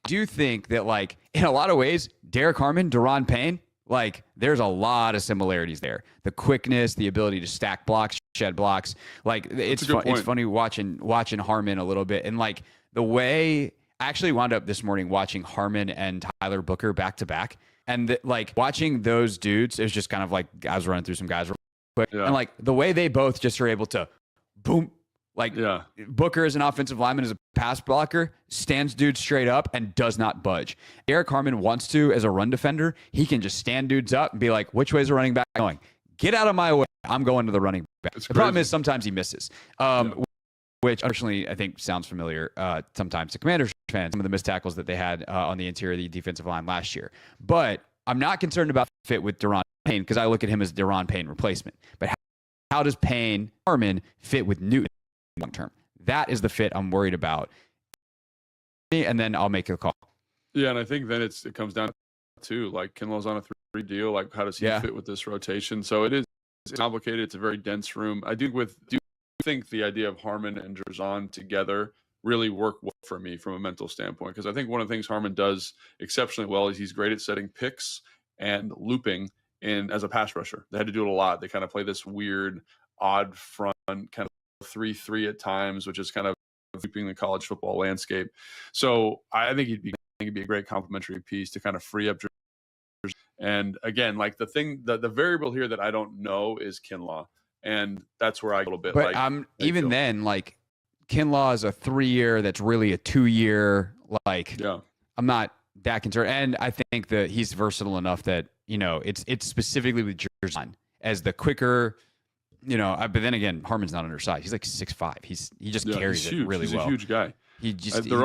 do think that, like, in a lot of ways, Derek Harmon, Daron Payne, like, there's a lot of similarities there. The quickness, the ability to stack blocks, shed blocks. Like, it's funny watching Harmon a little bit. And, like, the way I actually wound up this morning watching Harmon and Tyler Booker back to back. And, like, watching those dudes, it was just kind of like I was running through some guys real quick. Yeah. And, like, the way they both just are able to boom. Like, Booker as an offensive lineman, as a pass blocker, stands dudes straight up and does not budge. Derek Harmon wants to, as a run defender, he can just stand dudes up and be like, which way is the running back going? Get out of my way. I'm going to the running back. The problem is sometimes he misses, which unfortunately I think sounds familiar sometimes to Commanders fans, some of the missed tackles that they had on the interior of the defensive line last year. But I'm not concerned about the fit with Daron Payne because I look at him as Daron Payne replacement. But how does Harmon fit with Newton long term? That is the fit I'm worried about. And then I'll make a call. Yeah, and I think then it comes down to, like, Kinlow's on a 3 deal. Like, how does he fit with this rotation? So it's complicated. It's a very dense room. I do with think the idea of Harmon and Drazan together really work well for me from a mental standpoint, because I think one of the things Harmon does exceptionally well is he's great at setting picks and looping in as a pass rusher. They had to do it a lot. They kind of play this weird, odd front kind of 3-3 at times, which is kind of looping the college football landscape. So I think he'd be a great complementary piece to kind of free up. And again, like the variable here that I don't know is Kinlaw. And that's where I get a little bit but like even then, like Kinlaw is a 3-year that's really a 2-year. Like, yeah. I'm not that concerned. And I think that he's versatile enough that, it's specifically with Drazan as the quicker, but then again, Harmon's not undersized. He's like 6'5". He just carries it really well. He's a huge guy. He just there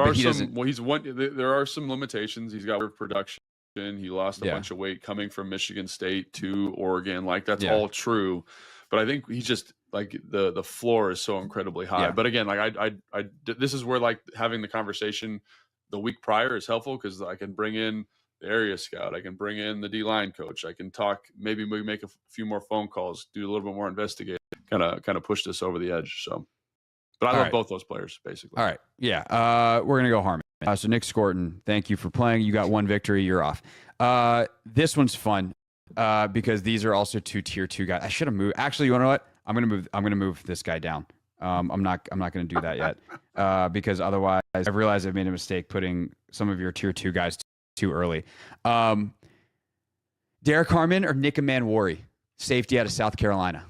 are some limitations. He's got production. He lost a bunch of weight coming from Michigan State to Oregon. Like that's all true. But I think he's just like the floor is so incredibly high. Yeah. But again, like I this is where like having the conversation the week prior is helpful, because I can bring in the area scout, I can bring in the D-line coach, I can talk, maybe we make a few more phone calls, do a little bit more investigating, kind of push this over the edge. So, but I love both those players basically. All right, yeah, we're gonna go Harmon. So Nick Scorton, thank you for playing. You got one victory. You're off. This one's fun. Because these are also 2 tier 2 guys. I should have moved. Actually, you know what? I'm gonna move this guy down. I'm not gonna do that yet. Because otherwise, I've realized I've made a mistake putting some of your tier 2 guys too early. Derek Harmon or Nick Manwari, safety out of South Carolina.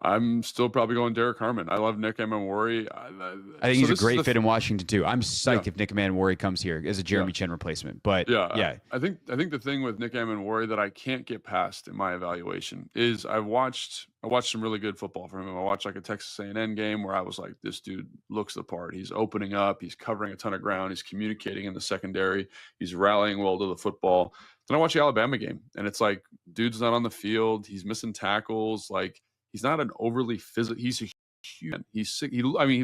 I'm still probably going Derek Harmon. I love Nick Manwari. I think he's a great fit in Washington too. I'm psyched if Nick Manwari comes here as a Jeremy Chin replacement. But I think the thing with Nick Manwari that I can't get past in my evaluation is I watched some really good football from him. I watched like a Texas A&M game where I was like, this dude looks the part. He's opening up. He's covering a ton of ground. He's communicating in the secondary. He's rallying well to the football. Then I watched the Alabama game, and it's like, dude's not on the field. He's missing tackles. Like, he's not an overly physical. He's a human. He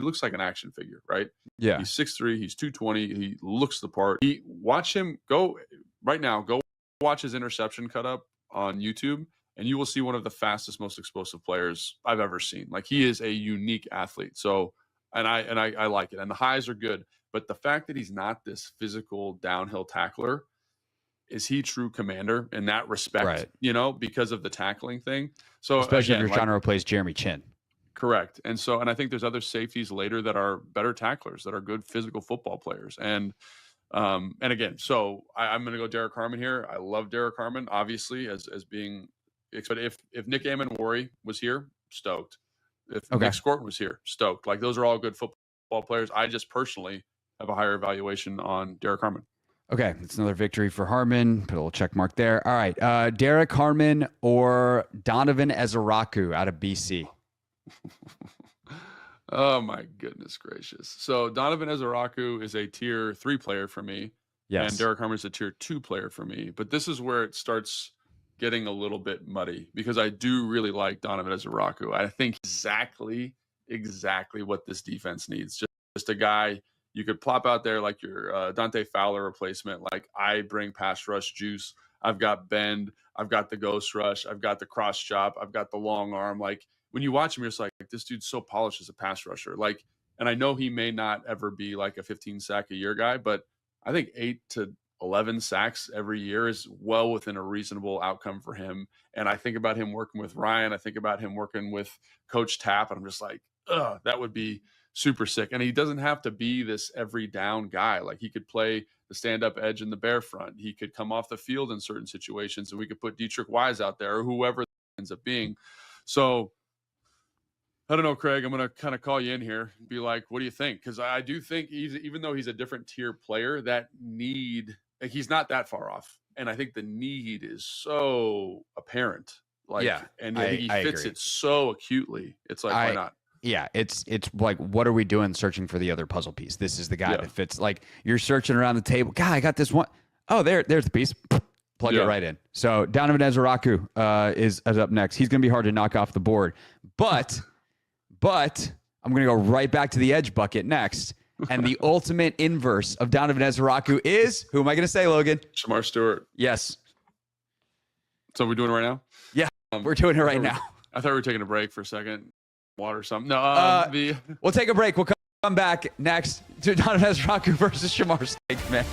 looks like an action figure, right? Yeah. He's 6'3". He's 220. He looks the part. Watch him go right now. Go watch his interception cut up on YouTube, and you will see one of the fastest, most explosive players I've ever seen. Like, he is a unique athlete. So, and I like it. And the highs are good, but the fact that he's not this physical downhill tackler, is he true commander in that respect? Right. Because of the tackling thing. So especially if you're trying to replace Jeremy Chin. Correct. And I think there's other safeties later that are better tacklers, that are good physical football players. And again, so I'm going to go Derek Harmon here. I love Derek Harmon, obviously, as being. But if Nick Manwari was here, stoked. If Nick Scorton was here, stoked. Like, those are all good football players. I just personally have a higher evaluation on Derek Harmon. Okay, that's another victory for Harmon. Put a little check mark there. All right, Derek Harmon or Donovan Ezeraku out of BC. Oh my goodness gracious! So Donovan Ezeraku is a tier 3 player for me, and Derek Harmon is a tier 2 player for me. But this is where it starts getting a little bit muddy, because I do really like Donovan Ezeraku. I think exactly what this defense needs. Just a guy you could plop out there like your Dante Fowler replacement. Like, I bring pass rush juice. I've got bend. I've got the ghost rush. I've got the cross chop. I've got the long arm. Like, when you watch him, you're just like, this dude's so polished as a pass rusher. Like, and I know he may not ever be like a 15 sack a year guy, but I think 8 to 11 sacks every year is well within a reasonable outcome for him. And I think about him working with Ryan. I think about him working with Coach Tapp, and I'm just like, that would be super sick. And he doesn't have to be this every down guy. Like, he could play the stand-up edge in the bear front. He could come off the field in certain situations, and we could put Dietrich Wise out there, or whoever it ends up being. So I don't know, Craig, I'm going to kind of call you in here and be like, what do you think? Because I do think even though he's a different tier player, that need, like, he's not that far off. And I think the need is so apparent. Like, and I think he fits it so acutely. It's like, why not? Yeah, it's like, what are we doing searching for the other puzzle piece? This is the guy that fits. Like, you're searching around the table. God, I got this one. Oh, there's the piece. Plug it right in. So Donovan Ezeraku is up next. He's going to be hard to knock off the board. But I'm going to go right back to the edge bucket next. And the ultimate inverse of Donovan Ezeraku is, who am I going to say, Logan? Shamar Stewart. Yes. So we're doing it right now? Yeah, we're doing it right now. I thought we were taking a break for a second. water or something. No, We'll take a break. We'll come back next to Donovan Ezraku versus Shamar Steak, man.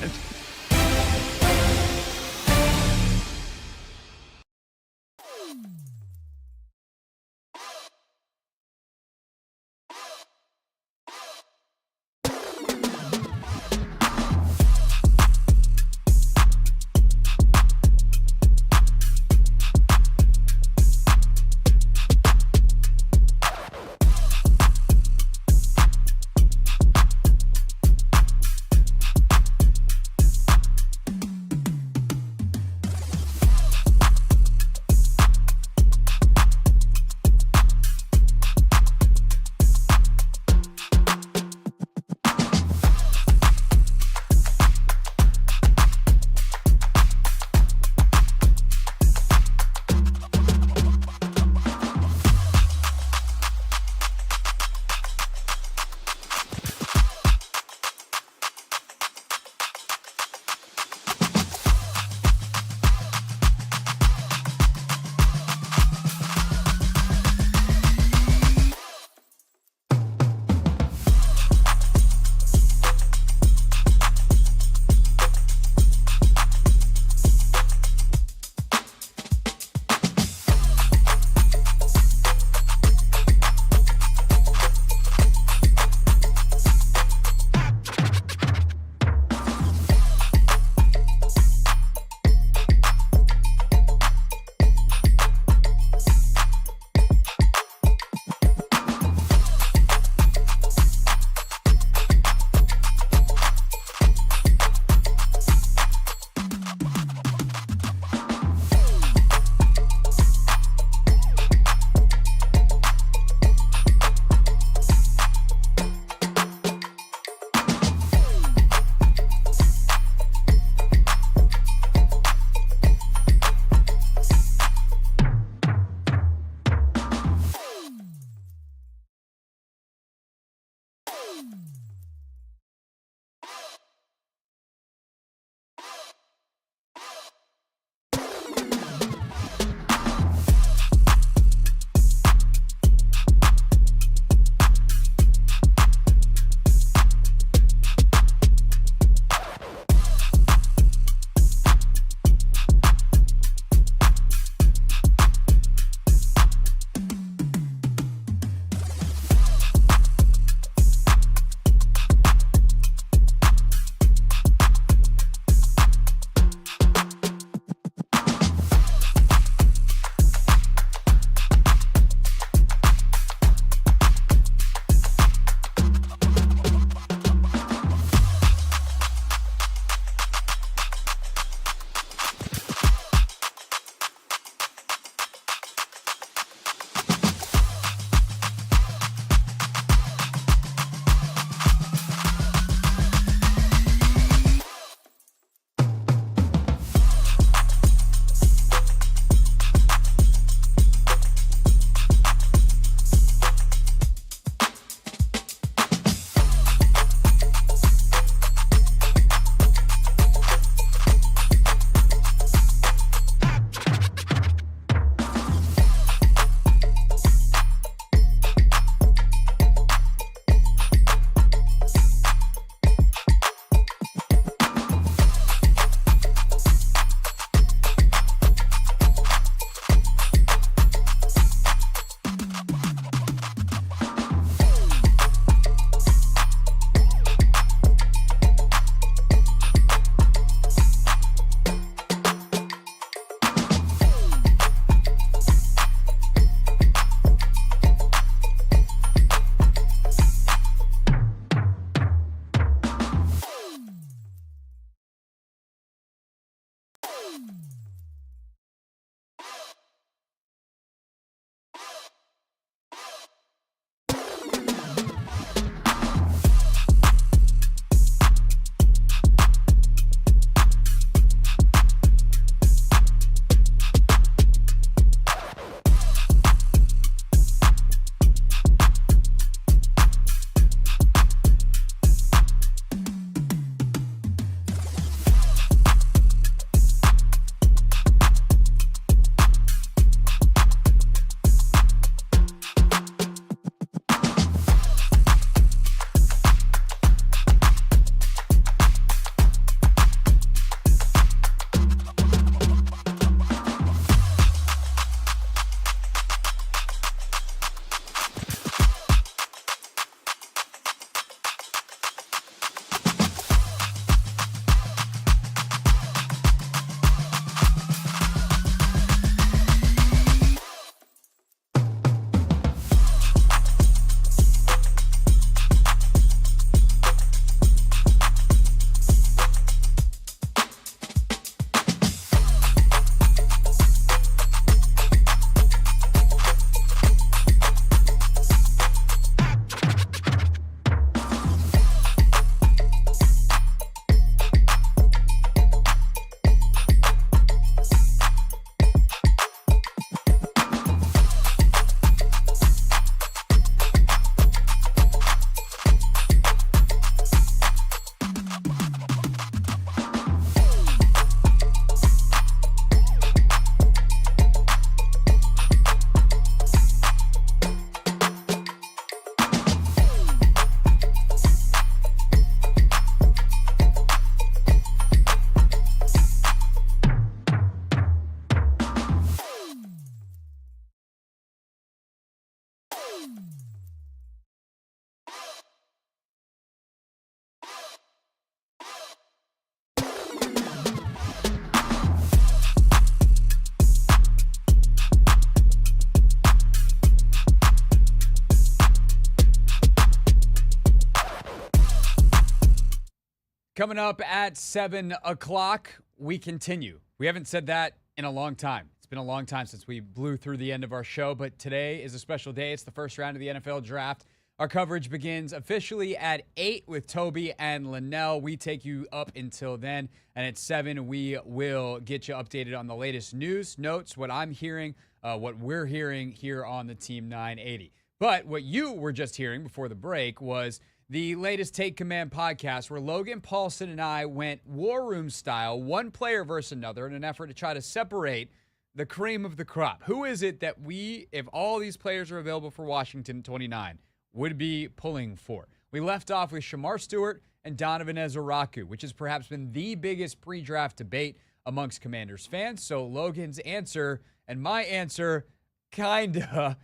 coming up at 7 o'clock, we continue. We haven't said that in a long time. It's been a long time since we blew through the end of our show, but today is a special day. It's the first round of the NFL Draft. Our coverage begins officially at 8 with Toby and Linnell. We take you up until then, and at 7, we will get you updated on the latest news, notes, what I'm hearing, what we're hearing here on the Team 980. But what you were just hearing before the break was the latest Take Command podcast where Logan Paulson and I went war room style, one player versus another, in an effort to try to separate the cream of the crop. Who is it that we, if all these players are available for Washington 29, would be pulling for? We left off with Shamar Stewart and Donovan Ezeraku, which has perhaps been the biggest pre-draft debate amongst Commanders fans. So Logan's answer and my answer, kinda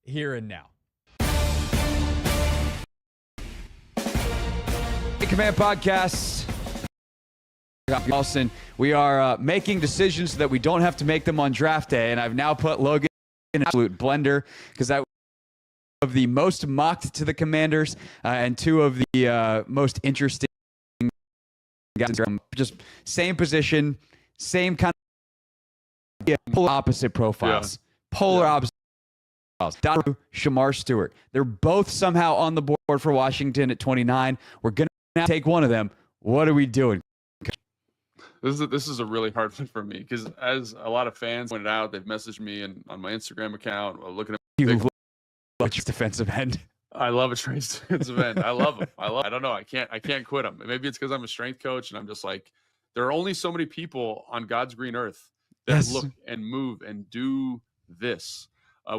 here and now. Command Podcasts. We are making decisions so that we don't have to make them on draft day, and I've now put Logan in an absolute blender because that was of the most mocked to the Commanders and two of the most interesting guys. Just same position, same kind of polar opposite profiles. Yeah. Polar opposite. Donovan, Shamar Stewart. They're both somehow on the board for Washington at 29. We're going to take one of them. What are we doing? This is a really hard one for me because, as a lot of fans pointed out, they've messaged me on my Instagram account looking at you love defensive end. I love a strength defensive end. I love him. I don't know. I can't quit him. Maybe it's because I'm a strength coach and I'm just like, there are only so many people on God's green earth that look and move and do this.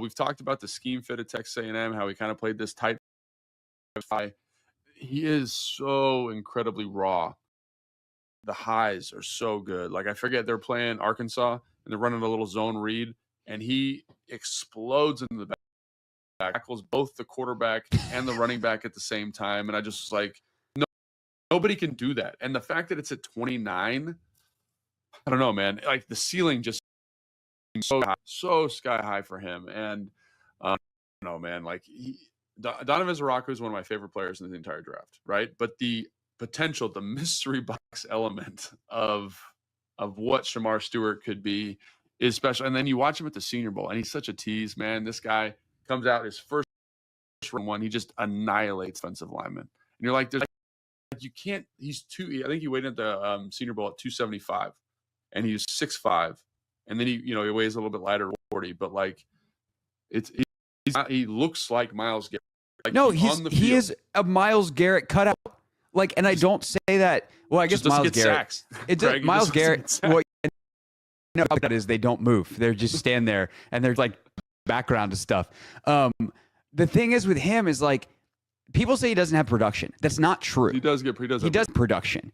We've talked about the scheme fit at Texas A&M, how he kind of played this tight. He is so incredibly raw. The highs are so good. Like, I forget, they're playing Arkansas and they're running a little zone read, and he explodes into the back, tackles both the quarterback and the running back at the same time. And I just was like, no, nobody can do that. And the fact that it's at 29, I don't know, man. Like, the ceiling just so sky high for him. And I don't know, man. Like, Donovan Ezeraku is one of my favorite players in the entire draft, right? But the potential, the mystery box element of what Shamar Stewart could be is special. And then you watch him at the Senior Bowl, and he's such a tease, man. This guy comes out his first one, he just annihilates defensive linemen. And you're like, you can't. He's I think he weighed at the Senior Bowl at 275, and he's 6'5", and then he weighs a little bit lighter, 40. But like, he looks like Myles Garrett. Like, no, he is a Myles Garrett cutout. Like, and I don't say that. Well, I guess Myles Garrett. It's Myles Garrett. What that is, they don't move. They're just stand there, and there's like background to stuff. The thing is with him is like, people say he doesn't have production. That's not true. He does production.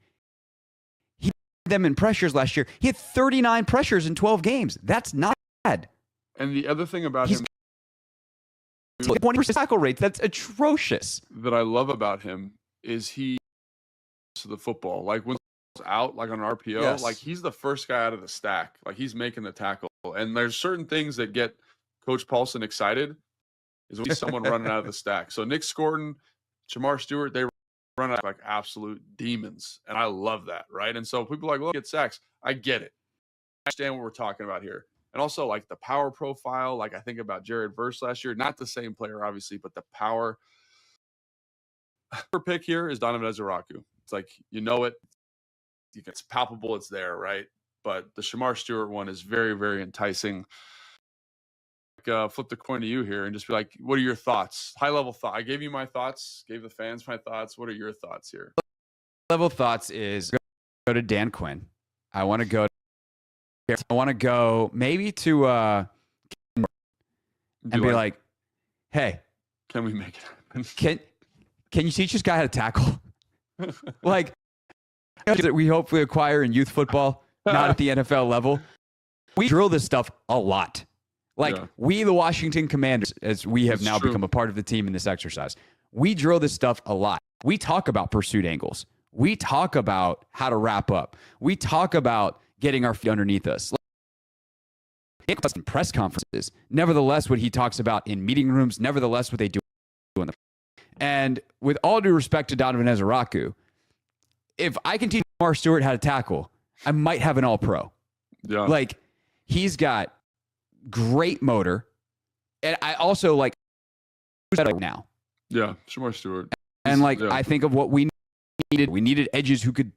He had them in pressures last year. He had 39 pressures in 12 games. That's not bad. And the other thing about him, 20% tackle rate. That's atrocious. That I love about him is he to the football. Like, when he's out, like on an RPO, like, he's the first guy out of the stack. Like, he's making the tackle. And there's certain things that get Coach Paulson excited is when someone running out of the stack. So Nick Scorton, Shamar Stewart, they run out like absolute demons. And I love that, right? And so people are like, look, get sacks. I get it. I understand what we're talking about here. And also, like, the power profile, like, I think about Jared Verse last year. Not the same player, obviously, but the power. Her pick here is Donovan Ezeraku. It's like, it's palpable, it's there, right? But the Shamar Stewart one is very, very enticing. Flip the coin to you here and just be like, what are your thoughts? High level thought. I gave you my thoughts, gave the fans my thoughts. What are your thoughts here? Level thoughts is go to Dan Quinn. I want to go maybe to and be like, hey, can we make it happen? Can you teach this guy how to tackle? Like, that we hopefully acquire in youth football, not at the NFL level. We drill this stuff a lot. Like, we, the Washington Commanders, as we have now become a part of the team in this exercise, we drill this stuff a lot. We talk about pursuit angles. We talk about how to wrap up. We talk about getting our feet underneath us. Like, in press conferences, nevertheless, what he talks about in meeting rooms, nevertheless, what they do in the. And with all due respect to Donovan Ezeraku, if I can teach Shamar Stewart how to tackle, I might have an all-pro. Yeah. Like, he's got great motor. And I also like now. Yeah, Shamar Stewart. And like, yeah. I think of what we needed. We needed edges who could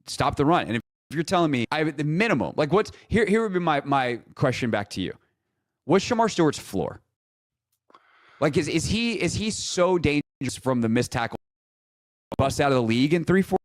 stop the run. And if you're telling me I have the minimum, like what's here would be my question back to you. What's Shamar Stewart's floor? Like, is he so dangerous from the missed tackle bust out of the league in 3-4?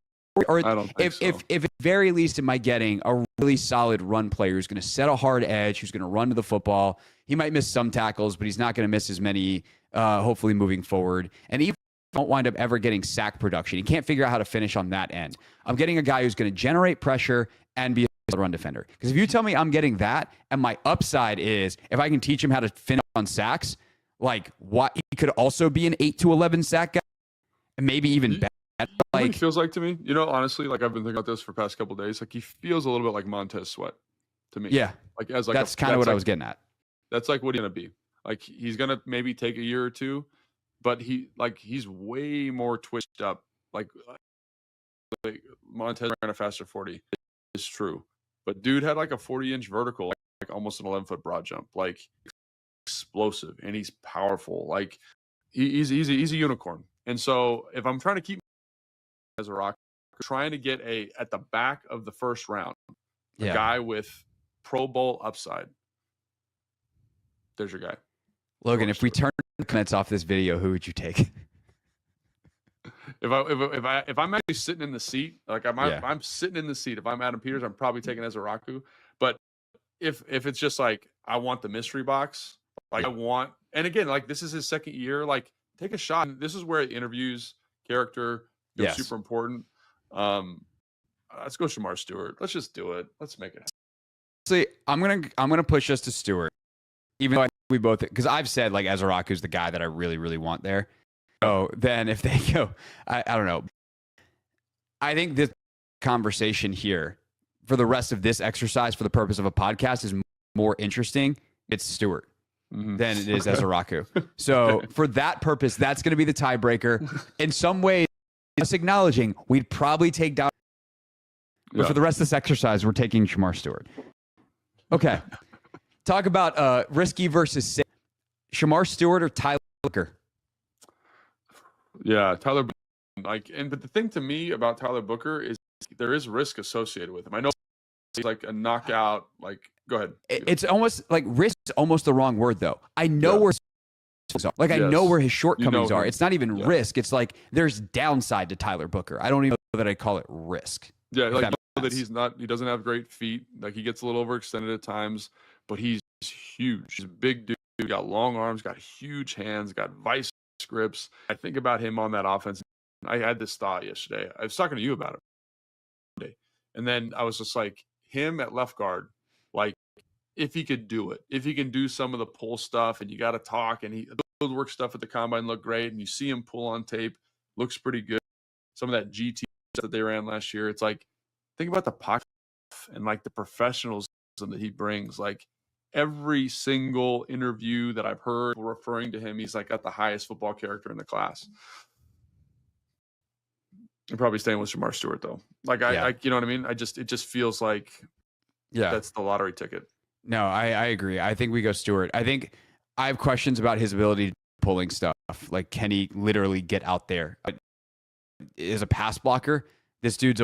Or I don't think so. if at very least am I getting a really solid run player who's going to set a hard edge, who's going to run to the football. He might miss some tackles, but he's not going to miss as many, hopefully moving forward. And even if I don't wind up ever getting sack production, he can't figure out how to finish on that end. I'm getting a guy who's going to generate pressure and be a run defender. Because if you tell me I'm getting that, and my upside is if I can teach him how to finish on sacks, like what he could also be an 8 to 11 sack guy, and maybe even better. Like, Like, he feels like to me, honestly, like I've been thinking about this for the past couple of days. Like he feels a little bit like Montez Sweat to me. yeah, like as like that's kind of what I was getting at. That's like what he's gonna be. Like he's gonna maybe take a year or two, but he's way more twitched up. Like Montez ran a faster 40 is true, but dude had like a 40-inch vertical, like almost an 11-foot broad jump, like explosive, and he's powerful. Like he's a unicorn. And so if I'm trying to keep as a rock, trying to get at the back of the first round, a guy with Pro Bowl upside. There's your guy. Logan, if we turn the comments off this video, who would you take? If I'm actually sitting in the seat, like I'm sitting in the seat. If I'm Adam Peters, I'm probably taking Ezeraku. But if it's just like I want the mystery box, like and again, like this is his second year, like take a shot. And this is where interviews, character, super important. Let's go Shamar Stewart. Let's just do it. Let's make it. See, I'm gonna push us to Stewart, even though I think we both, because I've said like Ezeraku's the guy that I really, really want there. So then if they go, I don't know. I think this conversation here for the rest of this exercise for the purpose of a podcast is more interesting. It's Stewart than it is Ezeraku. So for that purpose, that's going to be the tiebreaker. In some ways, us acknowledging we'd probably take down. But for the rest of this exercise, we're taking Shamar Stewart. Okay. Talk about risky versus safe. Shamar Stewart or Tyler Booker? Yeah, Tyler. But the thing to me about Tyler Booker is there is risk associated with him. I know it's like a knockout. Like, go ahead. It's almost like risk is almost the wrong word though. I know where I know where his shortcomings are. It's not even risk. It's like there's downside to Tyler Booker. I don't even know that I call it risk. Yeah, like that he doesn't have great feet. Like he gets a little overextended at times, but he's huge. He's a big dude, got long arms, got huge hands, got vice grips. I think about him on that offense. I had this thought yesterday. I was talking to you about it. And then I was just like, him at left guard, like if he could do it, if he can do some of the pull stuff, and you got to talk, and those work stuff at the combine look great, and you see him pull on tape, looks pretty good. Some of that GT that they ran last year, it's like, think about the pocket and like the professionalism that he brings. Like every single interview that I've heard referring to him, he's like got the highest football character in the class. I'm probably staying with Shamar Stewart though. Like I you know what I mean? It just feels like that's the lottery ticket. No, I agree. I think we go Stewart. I think I have questions about his ability to pulling stuff. Like, can he literally get out there? As a pass blocker, this dude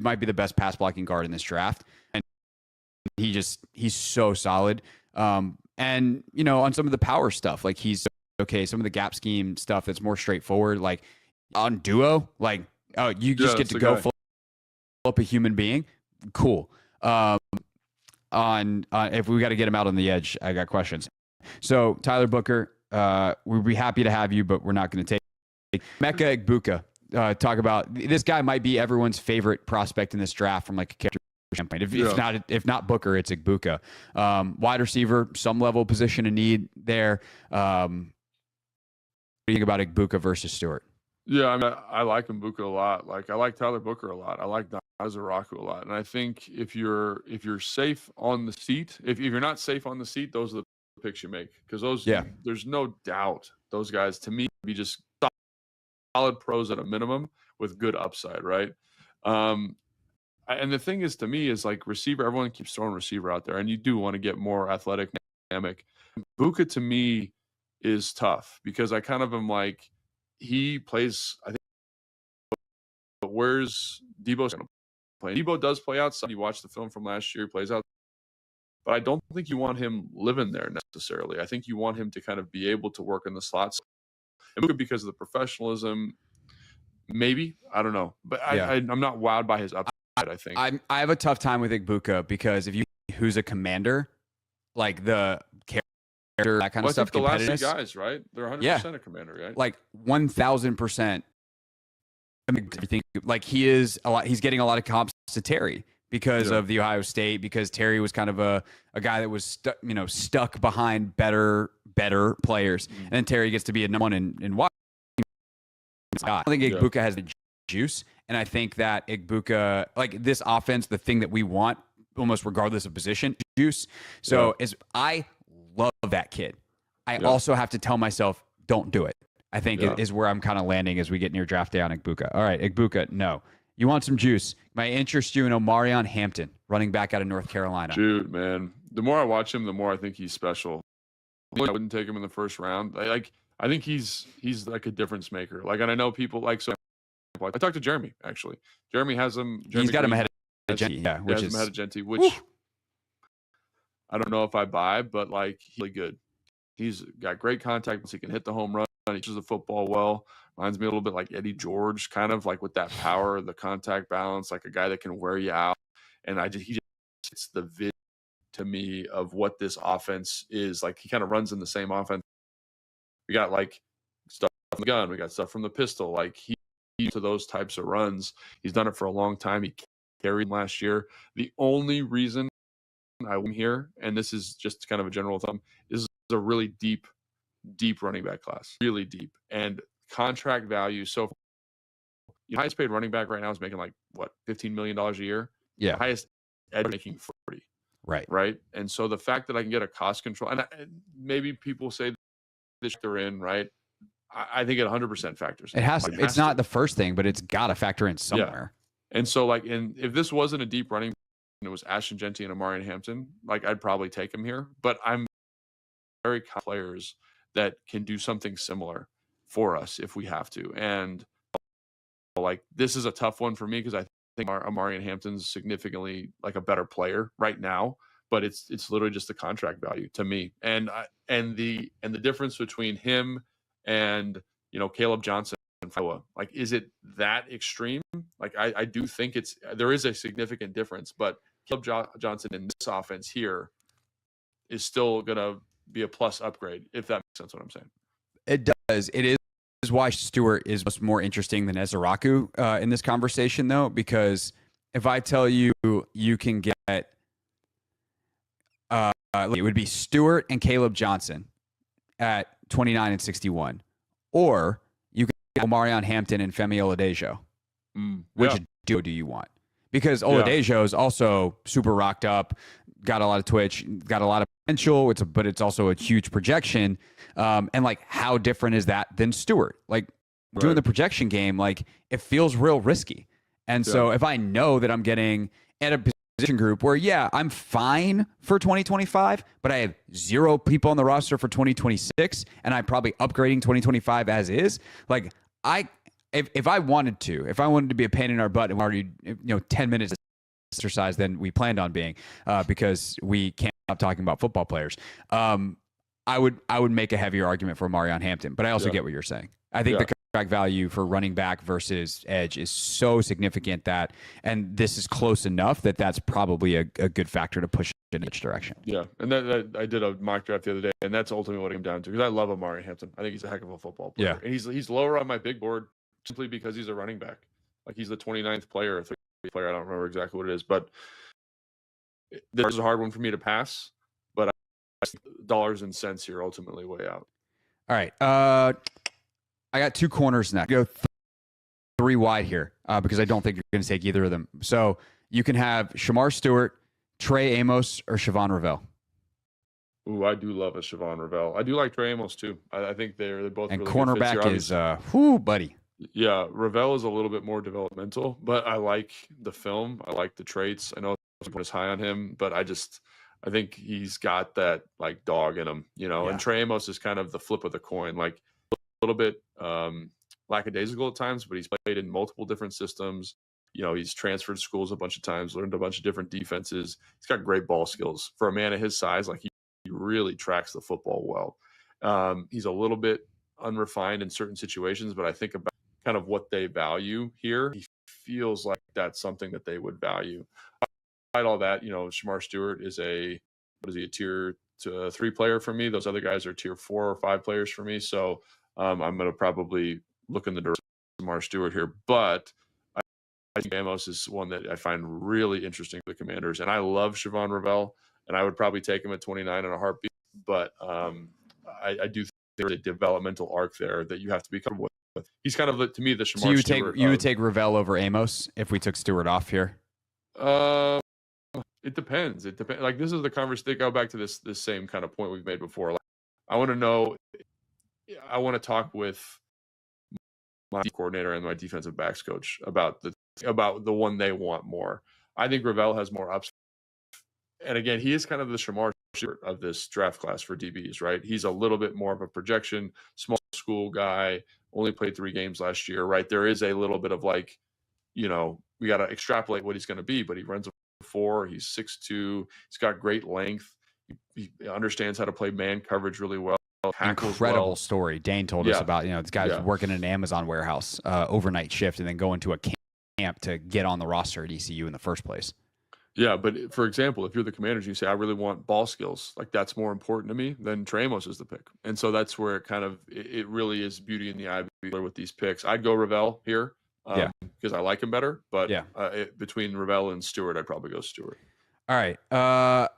might be the best pass blocking guard in this draft. And he's so solid. And on some of the power stuff, like he's okay. Some of the gap scheme stuff that's more straightforward, like on duo, like, oh, you just get to go full up a human being. Cool. If we got to get him out on the edge, I got questions. So Tyler Booker, we'd be happy to have you, but we're not going to take Mecca Egbuka. Talk about this guy might be everyone's favorite prospect in this draft from like a character standpoint. If not Booker, it's Egbuka. Wide receiver, some level of position of need there. What do you think about Egbuka versus Stewart? Yeah, I mean, I like Egbuka a lot. Like I like Tyler Booker a lot. I like Ezeraku a lot. And I think if you're safe on the seat, if you're not safe on the seat, those are the picks you make, because there's no doubt those guys to me be just solid pros at a minimum with good upside, right? And the thing is, to me, is like receiver. Everyone keeps throwing receiver out there, and you do want to get more athletic, dynamic. Buka to me is tough because I kind of am like, he plays. I think, but where's Debo's going to play? Debo does play outside. You watch the film from last year; he plays out. But I don't think you want him living there necessarily. I think you want him to kind of be able to work in the slots. And because of the professionalism, maybe, I don't know. But I'm not wowed by his upside, I think. I have a tough time with Igbuka because if you who's a commander, like the character, that kind of stuff, the last two guys, right? They're 100% a commander, right? Like 1,000%. Everything, like he's getting a lot of comps to Terry because of the Ohio State, because Terry was kind of a guy that was stuck behind better players, and then Terry gets to be a number one in Washington. I think Igbuka has the juice, and I think that Igbuka, like this offense, the thing that we want, almost regardless of position, juice. So I love that kid. I also have to tell myself, don't do it. I think is where I'm kind of landing as we get near draft day on Igbuka. All right, Igbuka, no. You want some juice? Might interest you in Omarion Hampton, running back out of North Carolina. Dude, man, the more I watch him, the more I think he's special. I wouldn't take him in the first round. I think he's like a difference maker. Like, and I know people like, so I talked to Jeremy, actually. Jeremy has him. He's got him ahead of Genty, which is ahead of Genty, which I don't know if I buy, but like, he's really good. He's got great contact. He can hit the home run. He pitches the football well. Reminds me a little bit like Eddie George, kind of like with that power, the contact balance, like a guy that can wear you out. And he just hits the vision to me of what this offense is. Like, he kind of runs in the same offense. We got like stuff from the gun. We got stuff from the pistol. Like, he to those types of runs. He's done it for a long time. He carried last year. The only reason I'm here, and this is just kind of a general thumb, is a really deep running back class, really deep, and contract value. So, highest paid running back right now is making like what, $15 million a year. Yeah, the highest edge making 40. Right. And so the fact that I can get a cost control, and maybe people say this they're in, right? I think it 100% factors. It has to. It's not the first thing, but it's got to factor in somewhere. Yeah. And so, like, if this wasn't a deep running, and it was Ashton Genty and Omarion Hampton, like, I'd probably take him here. But I'm very players that can do something similar for us if we have to. And like, this is a tough one for me because I think Omarion Hampton's significantly like a better player right now, but it's literally just the contract value to me. And the difference between him and Caleb Johnson in Iowa, like, is it that extreme? Like, I do think there is a significant difference, but Caleb Johnson in this offense here is still gonna be a plus upgrade, if that makes sense what I'm saying. It does. It is why Stewart is much more interesting than Ezeraku in this conversation, though, because if I tell you can get it would be Stewart and Caleb Johnson at 29 and 61, or you can get Omarion Hampton and Femi Oladejo. Which duo do you want? Because Oladejo is also super rocked up, got a lot of twitch, got a lot of potential. But it's also a huge projection. And like, how different is that than Stewart? Like, doing the projection game, like, it feels real risky. And so if I know that I'm getting at a position group where, I'm fine for 2025, but I have 0 people on the roster for 2026, and I'm probably upgrading 2025 as is, like, if I wanted to be a pain in our butt and we're already 10 minutes exercise than we planned on being, because we can't stop talking about football players, I would make a heavier argument for Omarion Hampton. But I also get what you're saying. I think the contract value for running back versus edge is so significant and this is close enough that's probably a good factor to push in each direction. Yeah, and that I did a mock draft the other day, and that's ultimately what it came down to, because I love Omarion Hampton. I think he's a heck of a football player. And he's lower on my big board simply because he's a running back. Like, he's the 29th player, 30th player. I don't remember exactly what it is, but this is a hard one for me to pass. But dollars and cents here ultimately way out. All right, I got 2 corners next. Go 3 wide here because I don't think you're going to take either of them. So you can have Shamar Stewart, Trey Amos, or Siobhan Ravel. Ooh, I do love a Siobhan Ravel. I do like Trey Amos too. I think they're both. And really cornerback good is here, buddy. Yeah, Ravel is a little bit more developmental, but I like the film. I like the traits. I know everyone is high on him, but I think he's got that like dog in him, you know. And Yeah. Trey Amos is kind of the flip of the coin, like a little bit lackadaisical at times, but he's played in multiple different systems. You know, he's transferred schools a bunch of times, learned a bunch of different defenses. He's got great ball skills for a man of his size. Like he really tracks the football well. He's a little bit unrefined in certain situations, but I think about kind of what they value here. He feels like that's something that they would value. Despite all that, you know, Shamar Stewart is a tier 3 player for me. Those other guys are tier 4 or 5 players for me. So I'm going to probably look in the direction of Shamar Stewart here, but I think Amos is one that I find really interesting for the Commanders, and I love Siobhan Ravel, and I would probably take him at 29 in a heartbeat. But I do think there's a developmental arc there that you have to be comfortable with. He's kind of to me the Shamar. So Stewart you would take Ravel over Amos if we took Stewart off here. It depends. It depends. Like this is the conversation. Go back to this same kind of point we've made before. Like, I want to know. I want to talk with my coordinator and my defensive backs coach about the one they want more. I think Ravel has more upside. And again, he is kind of the Shamar Stewart of this draft class for DBs, right? He's a little bit more of a projection, small school guy, only played 3 games last year, right? There is a little bit of like, you know, we got to extrapolate what he's going to be, but he runs a 4, he's 6'2", he's got great length. He understands how to play man coverage really well. Incredible story. Dane told us about, you know, this guy's working in an Amazon warehouse, overnight shift, and then going to a camp to get on the roster at ECU in the first place. Yeah, but for example, if you're the Commanders, you say, I really want ball skills. Like that's more important to me than Trey Amos is the pick. And so that's where it really is beauty in the eye with these picks. I'd go Ravel here because I like him better. But between Ravel and Stewart, I'd probably go Stewart. All right.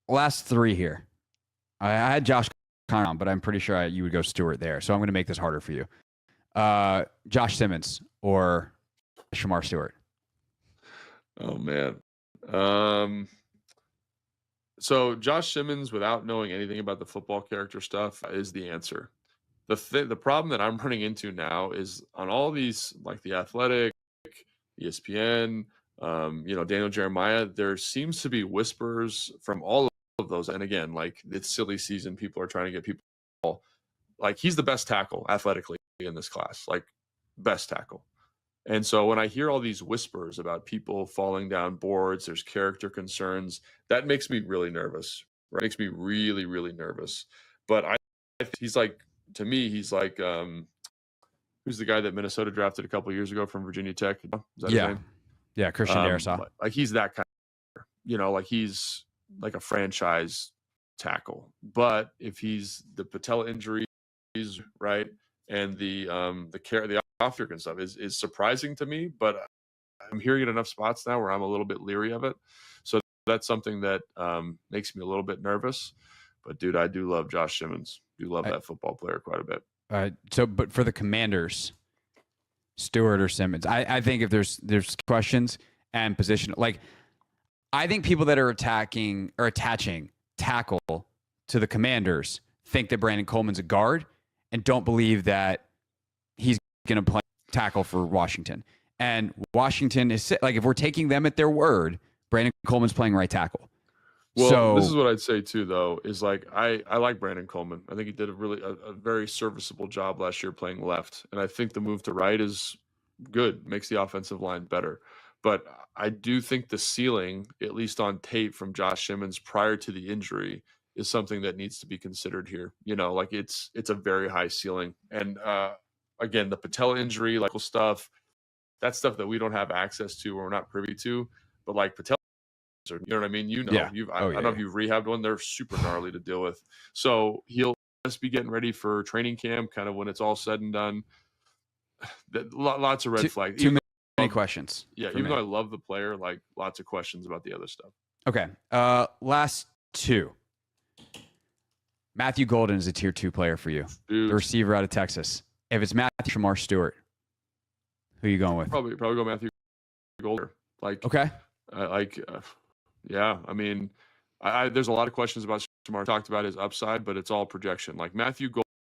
Last 3 here. I had Josh Connor, but I'm pretty sure you would go Stewart there. So I'm going to make this harder for you. Josh Simmons or Shamar Stewart. Oh man. So Josh Simmons, without knowing anything about the football character stuff, is the answer. The problem that I'm running into now is on all these, like The Athletic, ESPN, you know, Daniel Jeremiah, there seems to be whispers from all of those. And again, like it's silly season. People are trying to get people like he's the best tackle athletically in this class, like best tackle. And so when I hear all these whispers about people falling down boards, there's character concerns, that makes me really nervous. Right? It makes me really, really nervous. But I think he's like, to me, he's like, who's the guy that Minnesota drafted a couple of years ago from Virginia Tech? Is that his name? Yeah, Christian Darrisaw. Like he's that kind of, you know, like he's like a franchise tackle. But if he's the patella injuries, right, and the off-field and stuff is surprising to me, but I'm hearing it enough spots now where I'm a little bit leery of it. So that's something that makes me a little bit nervous. But dude, I do love Josh Simmons. Do love that football player quite a bit. But for the Commanders, Stewart or Simmons, I think if there's questions and position, like I think people that are attaching tackle to the Commanders think that Brandon Coleman's a guard and don't believe that he's going to play tackle for Washington. And Washington is like, if we're taking them at their word, Brandon Coleman's playing right tackle. Well, so, this is what I'd say too, though, is like I like Brandon Coleman. I think he did a very serviceable job last year playing left, and I think the move to right is good, makes the offensive line better. But I do think the ceiling, at least on tape from Josh Simmons prior to the injury, is something that needs to be considered here. You know, like it's a very high ceiling, and again, the patella injury, like stuff, that's stuff that we don't have access to or we're not privy to. But like patella, you know what I mean? You know, I don't know if you've rehabbed one. They're super gnarly to deal with. So he'll just be getting ready for training camp, kind of when it's all said and done. Lots of red flags. Too many questions. Yeah, even though I love the player, like lots of questions about the other stuff. Okay. Last 2. Matthew Golden is a tier 2 player for you. Dude. The receiver out of Texas. If it's Matthew Shamar Stewart, who are you going with? Probably go Matthew Golden. Like okay. Yeah. I mean, there's a lot of questions about Shamar. Talked about his upside, but it's all projection. Like Matthew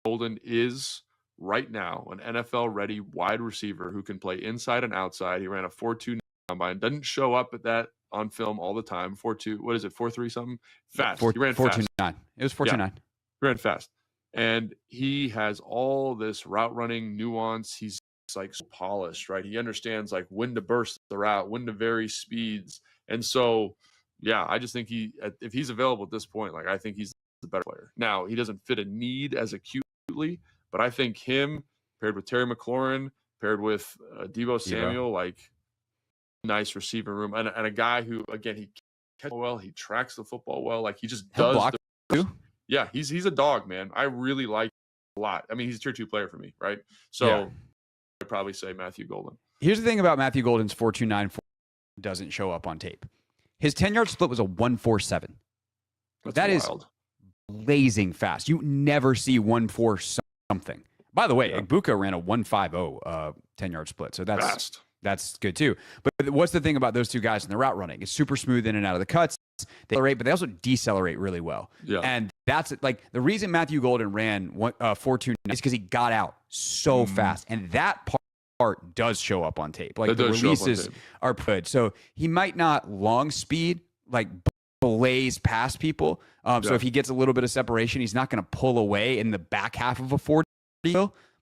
Golden is right now, an NFL-ready wide receiver who can play inside and outside. He ran a 4.2 combine. Doesn't show up at that on film all the time. 4.2, what is it, 4.3 something? Fast. He ran fast. 4.29. It was 4.29. Yeah, he ran fast. And he has all this route running nuance. He's like so polished, right? He understands like when to burst the route, when to vary speeds. And so, yeah, I just think if he's available at this point, like I think he's the better player. Now, he doesn't fit a need as acutely, but I think him paired with Terry McLaurin, paired with Deebo Samuel, like nice receiving room, and a guy who, again, he catches well, he tracks the football well, like he just does. Block too. Yeah, he's a dog, man. I really like him a lot. I mean, he's a tier 2 player for me, right? So Yeah. I'd probably say Matthew Golden. Here's the thing about Matthew Golden's 4.29 doesn't show up on tape. His 10-yard split was a 1.47. That is wild. blazing fast. You never see 1.4 something. By the way, Egbuka ran a 1.50 10-yard split, so that's good too. But what's the thing about those two guys in the route running? It's super smooth in and out of the cuts. They accelerate, but they also decelerate really well. Yeah. And that's like the reason Matthew Golden ran 4.29 is because he got out so fast, and that part does show up on tape. Like the releases are good, so he might not long speed like blaze past people. So if he gets a little bit of separation, he's not going to pull away in the back half of a 40.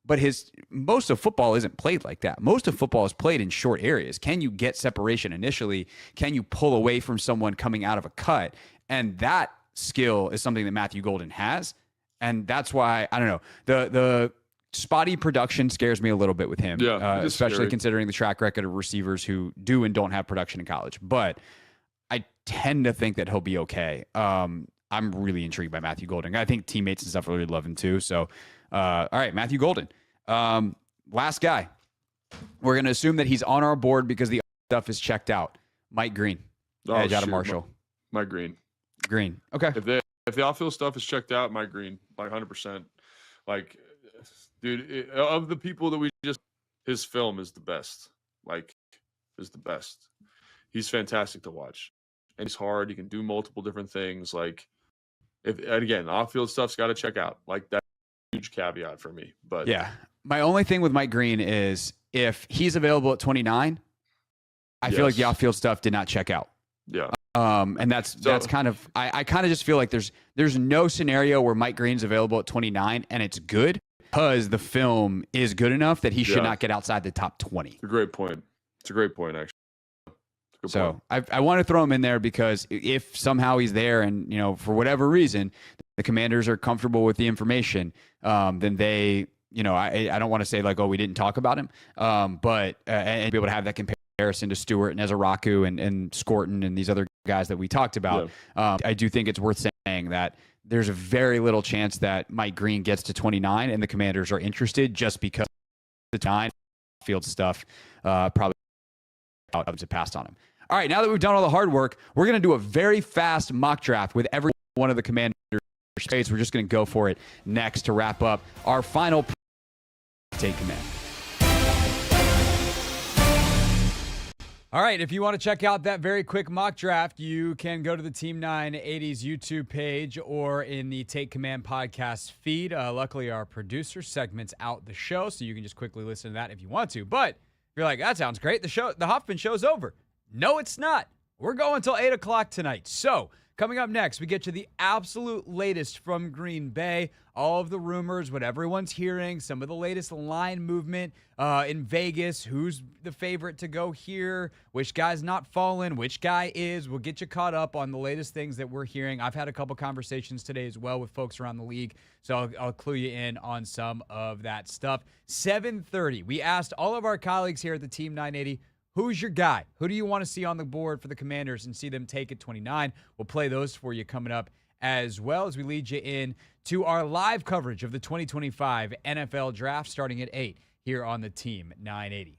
But most of football isn't played like that. Most of football is played in short areas. Can you get separation initially? Can you pull away from someone coming out of a cut? And that skill is something that Matthew Golden has. And that's why, I don't know, the spotty production scares me a little bit with him, especially considering the track record of receivers who do and don't have production in college. But I tend to think that he'll be okay. I'm really intrigued by Matthew Golden. I think teammates and stuff really love him too. So, all right, Matthew Golden. Last guy. We're going to assume that he's on our board because the stuff is checked out. Mike Green, edge out of Marshall. Mike Green. Green. Okay. If the off-field stuff is checked out, Mike Green, like 100%. Like, dude, of the people that his film is the best. Like, is the best. He's fantastic to watch. And he's hard. He can do multiple different things. Like, again, off-field stuff's got to check out. Like, that's a huge caveat for me. But yeah. My only thing with Mike Green is if he's available at 29, I feel like the off-field stuff did not check out. Yeah. And that's kind of, I kind of just feel like there's no scenario where Mike Green's available at 29 and it's good because the film is good enough that he should not get outside the top 20. It's a great point. It's a great point, actually. So I want to throw him in there because if somehow he's there and, you know, for whatever reason, the Commanders are comfortable with the information, then they, you know, I don't want to say like, oh, we didn't talk about him, but and be able to have that comparison to Stewart and Ezaraku and Scorton and these other guys that we talked about. Yeah. I do think it's worth saying that there's a very little chance that Mike Green gets to 29 and the Commanders are interested just because the time field stuff probably to passed on him. All right, now that we've done all the hard work, we're going to do a very fast mock draft with every one of the Commanders' trades. We're just going to go for it next to wrap up our final Take Command. All right, if you want to check out that very quick mock draft, you can go to the Team 980's YouTube page or in the Take Command podcast feed. Luckily, our producer segments out the show, so you can just quickly listen to that if you want to. But if you're like, that sounds great, the Hoffman show's over. No, it's not. We're going until 8 o'clock tonight. So, coming up next, we get you the absolute latest from Green Bay, all of the rumors, what everyone's hearing, some of the latest line movement in Vegas, who's the favorite to go here, which guy's not fallen, which guy is. We'll get you caught up on the latest things that we're hearing. I've had a couple conversations today as well with folks around the league, so I'll clue you in on some of that stuff. 7:30, we asked all of our colleagues here at the Team 980, who's your guy? Who do you want to see on the board for the Commanders and see them take at 29? We'll play those for you coming up as well as we lead you in to our live coverage of the 2025 NFL Draft starting at 8 here on the Team 980.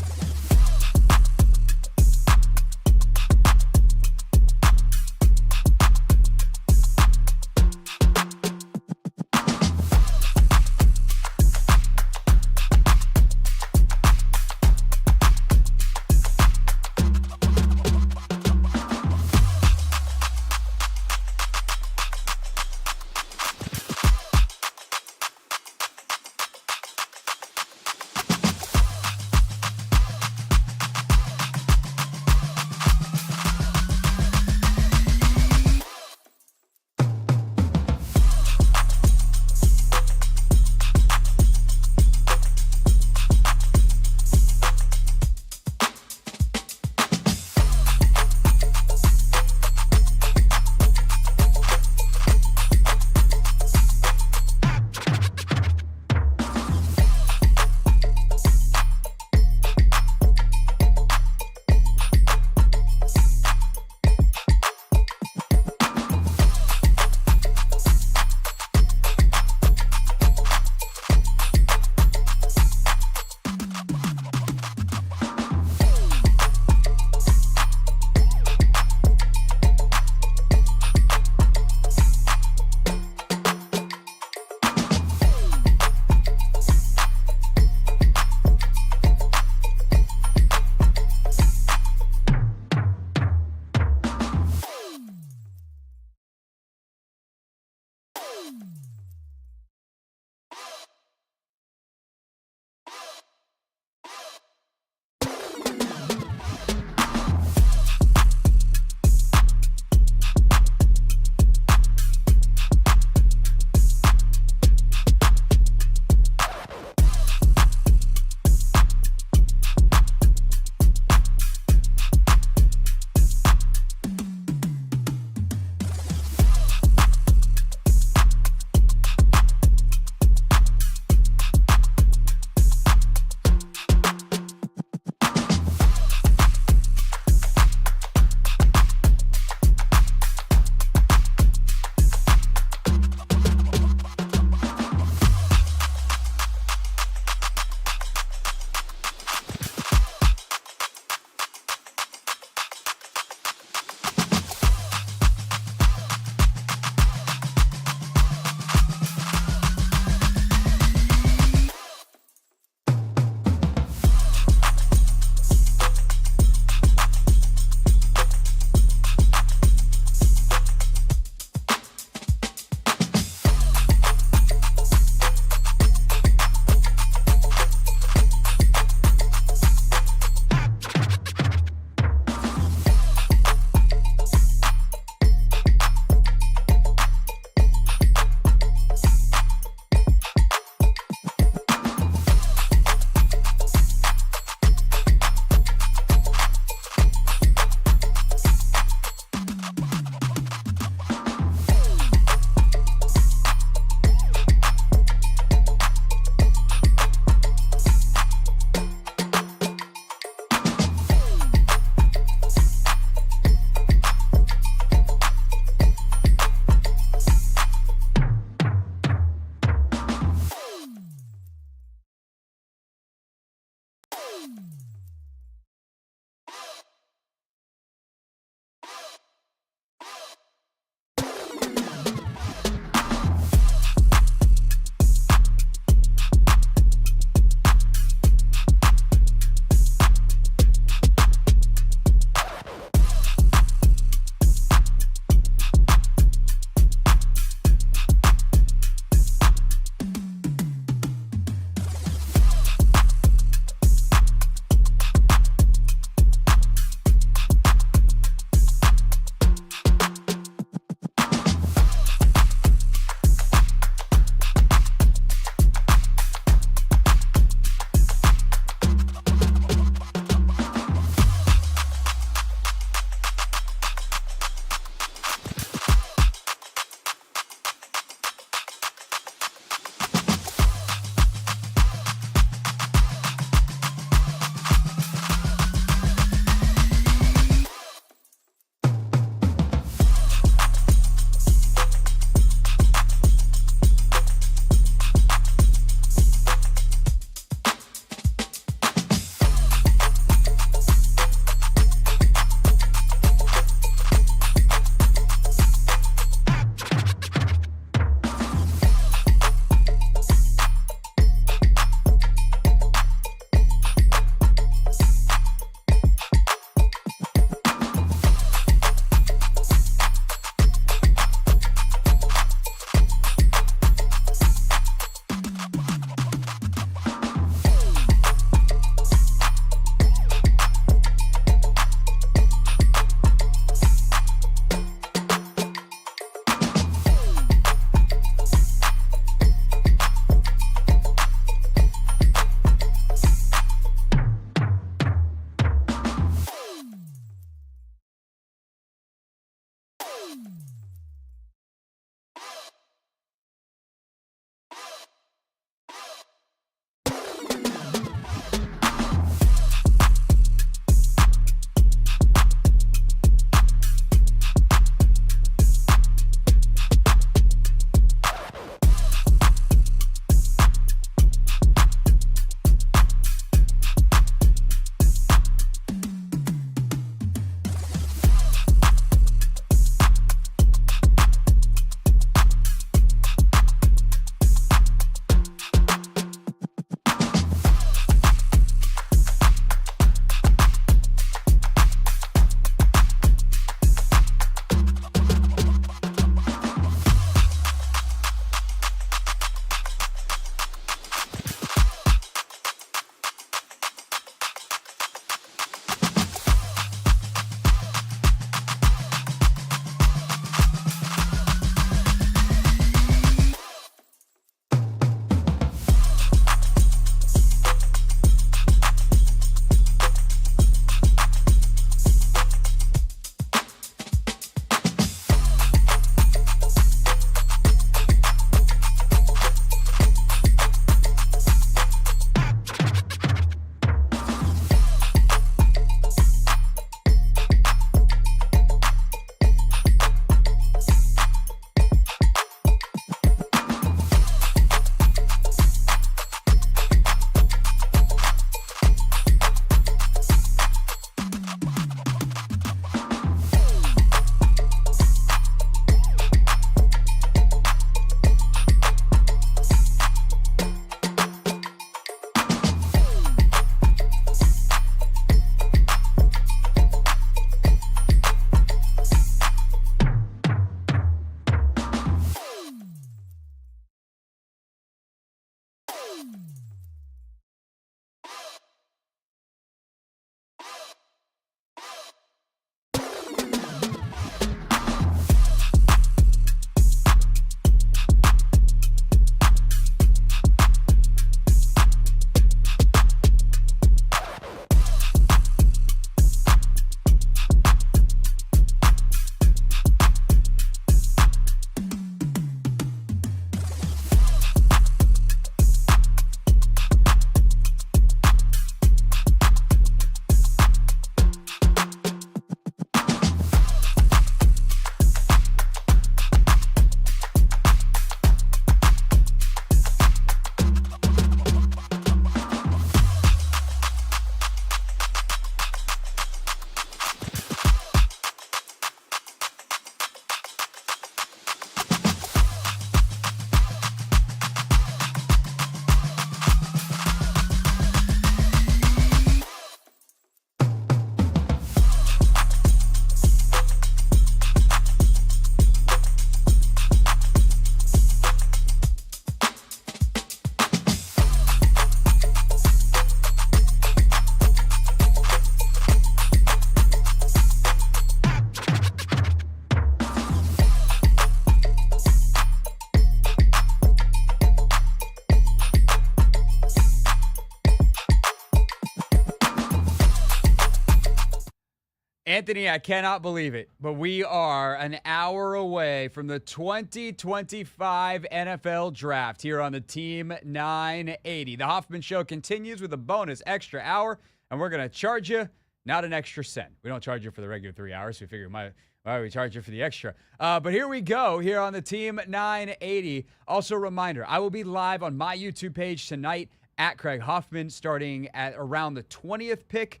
Anthony, I cannot believe it, but we are an hour away from the 2025 NFL Draft here on the Team 980. The Hoffman Show continues with a bonus extra hour, and we're going to charge you not an extra cent. We don't charge you for the regular 3 hours. So we figure why we charge you for the extra. But here we go here on the Team 980. Also, a reminder, I will be live on my YouTube page tonight at Craig Hoffman starting at around the 20th pick.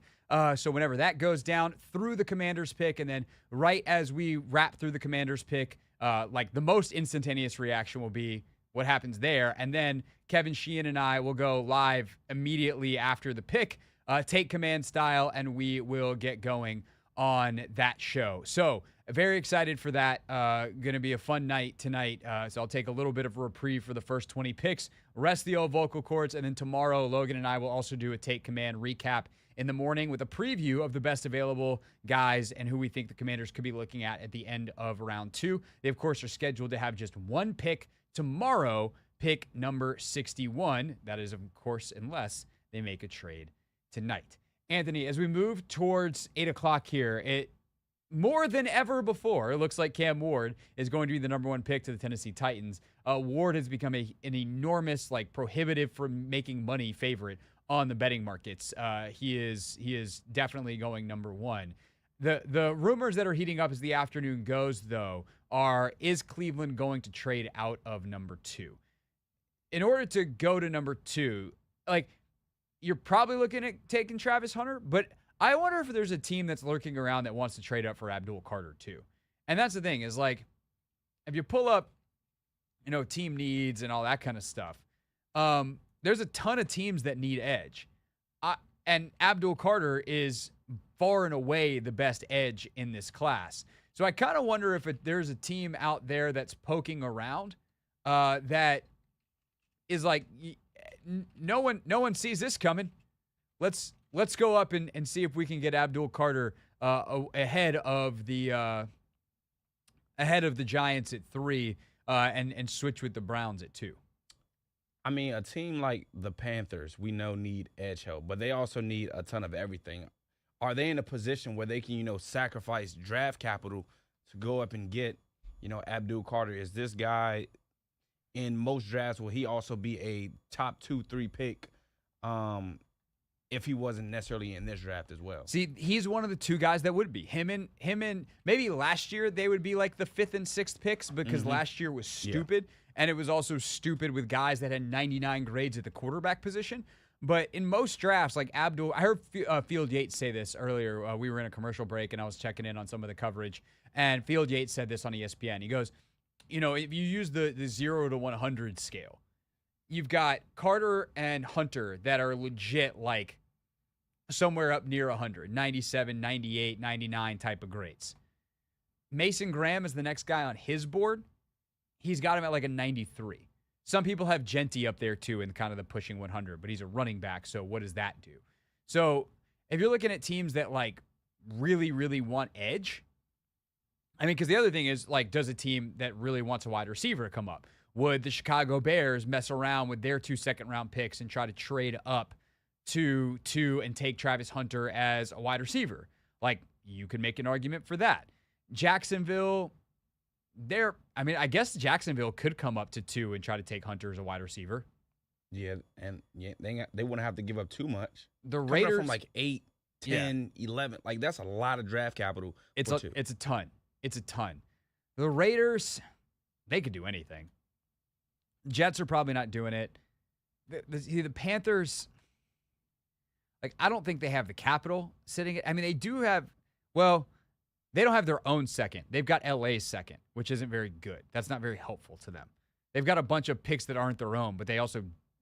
So whenever that goes down through the Commanders pick, and then right as we wrap through the Commanders pick, like the most instantaneous reaction will be what happens there. And then Kevin Sheehan and I will go live immediately after the pick, take command style, and we will get going on that show. So very excited for that. Going to be a fun night tonight. So I'll take a little bit of a reprieve for the first 20 picks, rest the old vocal cords, and then tomorrow Logan and I will also do a take command recap in the morning with a preview of the best available guys and who we think the Commanders could be looking at the end of round 2. They, of course, are scheduled to have just one pick tomorrow, pick number 61. That is, of course, unless they make a trade tonight. Anthony, as we move towards 8 o'clock here, it more than ever before, it looks like Cam Ward is going to be the number 1 pick to the Tennessee Titans. Ward has become an enormous, prohibitive for making money favorite on the betting markets. He is definitely going number 1. The rumors that are heating up as the afternoon goes, though, is Cleveland going to trade out of number 2? In order to go to number 2, you're probably looking at taking Travis Hunter, but I wonder if there's a team that's lurking around that wants to trade up for Abdul Carter too. And that's the thing is, if you pull up, team needs and all that kind of stuff, there's a ton of teams that need edge. And Abdul Carter is far and away the best edge in this class. So I kind of wonder if there's a team out there that's poking around that is no one sees this coming. Let's go up and see if we can get Abdul Carter ahead of the Giants at 3 and switch with the Browns at 2. I mean, a team like the Panthers, we know need edge help, but they also need a ton of everything. Are they in a position where they can, sacrifice draft capital to go up and get, Abdul Carter? Is this guy in most drafts, will he also be a top 2-3 pick if he wasn't necessarily in this draft as well? See, he's one of the 2 guys that would be. Him and maybe last year they would be the 5th and 6th picks because last year was stupid. Yeah. And it was also stupid with guys that had 99 grades at the quarterback position. But in most drafts, Abdul, I heard Field Yates say this earlier. We were in a commercial break, and I was checking in on some of the coverage. And Field Yates said this on ESPN. He goes, if you use the 0 to 100 scale, you've got Carter and Hunter that are legit somewhere up near 100, 97, 98, 99 type of grades. Mason Graham is the next guy on his board. He's got him at a 93. Some people have Genti up there too in kind of the pushing 100, but he's a running back, so what does that do? So if you're looking at teams that like really, really want edge, I mean, because the other thing is, like, does a team that really wants a wide receiver come up? Would the Chicago Bears mess around with their 2 second-round picks and try to trade up to 2 and take Travis Hunter as a wide receiver? Like, you could make an argument for that. Jacksonville, I guess Jacksonville could come up to 2 and try to take Hunter as a wide receiver. Yeah, and they wouldn't have to give up too much. The Coming Raiders up from like 8, 10, 11, like that's a lot of draft capital. It's a ton. It's a ton. The Raiders, they could do anything. Jets are probably not doing it. The Panthers, like, I don't think they have the capital sitting. I mean, they do have, well, they don't have their own second. They've got LA's second, which isn't very good. That's not very helpful to them. They've got a bunch of picks that aren't their own, but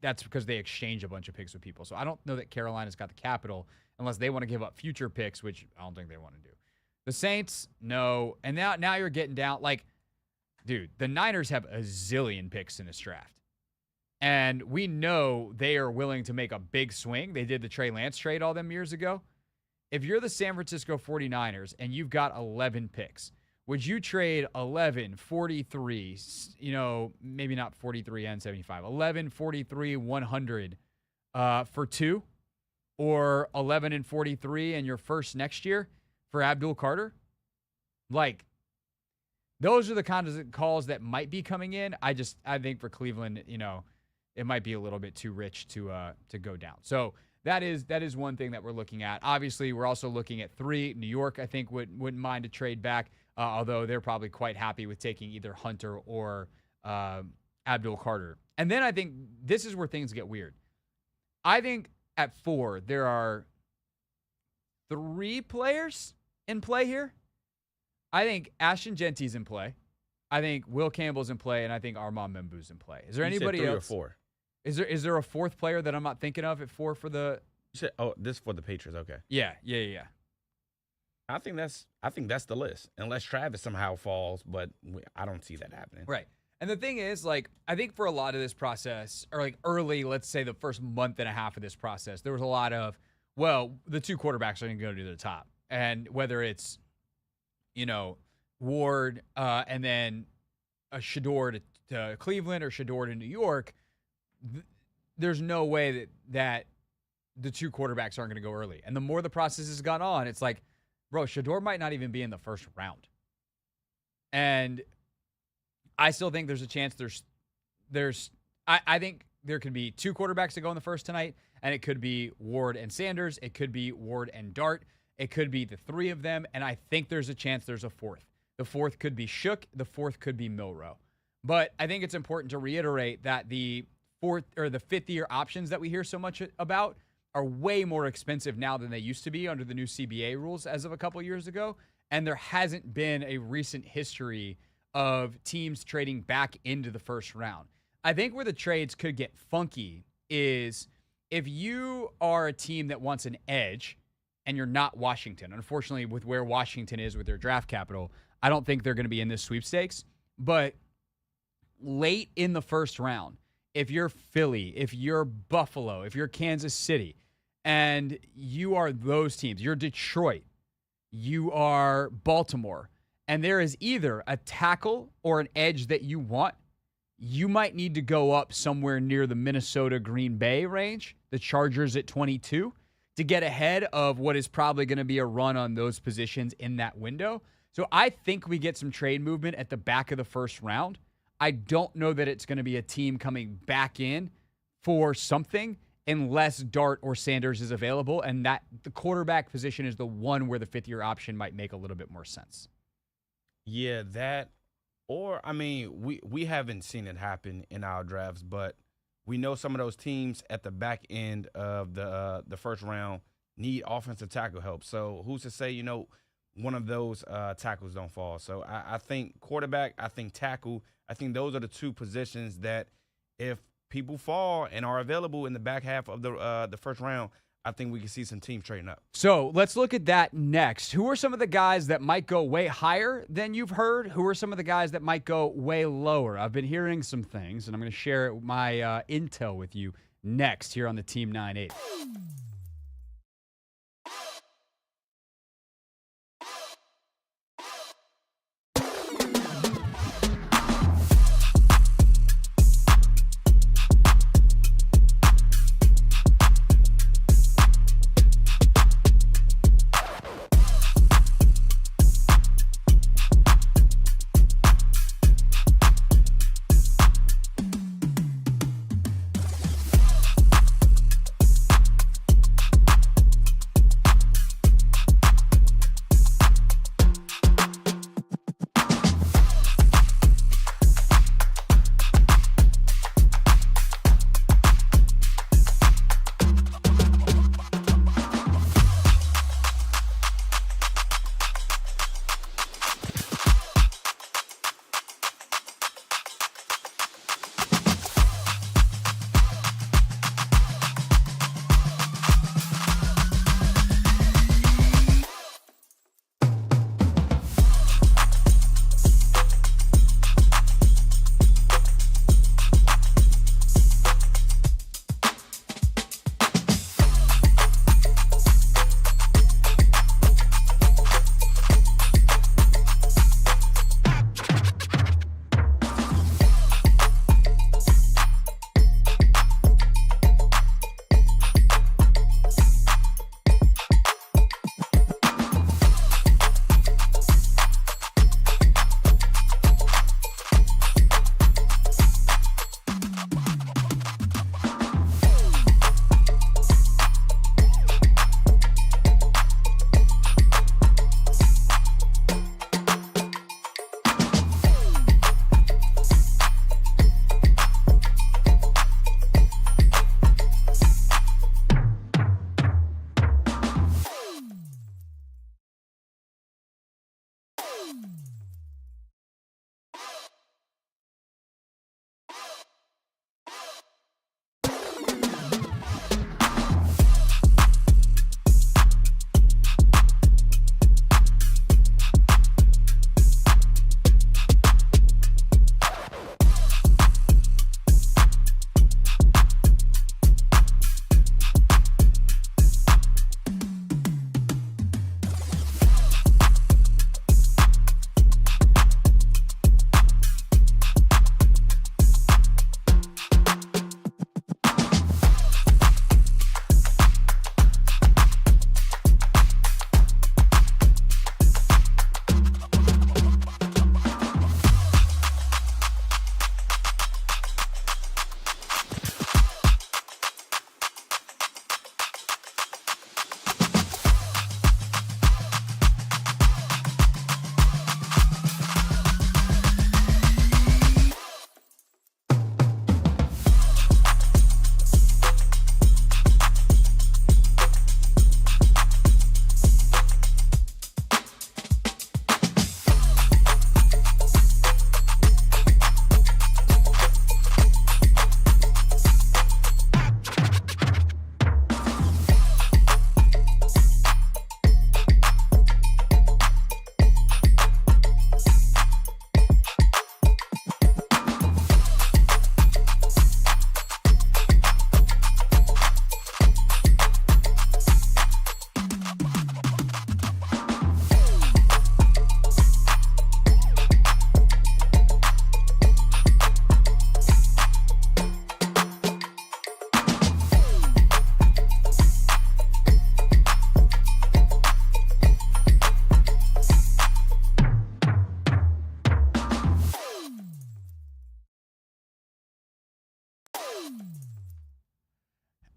that's because they exchange a bunch of picks with people. So I don't know that Carolina's got the capital unless they want to give up future picks, which I don't think they want to do. The Saints, no. And now you're getting down. Like, dude, the Niners have a zillion picks in this draft. And we know they are willing to make a big swing. They did the Trey Lance trade all them years ago. If you're the San Francisco 49ers and you've got 11 picks, would you trade 11, 43, maybe not 43 and 75, 11, 43, 100 for 2? Or 11 and 43 and your first next year for Abdul Carter? Like, those are the kinds of calls that might be coming in. I think for Cleveland, it might be a little bit too rich to go down. So that is one thing that we're looking at. Obviously, we're also looking at 3. New York, I think, wouldn't mind a trade back, although they're probably quite happy with taking either Hunter or Abdul Carter. And then I think this is where things get weird. I think at 4, there are 3 players in play here. I think Ashton Genty's in play. I think Will Campbell's in play, and I think Armand Membu's in play. Is there anybody else? 3 or 4? Is there a 4th player that I'm not thinking of at 4 for the? You said, this for the Patriots. Okay. Yeah. I think that's the list, unless Travis somehow falls, but I don't see that happening. Right. And the thing is, like, I think for a lot of this process, or like early, let's say the first month and a half of this process, there was a lot of, well, the 2 quarterbacks are going to go to the top, and whether it's, Ward and then a Shador to Cleveland or Shador to New York, there's no way that the 2 quarterbacks aren't going to go early. And the more the process has gone on, it's like, bro, Shador might not even be in the first round. And I still think there's a chance I think there could be 2 quarterbacks that go in the first tonight, and it could be Ward and Sanders. It could be Ward and Dart. It could be the 3 of them, and I think there's a chance there's a 4th. The 4th could be Shook. The 4th could be Milroe. But I think it's important to reiterate that the 4th or the 5th-year options that we hear so much about are way more expensive now than they used to be under the new CBA rules as of a couple years ago, and there hasn't been a recent history of teams trading back into the first round. I think where the trades could get funky is if you are a team that wants an edge and you're not Washington. Unfortunately, with where Washington is with their draft capital, I don't think they're going to be in this sweepstakes. But late in the first round, if you're Philly, if you're Buffalo, if you're Kansas City, and you are those teams, you're Detroit, you are Baltimore, and there is either a tackle or an edge that you want, you might need to go up somewhere near the Minnesota Green Bay range, the Chargers at 22, to get ahead of what is probably going to be a run on those positions in that window. So I think we get some trade movement at the back of the first round. I don't know that it's going to be a team coming back in for something unless Dart or Sanders is available, and that the quarterback position is the one where the 5th-year option might make a little bit more sense. Yeah, that, or, I mean, we haven't seen it happen in our drafts, but we know some of those teams at the back end of the first round need offensive tackle help. So who's to say, one of those tackles don't fall? So I think quarterback, I think tackle, I think those are the 2 positions that if people fall and are available in the back half of the first round, I think we can see some teams trading up. So let's look at that next. Who are some of the guys that might go way higher than you've heard? Who are some of the guys that might go way lower? I've been hearing some things, and I'm going to share my intel with you next here on the Team 9-8.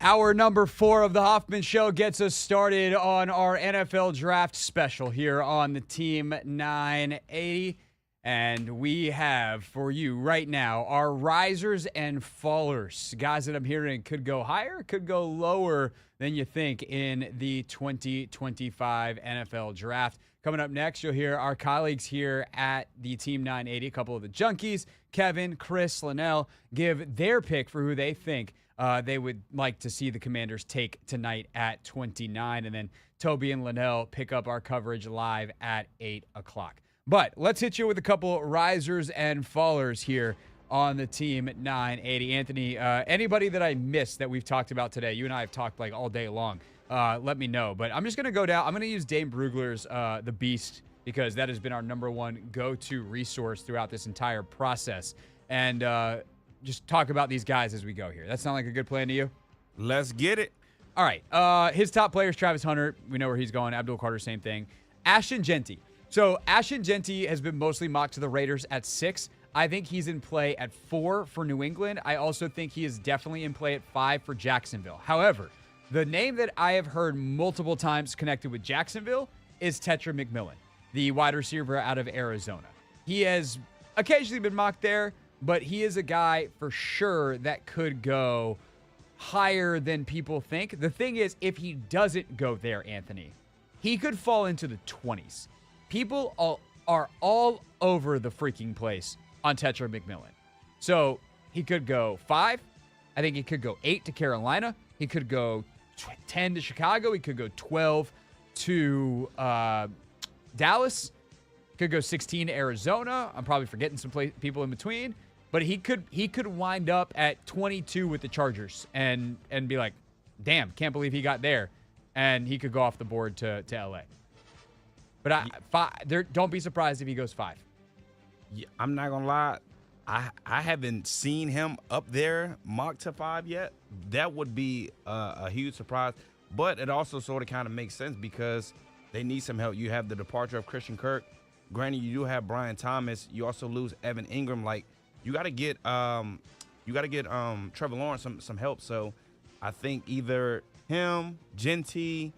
Hour number 4 of the Hoffman Show gets us started on our NFL draft special here on the Team 980. And we have for you right now our risers and fallers, guys that I'm hearing could go higher, could go lower than you think in the 2025 NFL draft. Coming up next, you'll hear our colleagues here at the Team 980, a couple of the junkies, Kevin, Chris, Linnell, give their pick for who they think they would like to see the Commanders take tonight at 29. And then Toby and Linnell pick up our coverage live at 8 o'clock. But let's hit you with a couple risers and fallers here on the team at 980. Anthony, anybody that I missed that we've talked about today, you and I have talked like all day long, let me know. But I'm just going to go down. I'm going to use Dane Brugler's The Beast, because that has been our number one go-to resource throughout this entire process. And just talk about these guys as we go here. That sound like a good plan to you? Let's get it. All right. His top players, Travis Hunter. We know where he's going. Abdul Carter, same thing. Ashton Genty. So Ashton Genty has been mostly mocked to the Raiders at 6. I think he's in play at 4 for New England. I also think he is definitely in play at 5 for Jacksonville. However, the name that I have heard multiple times connected with Jacksonville is Tetra McMillan, the wide receiver out of Arizona. He has occasionally been mocked there, but he is a guy for sure that could go higher than people think. The thing is, if he doesn't go there, Anthony, he could fall into the 20s. People are all over the freaking place on Tetra McMillan. So he could go 5. I think he could go 8 to Carolina. He could go 10 to Chicago. He could go 12 to Dallas. Could go 16 to Arizona. I'm probably forgetting some people in between. But he could wind up at 22 with the Chargers and be like, damn, can't believe he got there. And he could go off the board to LA. But don't be surprised if he goes 5. Yeah, I'm not gonna lie, I haven't seen him up there mocked to 5 yet. That would be a huge surprise. But it also sort of kind of makes sense because they need some help. You have the departure of Christian Kirk. Granted, you do have Brian Thomas. You also lose Evan Ingram. Like, you got to get Trevor Lawrence some help. So I think either him, Genty,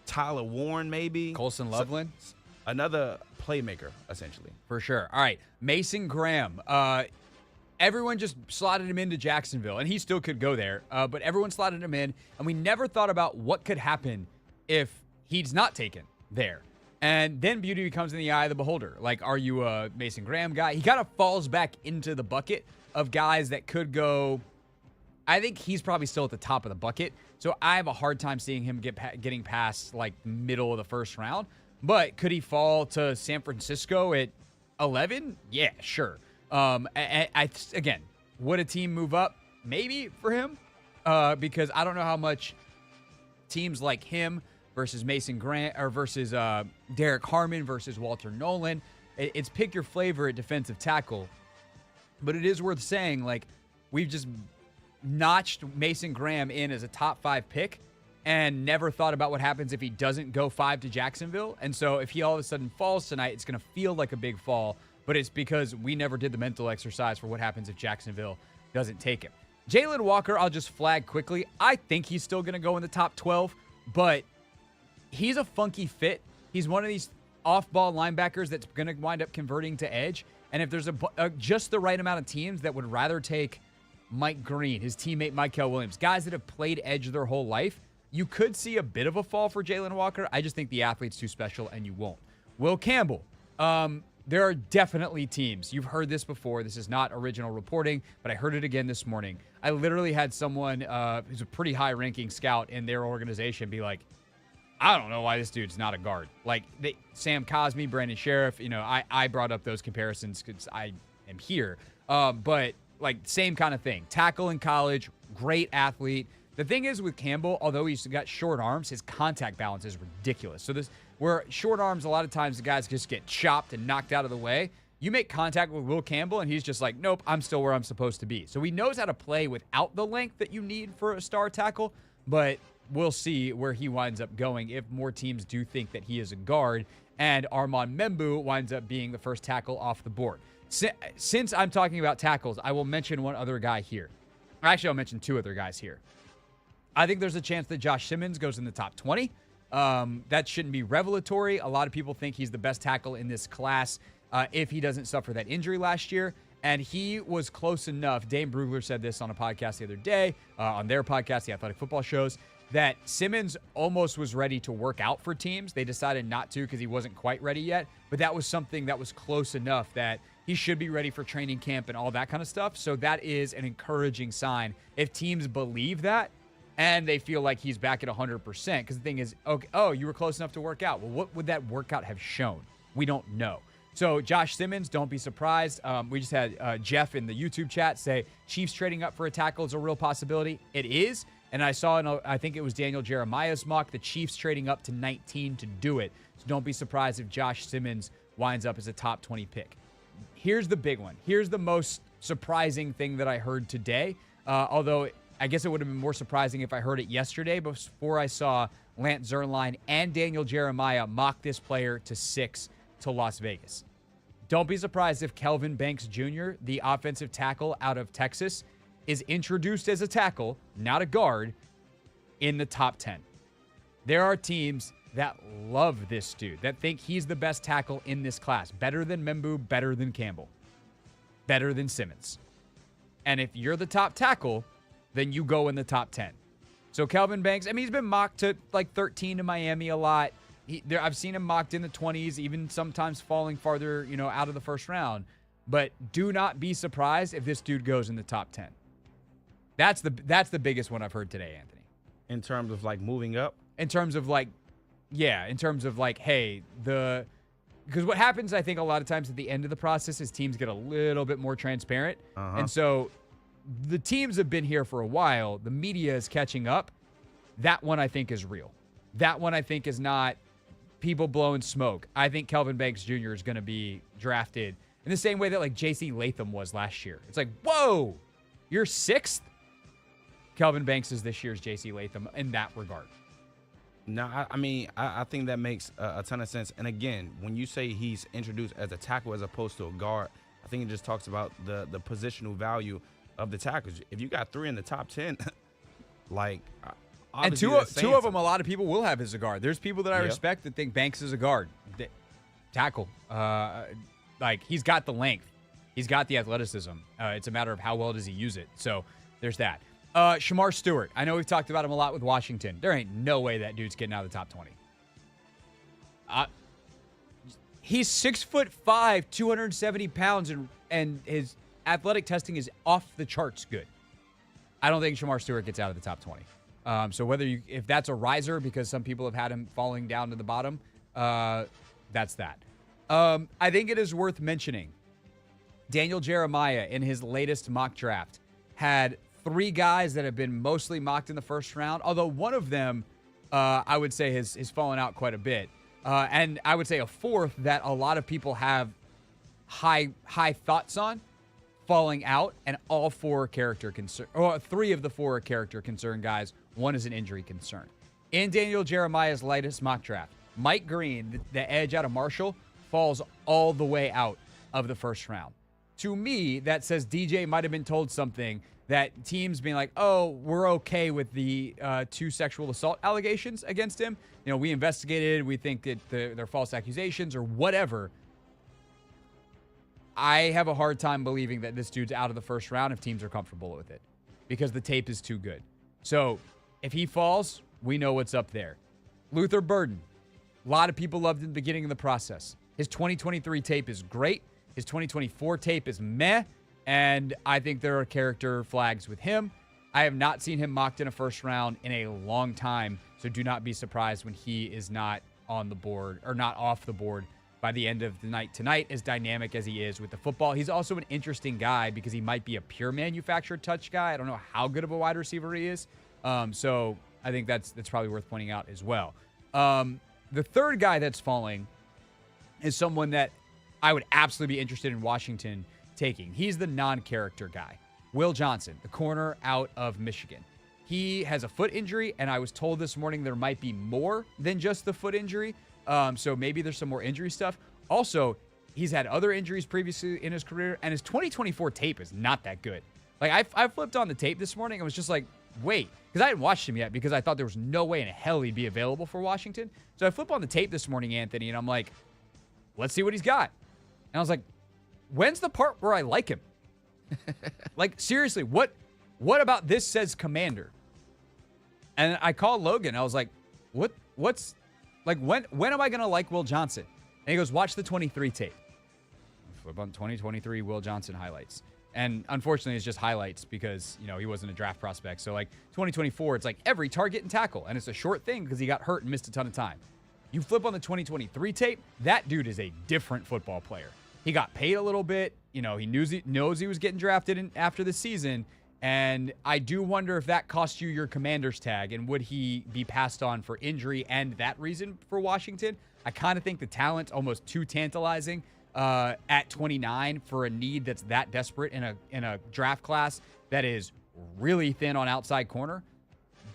Tyler Warren, maybe Colson Loveland, another playmaker, essentially. For sure. All right, Mason Graham. Everyone just slotted him into Jacksonville, and he still could go there. But everyone slotted him in, and we never thought about what could happen if he's not taken there. And then beauty becomes in the eye of the beholder. Like, are you a Mason Graham guy? He kind of falls back into the bucket of guys that could go. I think he's probably still at the top of the bucket. So I have a hard time seeing him getting past like middle of the first round. But could he fall to San Francisco at 11? Yeah, sure. Again, would a team move up? Maybe for him, because I don't know how much teams like him versus Mason Grant or versus Derek Harmon versus Walter Nolan. It's pick your flavor at defensive tackle. But it is worth saying, like, we've just notched Mason Graham in as a top 5 pick and never thought about what happens if he doesn't go 5 to Jacksonville. And so if he all of a sudden falls tonight, it's going to feel like a big fall, but it's because we never did the mental exercise for what happens if Jacksonville doesn't take him. Jalen Walker, I'll just flag quickly. I think he's still going to go in the top 12, but he's a funky fit. He's one of these off-ball linebackers that's going to wind up converting to edge. And if there's just the right amount of teams that would rather take Mike Green, his teammate Mykel Williams, guys that have played edge their whole life, you could see a bit of a fall for Jalen Walker. I just think the athlete's too special, and you won't. Will Campbell. There are definitely teams. You've heard this before. This is not original reporting, but I heard it again this morning. I literally had someone who's a pretty high-ranking scout in their organization be like, I don't know why this dude's not a guard. Like, Sam Cosmi, Brandon Sheriff, I brought up those comparisons because I am here. But, like, same kind of thing. Tackle in college, great athlete. The thing is with Campbell, although he's got short arms, his contact balance is ridiculous. So where short arms, a lot of times the guys just get chopped and knocked out of the way. You make contact with Will Campbell, and he's just like, nope, I'm still where I'm supposed to be. So he knows how to play without the length that you need for a star tackle, but we'll see where he winds up going if more teams do think that he is a guard, and Armand Membu winds up being the first tackle off the board. Since I'm talking about tackles, I will mention one other guy here. Actually, I'll mention 2 other guys here. I think there's a chance that Josh Simmons goes in the top 20. That shouldn't be revelatory. A lot of people think he's the best tackle in this class if he doesn't suffer that injury last year. And he was close enough. Dane Brugler said this on a podcast the other day, on their podcast, the Athletic Football Shows, that Simmons almost was ready to work out for teams. They decided not to because he wasn't quite ready yet. But that was something that was close enough that He should be ready for training camp and all that kind of stuff. So that is an encouraging sign if teams believe that and they feel like he's back at 100%. Because the thing is, okay, oh, you were close enough to work out. Well, what would that workout have shown? We don't know. So Josh Simmons, don't be surprised. We just had Jeff in the YouTube chat say Chiefs trading up for a tackle is a real possibility. It is. And I saw, I think it was Daniel Jeremiah's mock, the Chiefs trading up to 19 to do it. So don't be surprised if Josh Simmons winds up as a top 20 pick. Here's the big one. Here's the most surprising thing that I heard today. Although I guess it would have been more surprising if I heard it yesterday before I saw Lance Zierlein and Daniel Jeremiah mock this player to 6 to Las Vegas. Don't be surprised if Kelvin Banks Jr., the offensive tackle out of Texas, is introduced as a tackle, not a guard, in the top 10. There are teams that love this dude, that think he's the best tackle in this class. Better than Membu, better than Campbell, better than Simmons. And if you're the top tackle, then you go in the top 10. So Kelvin Banks, I mean, he's been mocked to like 13 to Miami a lot. I've seen him mocked in the 20s, even sometimes falling farther, out of the first round. But do not be surprised if this dude goes in the top 10. That's the biggest one I've heard today, Anthony. In terms of like moving up? In terms of like, hey, because what happens, I think, a lot of times at the end of the process is teams get a little bit more transparent. And so the teams have been here for a while. The media is catching up. That one, I think, is real. That one, I think, is not people blowing smoke. I think Kelvin Banks Jr. is going to be drafted in the same way that like J.C. Latham was last year. It's like, whoa, you're 6th? Kelvin Banks is this year's J.C. Latham in that regard. No, I think that makes a ton of sense. And again, when you say he's introduced as a tackle as opposed to a guard, I think it just talks about the positional value of the tackles. If you got 3 in the top 10, like, and two of them, a lot of people will have as a guard. There's people that I respect that think Banks is a guard. Tackle. Like, he's got the length. He's got the athleticism. It's a matter of how well does he use it. So there's that. Shamar Stewart. I know we've talked about him a lot with Washington. There ain't no way that dude's getting out of the top 20. He's 6'5", 270 pounds, and his athletic testing is off the charts good. I don't think Shamar Stewart gets out of the top 20. So if that's a riser because some people have had him falling down to the bottom, that's that. I think it is worth mentioning Daniel Jeremiah in his latest mock draft had 3 guys that have been mostly mocked in the first round, although one of them, I would say, has fallen out quite a bit. And I would say a 4th that a lot of people have high thoughts on falling out, and all 4 character concern, or 3 of the 4 character concern guys. 1 is an injury concern. In Daniel Jeremiah's latest mock draft, Mike Green, the edge out of Marshall, falls all the way out of the first round. To me, that says DJ might have been told something that teams being like, oh, we're okay with the 2 sexual assault allegations against him. We investigated. We think that they're false accusations or whatever. I have a hard time believing that this dude's out of the first round if teams are comfortable with it because the tape is too good. So if he falls, we know what's up there. Luther Burden. A lot of people loved him at the beginning of the process. His 2023 tape is great. His 2024 tape is meh. And I think there are character flags with him. I have not seen him mocked in a first round in a long time. So do not be surprised when he is not on the board or not off the board by the end of the night tonight, as dynamic as he is with the football. He's also an interesting guy because he might be a pure manufactured touch guy. I don't know how good of a wide receiver he is. So I think that's probably worth pointing out as well. The third guy that's falling is someone that I would absolutely be interested in Washington taking. He's the non-character guy. Will Johnson, the corner out of Michigan. He has a foot injury, and I was told this morning there might be more than just the foot injury. So maybe there's some more injury stuff. Also, he's had other injuries previously in his career, and his 2024 tape is not that good. Like, I flipped on the tape this morning and was just like, wait, because I hadn't watched him yet because I thought there was no way in hell he'd be available for Washington. So I flip on the tape this morning, Anthony, and I'm like, let's see what he's got. And I was like, when's the part where I like him? Like, seriously, what about this says Commander? And I called Logan. I was like, what's like, when am I going to like Will Johnson? And he goes, watch the 23 tape. flip on 2023 Will Johnson highlights. And unfortunately, it's just highlights because, he wasn't a draft prospect. So, 2024, it's like every target and tackle. And it's a short thing because he got hurt and missed a ton of time. You flip on the 2023 tape, that dude is a different football player. He got paid a little bit. He knows he was getting drafted after the season. And I do wonder if that cost you your Commander's tag, and would he be passed on for injury and that reason for Washington? I kind of think the talent's almost too tantalizing at 29 for a need that's that desperate in a draft class that is really thin on outside corner.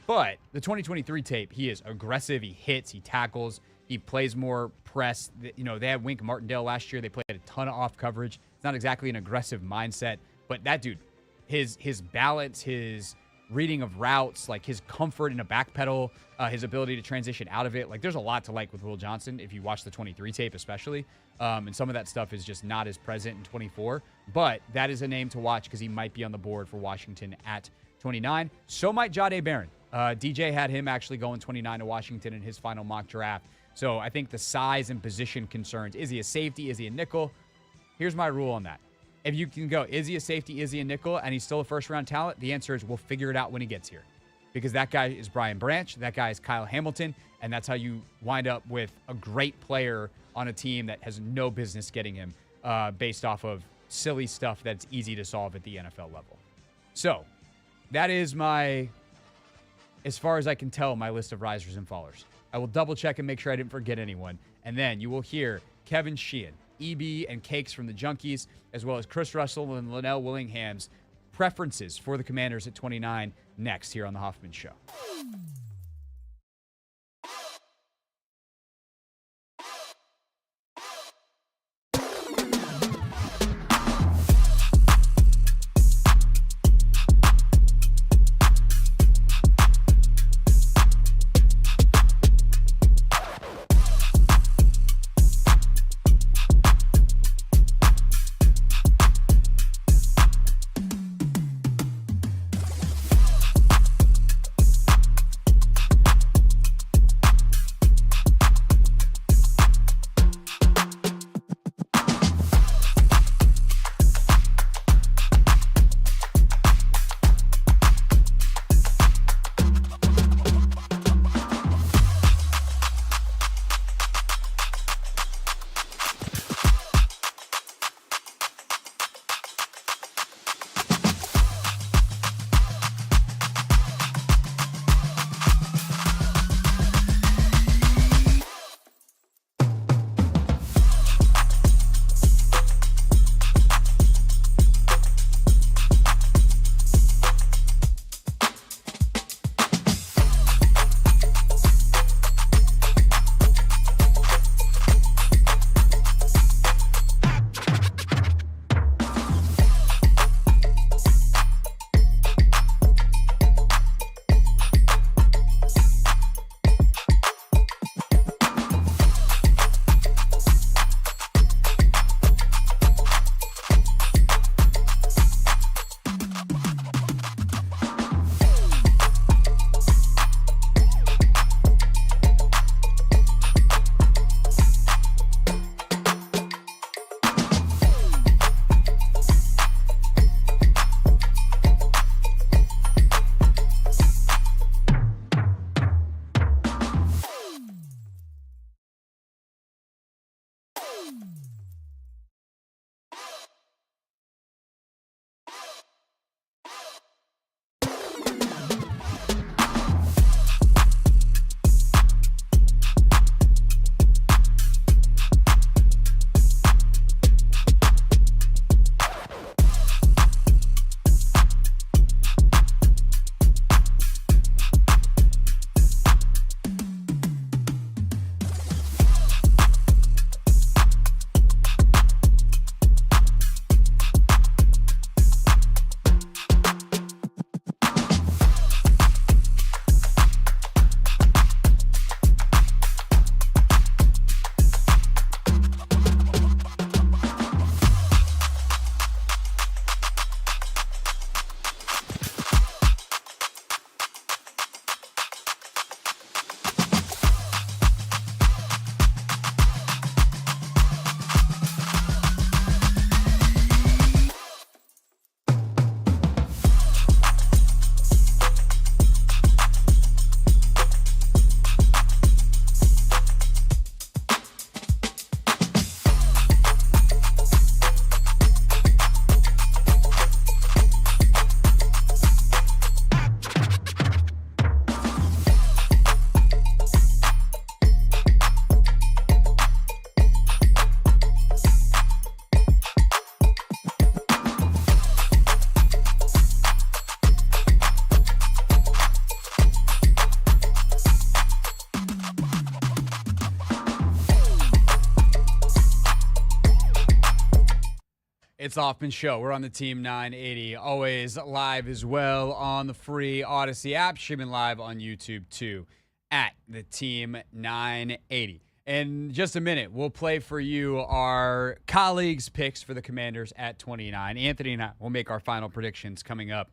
But the 2023 tape, he is aggressive. He hits. He tackles. He plays more press. They had Wink Martindale last year. They played a ton of off coverage. It's not exactly an aggressive mindset, but that dude, his balance, his reading of routes, his comfort in a back pedal, his ability to transition out of it. There's a lot to like with Will Johnson if you watch the 23 tape especially. And some of that stuff is just not as present in 24. But that is a name to watch because he might be on the board for Washington at 29. So might Jahdae Barron. DJ had him actually going 29 to Washington in his final mock draft. So I think the size and position concerns. Is he a safety? Is he a nickel? Here's my rule on that. If you can go, is he a safety? Is he a nickel? And he's still a first-round talent? The answer is we'll figure it out when he gets here. Because that guy is Brian Branch. That guy is Kyle Hamilton. And that's how you wind up with a great player on a team that has no business getting him based off of silly stuff that's easy to solve at the NFL level. So that is as far as I can tell, my list of risers and fallers. I will double-check and make sure I didn't forget anyone. And then you will hear Kevin Sheehan, EB, and Cakes from the Junkies, as well as Chris Russell and Linnell Willingham's preferences for the Commanders at 29 next here on The Hoffman Show. It's Hoffman Show. We're on the Team 980, always live as well on the free Odyssey app, streaming live on YouTube too at the Team 980. In just a minute, we'll play for you our colleagues' picks for the Commanders at 29. Anthony and I will make our final predictions coming up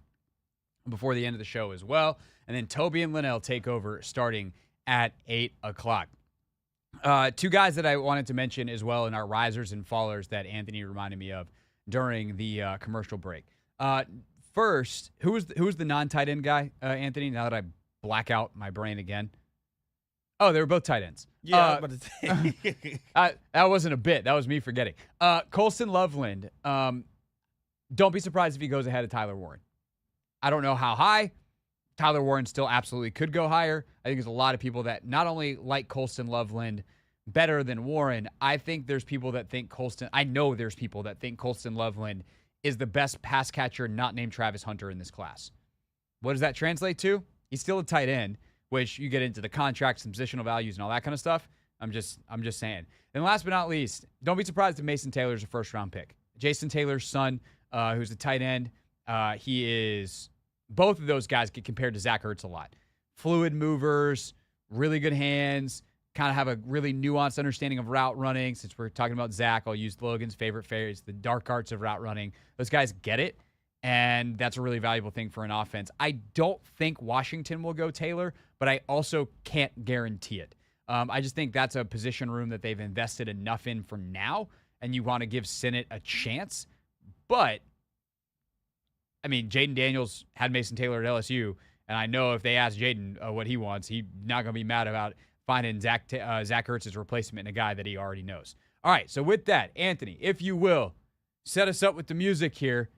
before the end of the show as well. And then Toby and Linnell take over starting at 8 o'clock. Two guys that I wanted to mention as well in our risers and fallers that Anthony reminded me of during the commercial break. First, who was the non-tight end guy, Anthony? Now that I black out my brain again. Oh, they were both tight ends. Yeah, I was about to say. That wasn't a bit. That was me forgetting. Colston Loveland, don't be surprised if he goes ahead of Tyler Warren. I don't know how high. Tyler Warren still absolutely could go higher. I think there's a lot of people that not only like Colston Loveland better than Warren, I think there's people that think I know there's people that think Colston Loveland is the best pass catcher not named Travis Hunter in this class. What does that translate to? He's still a tight end, which you get into the contracts and positional values and all that kind of stuff. I'm just saying. And last but not least, don't be surprised if Mason Taylor's a first-round pick. Jason Taylor's son, who's a tight end, both of those guys get compared to Zach Ertz a lot. Fluid movers, really good hands, kind of have a really nuanced understanding of route running. Since we're talking about Zach, I'll use Logan's favorite phrase, the dark arts of route running. Those guys get it, and that's a really valuable thing for an offense. I don't think Washington will go Taylor, but I also can't guarantee it. I just think that's a position room that they've invested enough in for now, and you want to give Sinnott a chance. But, I mean, Jaden Daniels had Mason Taylor at LSU, and I know if they ask Jaden what he wants, he's not going to be mad about finding Zach Ertz's replacement in a guy that he already knows. All right, so with that, Anthony, if you will, set us up with the music here,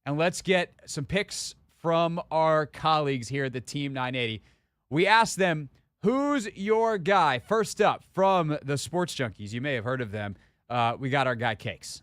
and let's get some picks from our colleagues here at the Team 980. We asked them, who's your guy? First up, from the Sports Junkies. You may have heard of them. We got our guy, Cakes.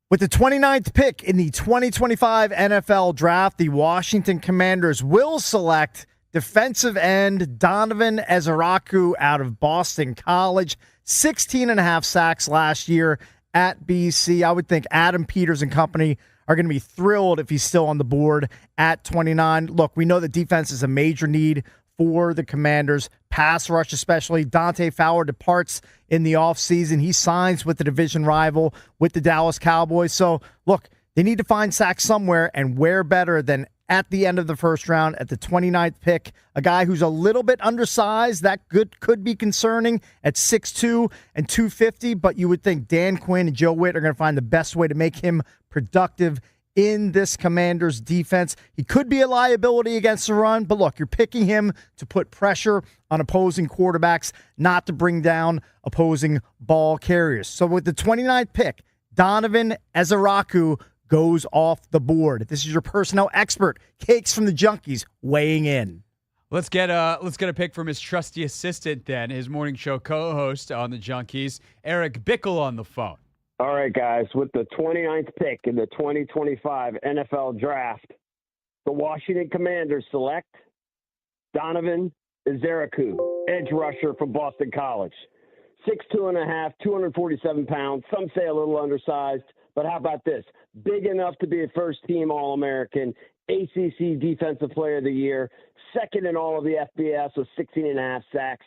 With the 29th pick in the 2025 NFL Draft, the Washington Commanders will select defensive end Donovan Ezeraku out of Boston College. 16 and a half sacks last year at BC. I would think Adam Peters and company are going to be thrilled if he's still on the board at 29. Look, we know that defense is a major need for the Commanders. Pass rush especially. Dante Fowler departs in the offseason. He signs with the division rival, with the Dallas Cowboys. So, look, they need to find sacks somewhere, and where better than at the end of the first round at the 29th pick, a guy who's a little bit undersized. That could be concerning at 6'2 and 250, but you would think Dan Quinn and Joe Witt are going to find the best way to make him productive in this Commanders defense. He could be a liability against the run, but look, you're picking him to put pressure on opposing quarterbacks, not to bring down opposing ball carriers. So with the 29th pick, Donovan Ezeraku goes off the board. This is your personnel expert, Cakes from the Junkies, weighing in. Let's get a pick from his trusty assistant then, his morning show co-host on the Junkies, Eric Bickle on the phone. All right, guys, with the 29th pick in the 2025 NFL Draft, the Washington Commanders select Donovan Ezeraku, edge rusher from Boston College. 6'2 and a half, 247 pounds. Some say a little undersized, but how about this? Big enough to be a first-team All-American, ACC Defensive Player of the Year, second in all of the FBS with 16 and a half sacks,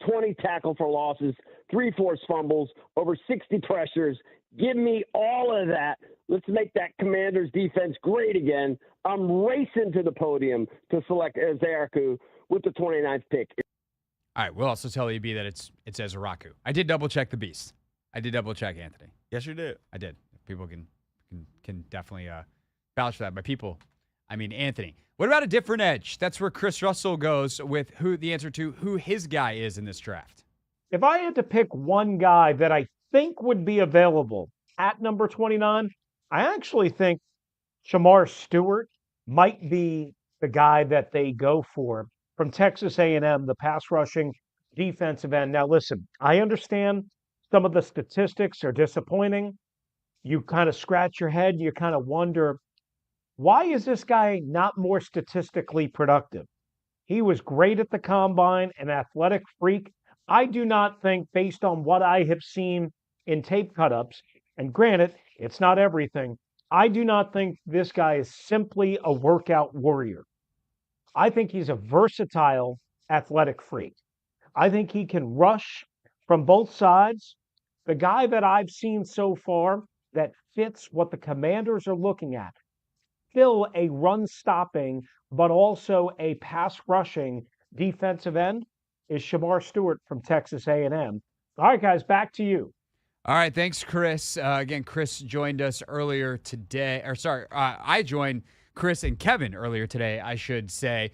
20 tackle for losses, 3 forced fumbles, over 60 pressures. Give me all of that. Let's make that Commanders defense great again. I'm racing to the podium to select Ezeraku with the 29th pick. All right, we'll also tell EB that it's Ezeraku. I did double-check the beast. I did double-check Anthony. Yes, you did. I did. People can definitely vouch for that. By people, I mean Anthony. What about a different edge? That's where Chris Russell goes with the answer to who his guy is in this draft. If I had to pick one guy that I think would be available at number 29, I actually think Shamar Stewart might be the guy that they go for from Texas A&M, the pass rushing defensive end. Now, listen, I understand some of the statistics are disappointing. You kind of scratch your head. You kind of wonder, why is this guy not more statistically productive? He was great at the combine, an athletic freak. I do not think, based on what I have seen in tape cut-ups And granted, it's not everything. I do not think this guy is simply a workout warrior. I think he's a versatile athletic freak. I think he can rush from both sides. The guy that I've seen so far that fits what the Commanders are looking at, still a run stopping, but also a pass rushing defensive end, is Shamar Stewart from Texas A&M. All right, guys, back to you. All right, thanks, Chris. Again, Chris joined us earlier today. I joined Chris and Kevin earlier today, I should say,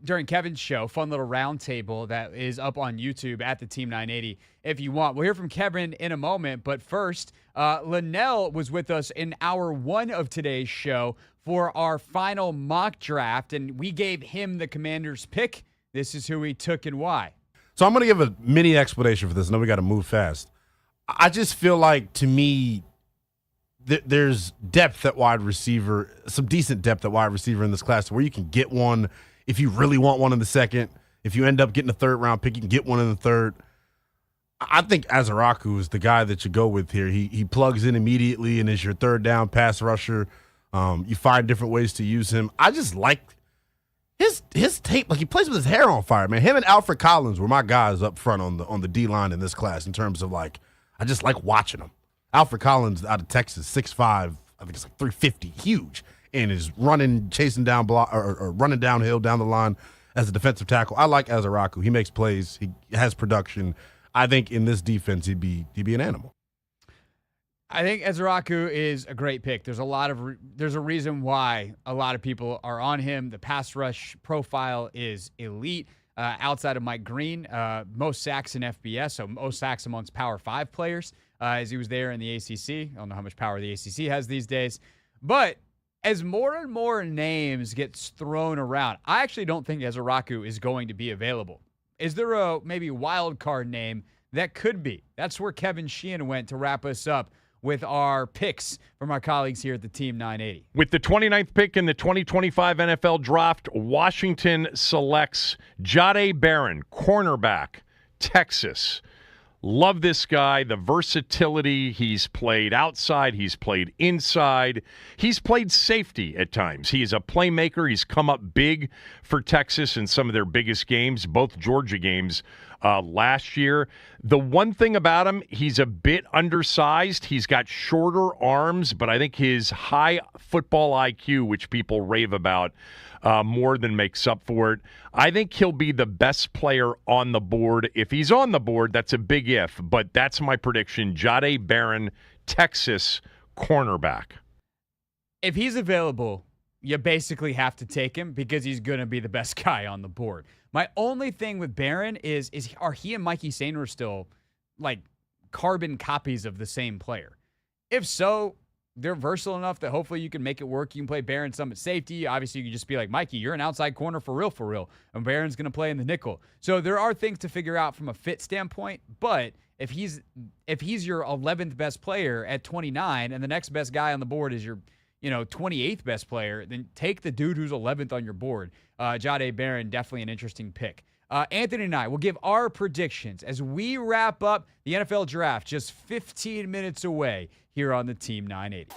during Kevin's show, fun little roundtable that is up on YouTube at the Team 980 if you want. We'll hear from Kevin in a moment, but first, Linnell was with us in hour 1 of today's show for our final mock draft, and we gave him the Commanders pick. This is who he took and why. So I'm going to give a mini explanation for this. I know we got to move fast. I just feel like, to me, there's depth at wide receiver, some decent depth at wide receiver in this class where you can get one if you really want one in the second. If you end up getting a third-round pick, you can get one in the third. I think Azaraku is the guy that you go with here. He plugs in immediately and is your third down pass rusher. You find different ways to use him. I just like his tape. Like, he plays with his hair on fire, man. Him and Alfred Collins were my guys up front on the D-line in this class in terms of, like, I just like watching them. Alfred Collins out of Texas, 6'5", I think it's like 350, huge, and is chasing down or running downhill down the line as a defensive tackle. I like Azaraku. He makes plays. He has production. I think in this defense, he'd be an animal. I think Azaraku is a great pick. There's a reason why a lot of people are on him. The pass rush profile is elite. Outside of Mike Green, most sacks in FBS, so most sacks amongst Power 5 players, as he was there in the ACC. I don't know how much power the ACC has these days. But as more and more names get thrown around, I actually don't think Azaraku is going to be available. Is there a maybe wild card name that could be? That's where Kevin Sheehan went to wrap us up with our picks from our colleagues here at the Team 980. With the 29th pick in the 2025 NFL Draft, Washington selects Jahdae Barron, cornerback, Texas. Love this guy, the versatility. He's played outside. He's played inside. He's played safety at times. He is a playmaker. He's come up big for Texas in some of their biggest games, both Georgia games last year. The one thing about him, he's a bit undersized. He's got shorter arms, but I think his high football IQ, which people rave about, more than makes up for it. I think he'll be the best player on the board. If he's on the board, that's a big if, but that's my prediction. Jahdae Barron, Texas cornerback. If he's available, you basically have to take him because he's going to be the best guy on the board. My only thing with Barron is are he and Mikey Sainer still like carbon copies of the same player? If so, they're versatile enough that hopefully you can make it work. You can play Barron some at safety. Obviously, you can just be like, Mikey, you're an outside corner for real. And Barron's going to play in the nickel. So there are things to figure out from a fit standpoint. But if he's your 11th best player at 29 and the next best guy on the board is your 28th best player, then take the dude who's 11th on your board. Jahdae Barron, definitely an interesting pick. Anthony and I will give our predictions as we wrap up the NFL Draft just 15 minutes away here on the Team 980.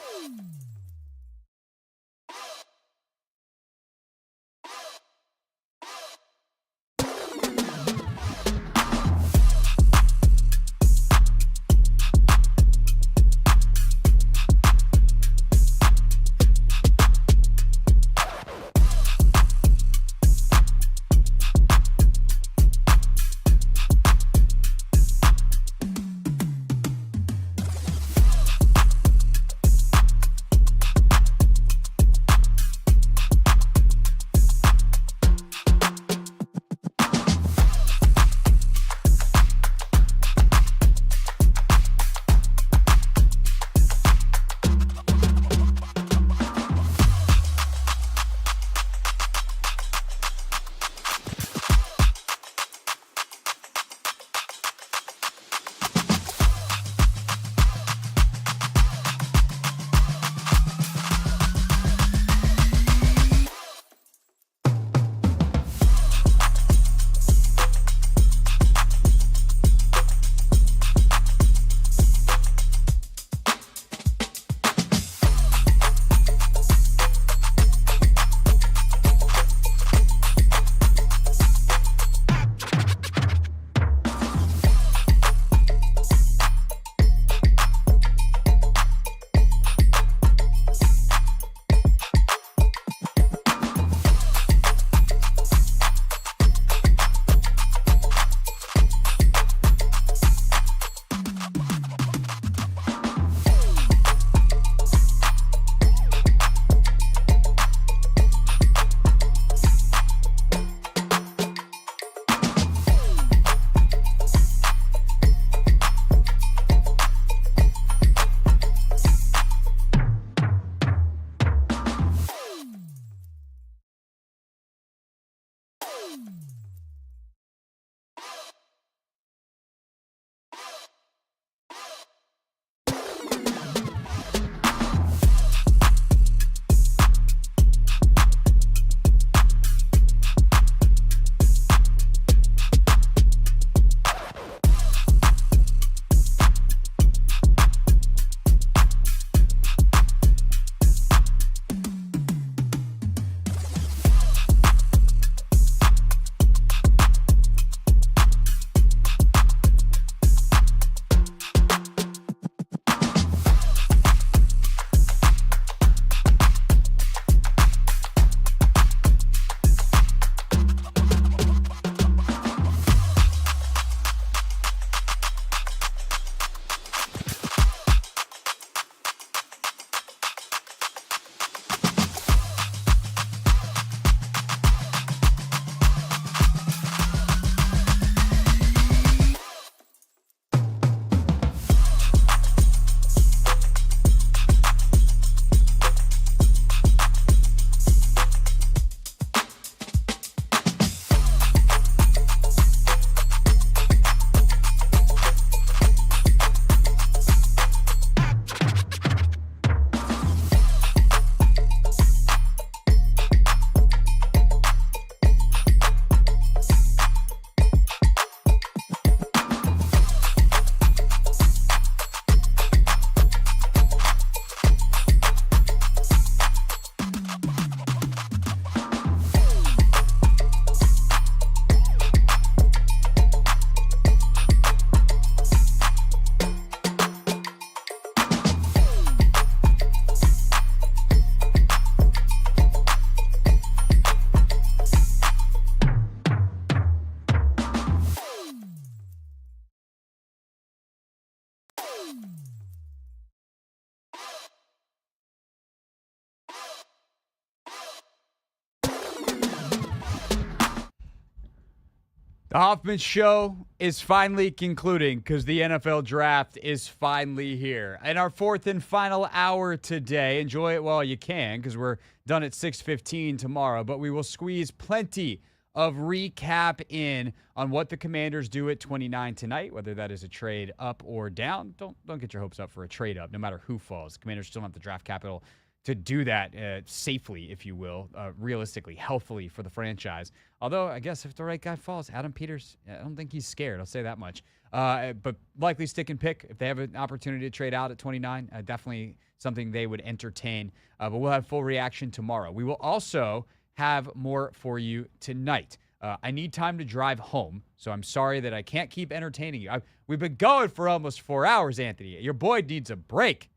The Hoffman Show is finally concluding because the NFL Draft is finally here. In our fourth and final hour today, enjoy it while you can because we're done at 6:15 tomorrow, but we will squeeze plenty of recap in on what the Commanders do at 29 tonight, whether that is a trade up or down. Don't get your hopes up for a trade up, no matter who falls. The Commanders still don't have the draft capital to do that safely, if you will, realistically, healthily for the franchise. Although, I guess if the right guy falls, Adam Peters, I don't think he's scared. I'll say that much. But likely stick and pick. If they have an opportunity to trade out at 29, definitely something they would entertain. But we'll have full reaction tomorrow. We will also have more for you tonight. I need time to drive home, so I'm sorry that I can't keep entertaining you. We've been going for almost 4 hours, Anthony. Your boy needs a break.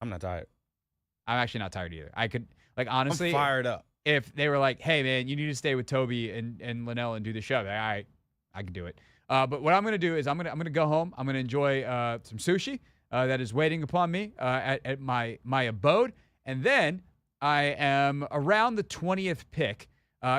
I'm not tired. I'm actually not tired either. I could, honestly, I'm fired up. If they were like, hey, man, you need to stay with Toby and Linnell and do the show, all right, I can do it. But what I'm going to do is I'm going to go home. I'm going to enjoy some sushi that is waiting upon me at my abode. And then I am around the 20th pick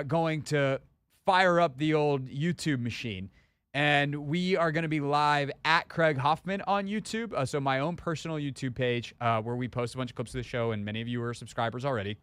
going to fire up the old YouTube machine. And we are going to be live at Craig Hoffman on YouTube. So my own personal YouTube page where we post a bunch of clips of the show, and many of you are subscribers already.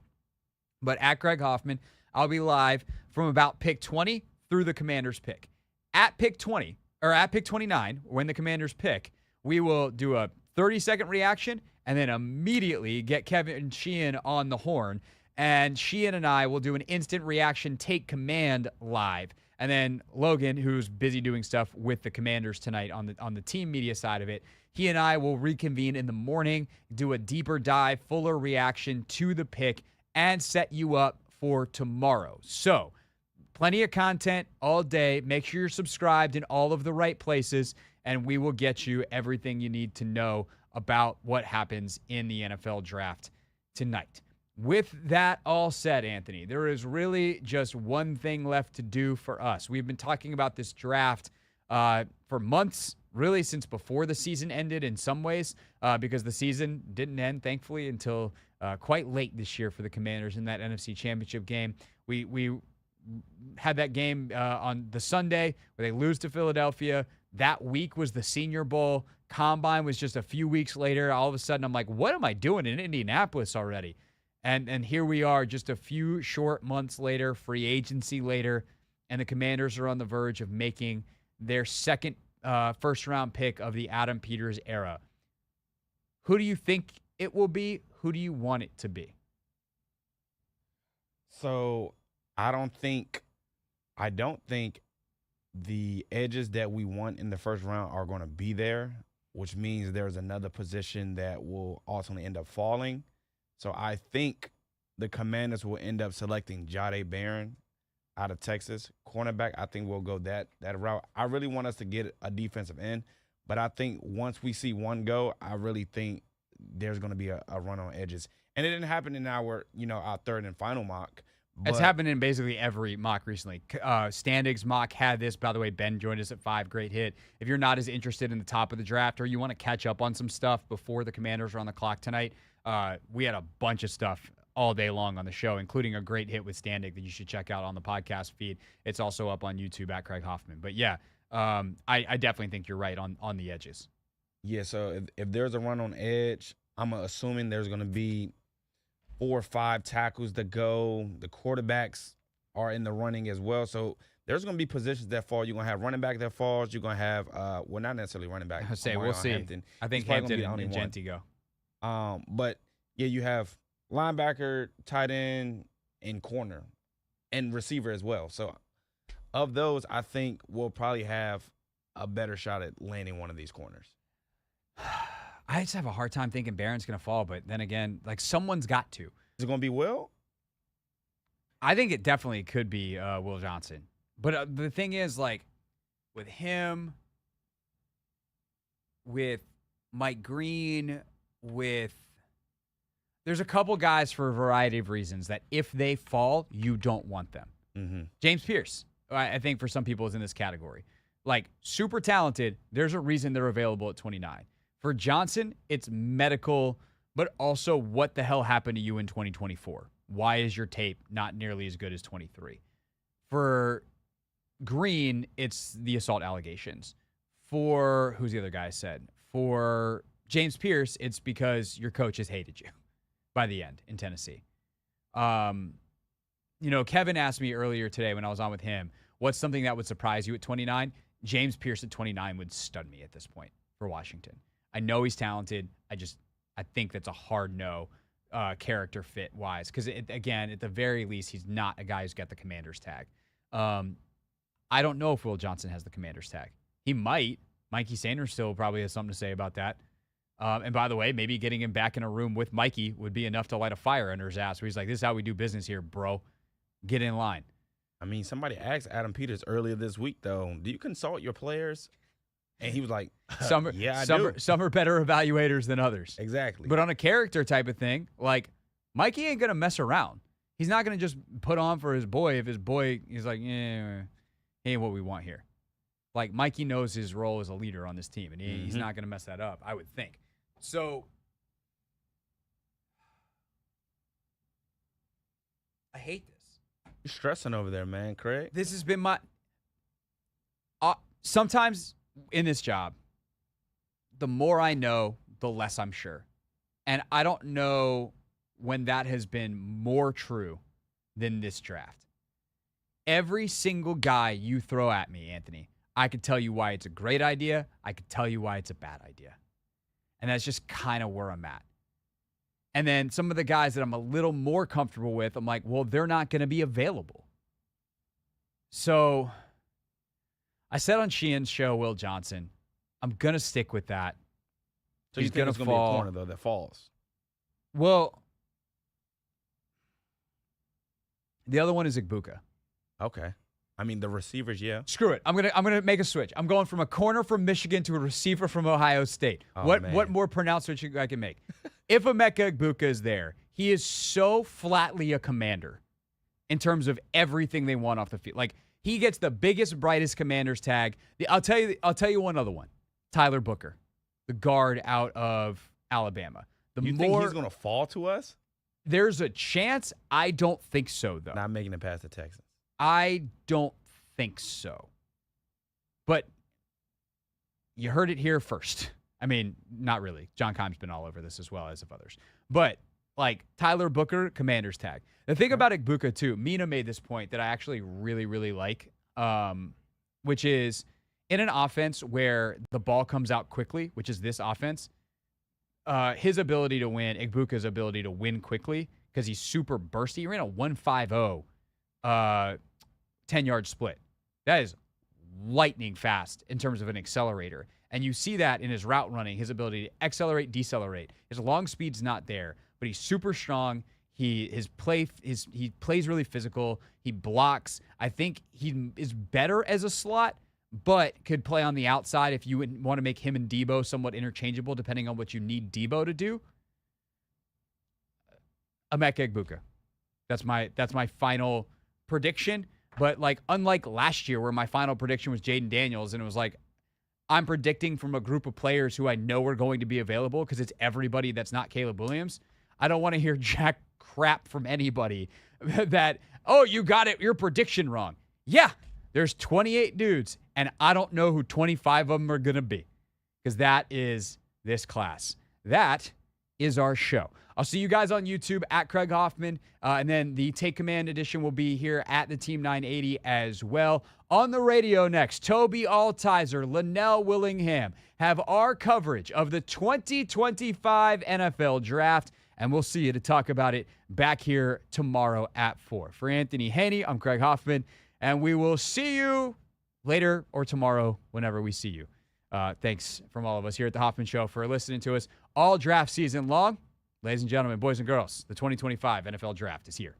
But at Craig Hoffman, I'll be live from about pick 20 through the Commanders pick. At pick 20, or at pick 29, when the Commanders pick, we will do a 30-second reaction and then immediately get Kevin Sheehan on the horn. And Sheehan and I will do an instant reaction take command live. And then Logan, who's busy doing stuff with the Commanders tonight on the team media side of it, he and I will reconvene in the morning, do a deeper dive, fuller reaction to the pick, and set you up for tomorrow. So, plenty of content all day. Make sure you're subscribed in all of the right places, and we will get you everything you need to know about what happens in the NFL Draft tonight. With that all said, Anthony, there is really just one thing left to do for us. We've been talking about this draft for months, really since before the season ended in some ways, because the season didn't end, thankfully, until quite late this year for the Commanders in that NFC Championship game. We had that game on the Sunday where they lose to Philadelphia. That week was the Senior Bowl. Combine was just a few weeks later. All of a sudden, I'm like, what am I doing in Indianapolis already? And here we are just a few short months later, free agency later, and the Commanders are on the verge of making their second first-round pick of the Adam Peters era. Who do you think it will be? Who do you want it to be? So I don't think the edges that we want in the first round are going to be there, which means there's another position that will ultimately end up falling. So I think the Commanders will end up selecting Jahdae Barron out of Texas, cornerback. I think we'll go that route. I really want us to get a defensive end, but I think once we see one go, I really think there's going to be a run on edges. And it didn't happen in our third and final mock. It's happened in basically every mock recently. Standig's mock had this. By the way, Ben joined us at 5. Great hit. If you're not as interested in the top of the draft or you want to catch up on some stuff before the Commanders are on the clock tonight, we had a bunch of stuff all day long on the show, including a great hit with Standig that you should check out on the podcast feed. It's also up on YouTube at Craig Hoffman. But yeah, I definitely think you're right on the edges. Yeah, so if there's a run on edge, I'm assuming there's going to be 4 or 5 tackles to go. The quarterbacks are in the running as well. So there's going to be positions that fall. You're going to have running back that falls. You're going to have, not necessarily running back. I'll say, we'll see. Hampton. I think Hampton and Genty go. But, yeah, you have linebacker, tight end, and corner, and receiver as well. So of those, I think we'll probably have a better shot at landing one of these corners. I just have a hard time thinking Barron's going to fall, but then again, like someone's got to. Is it going to be Will? I think it definitely could be Will Johnson. But the thing is, like, with him, with Mike Green, there's a couple guys for a variety of reasons that if they fall, you don't want them. Mm-hmm. James Pierce, I think for some people is in this category. Like, super talented, there's a reason they're available at 29. For Johnson, it's medical, but also what the hell happened to you in 2024? Why is your tape not nearly as good as 23? For Green, it's the assault allegations. For, who's the other guy I said? For James Pierce, it's because your coach has hated you by the end in Tennessee. Kevin asked me earlier today when I was on with him, what's something that would surprise you at 29? James Pierce at 29 would stun me at this point for Washington. I know he's talented. I think that's a hard no character fit wise. Because, again, at the very least, he's not a guy who's got the Commander's tag. I don't know if Will Johnson has the Commander's tag. He might. Mikey Sanders still probably has something to say about that. And by the way, maybe getting him back in a room with Mikey would be enough to light a fire under his ass where he's like, this is how we do business here, bro. Get in line. I mean, somebody asked Adam Peters earlier this week, though, do you consult your players? And he was like, some are better evaluators than others. Exactly. But on a character type of thing, like, Mikey ain't going to mess around. He's not going to just put on for his boy if his boy is like, he ain't what we want here. Like, Mikey knows his role as a leader on this team, and he's not going to mess that up, I would think. So, I hate this. You're stressing over there, man, Craig. This has been my sometimes in this job, the more I know, the less I'm sure. And I don't know when that has been more true than this draft. Every single guy you throw at me, Anthony, I could tell you why it's a great idea. I could tell you why it's a bad idea. And that's just kind of where I'm at. And then some of the guys that I'm a little more comfortable with, I'm like, well, they're not going to be available. So I said on Sheehan's show, Will Johnson, I'm going to stick with that. So he's going to be a corner, though, that falls. Well, the other one is Igbuka. Okay. I mean, the receivers, yeah. Screw it. I'm gonna make a switch. I'm going from a corner from Michigan to a receiver from Ohio State. Oh, what more pronounced switch I can make? If Emeka Igbuka is there, he is so flatly a commander in terms of everything they want off the field. Like, he gets the biggest, brightest Commander's tag. I'll tell you one other one. Tyler Booker, the guard out of Alabama. You think he's going to fall to us? There's a chance. I don't think so, though. Not making it past the Texans. I don't think so. But you heard it here first. I mean, not really. John Keim's been all over this as well as of others. But like Tyler Booker, Commanders tag. The thing about Igbokwe too, Mina made this point that I actually really, really like, which is in an offense where the ball comes out quickly, which is this offense, his ability to win, Igbokwe's ability to win quickly, because he's super bursty. He ran a 1.50 10-yard split. That is lightning fast in terms of an accelerator. And you see that in his route running, his ability to accelerate, decelerate. His long speed's not there, but he's super strong. He plays really physical. He blocks. I think he is better as a slot, but could play on the outside if you want to make him and Debo somewhat interchangeable, depending on what you need Debo to do. Emeka Igbokwe. That's my final prediction. But like, unlike last year where my final prediction was Jaden Daniels, and it was like, I'm predicting from a group of players who I know are going to be available because it's everybody that's not Caleb Williams. I don't want to hear jack crap from anybody that, oh, you got it, your prediction wrong. Yeah, there's 28 dudes, and I don't know who 25 of them are going to be, because that is this class. That is our show. I'll see you guys on YouTube at Craig Hoffman, and then the Take Command edition will be here at the Team 980 as well. On the radio next, Toby Altizer, Linnell Willingham have our coverage of the 2025 NFL Draft, and we'll see you to talk about it back here tomorrow at 4. For Anthony Haney, I'm Craig Hoffman, and we will see you later or tomorrow whenever we see you. Thanks from all of us here at The Hoffman Show for listening to us all draft season long. Ladies and gentlemen, boys and girls, the 2025 NFL Draft is here.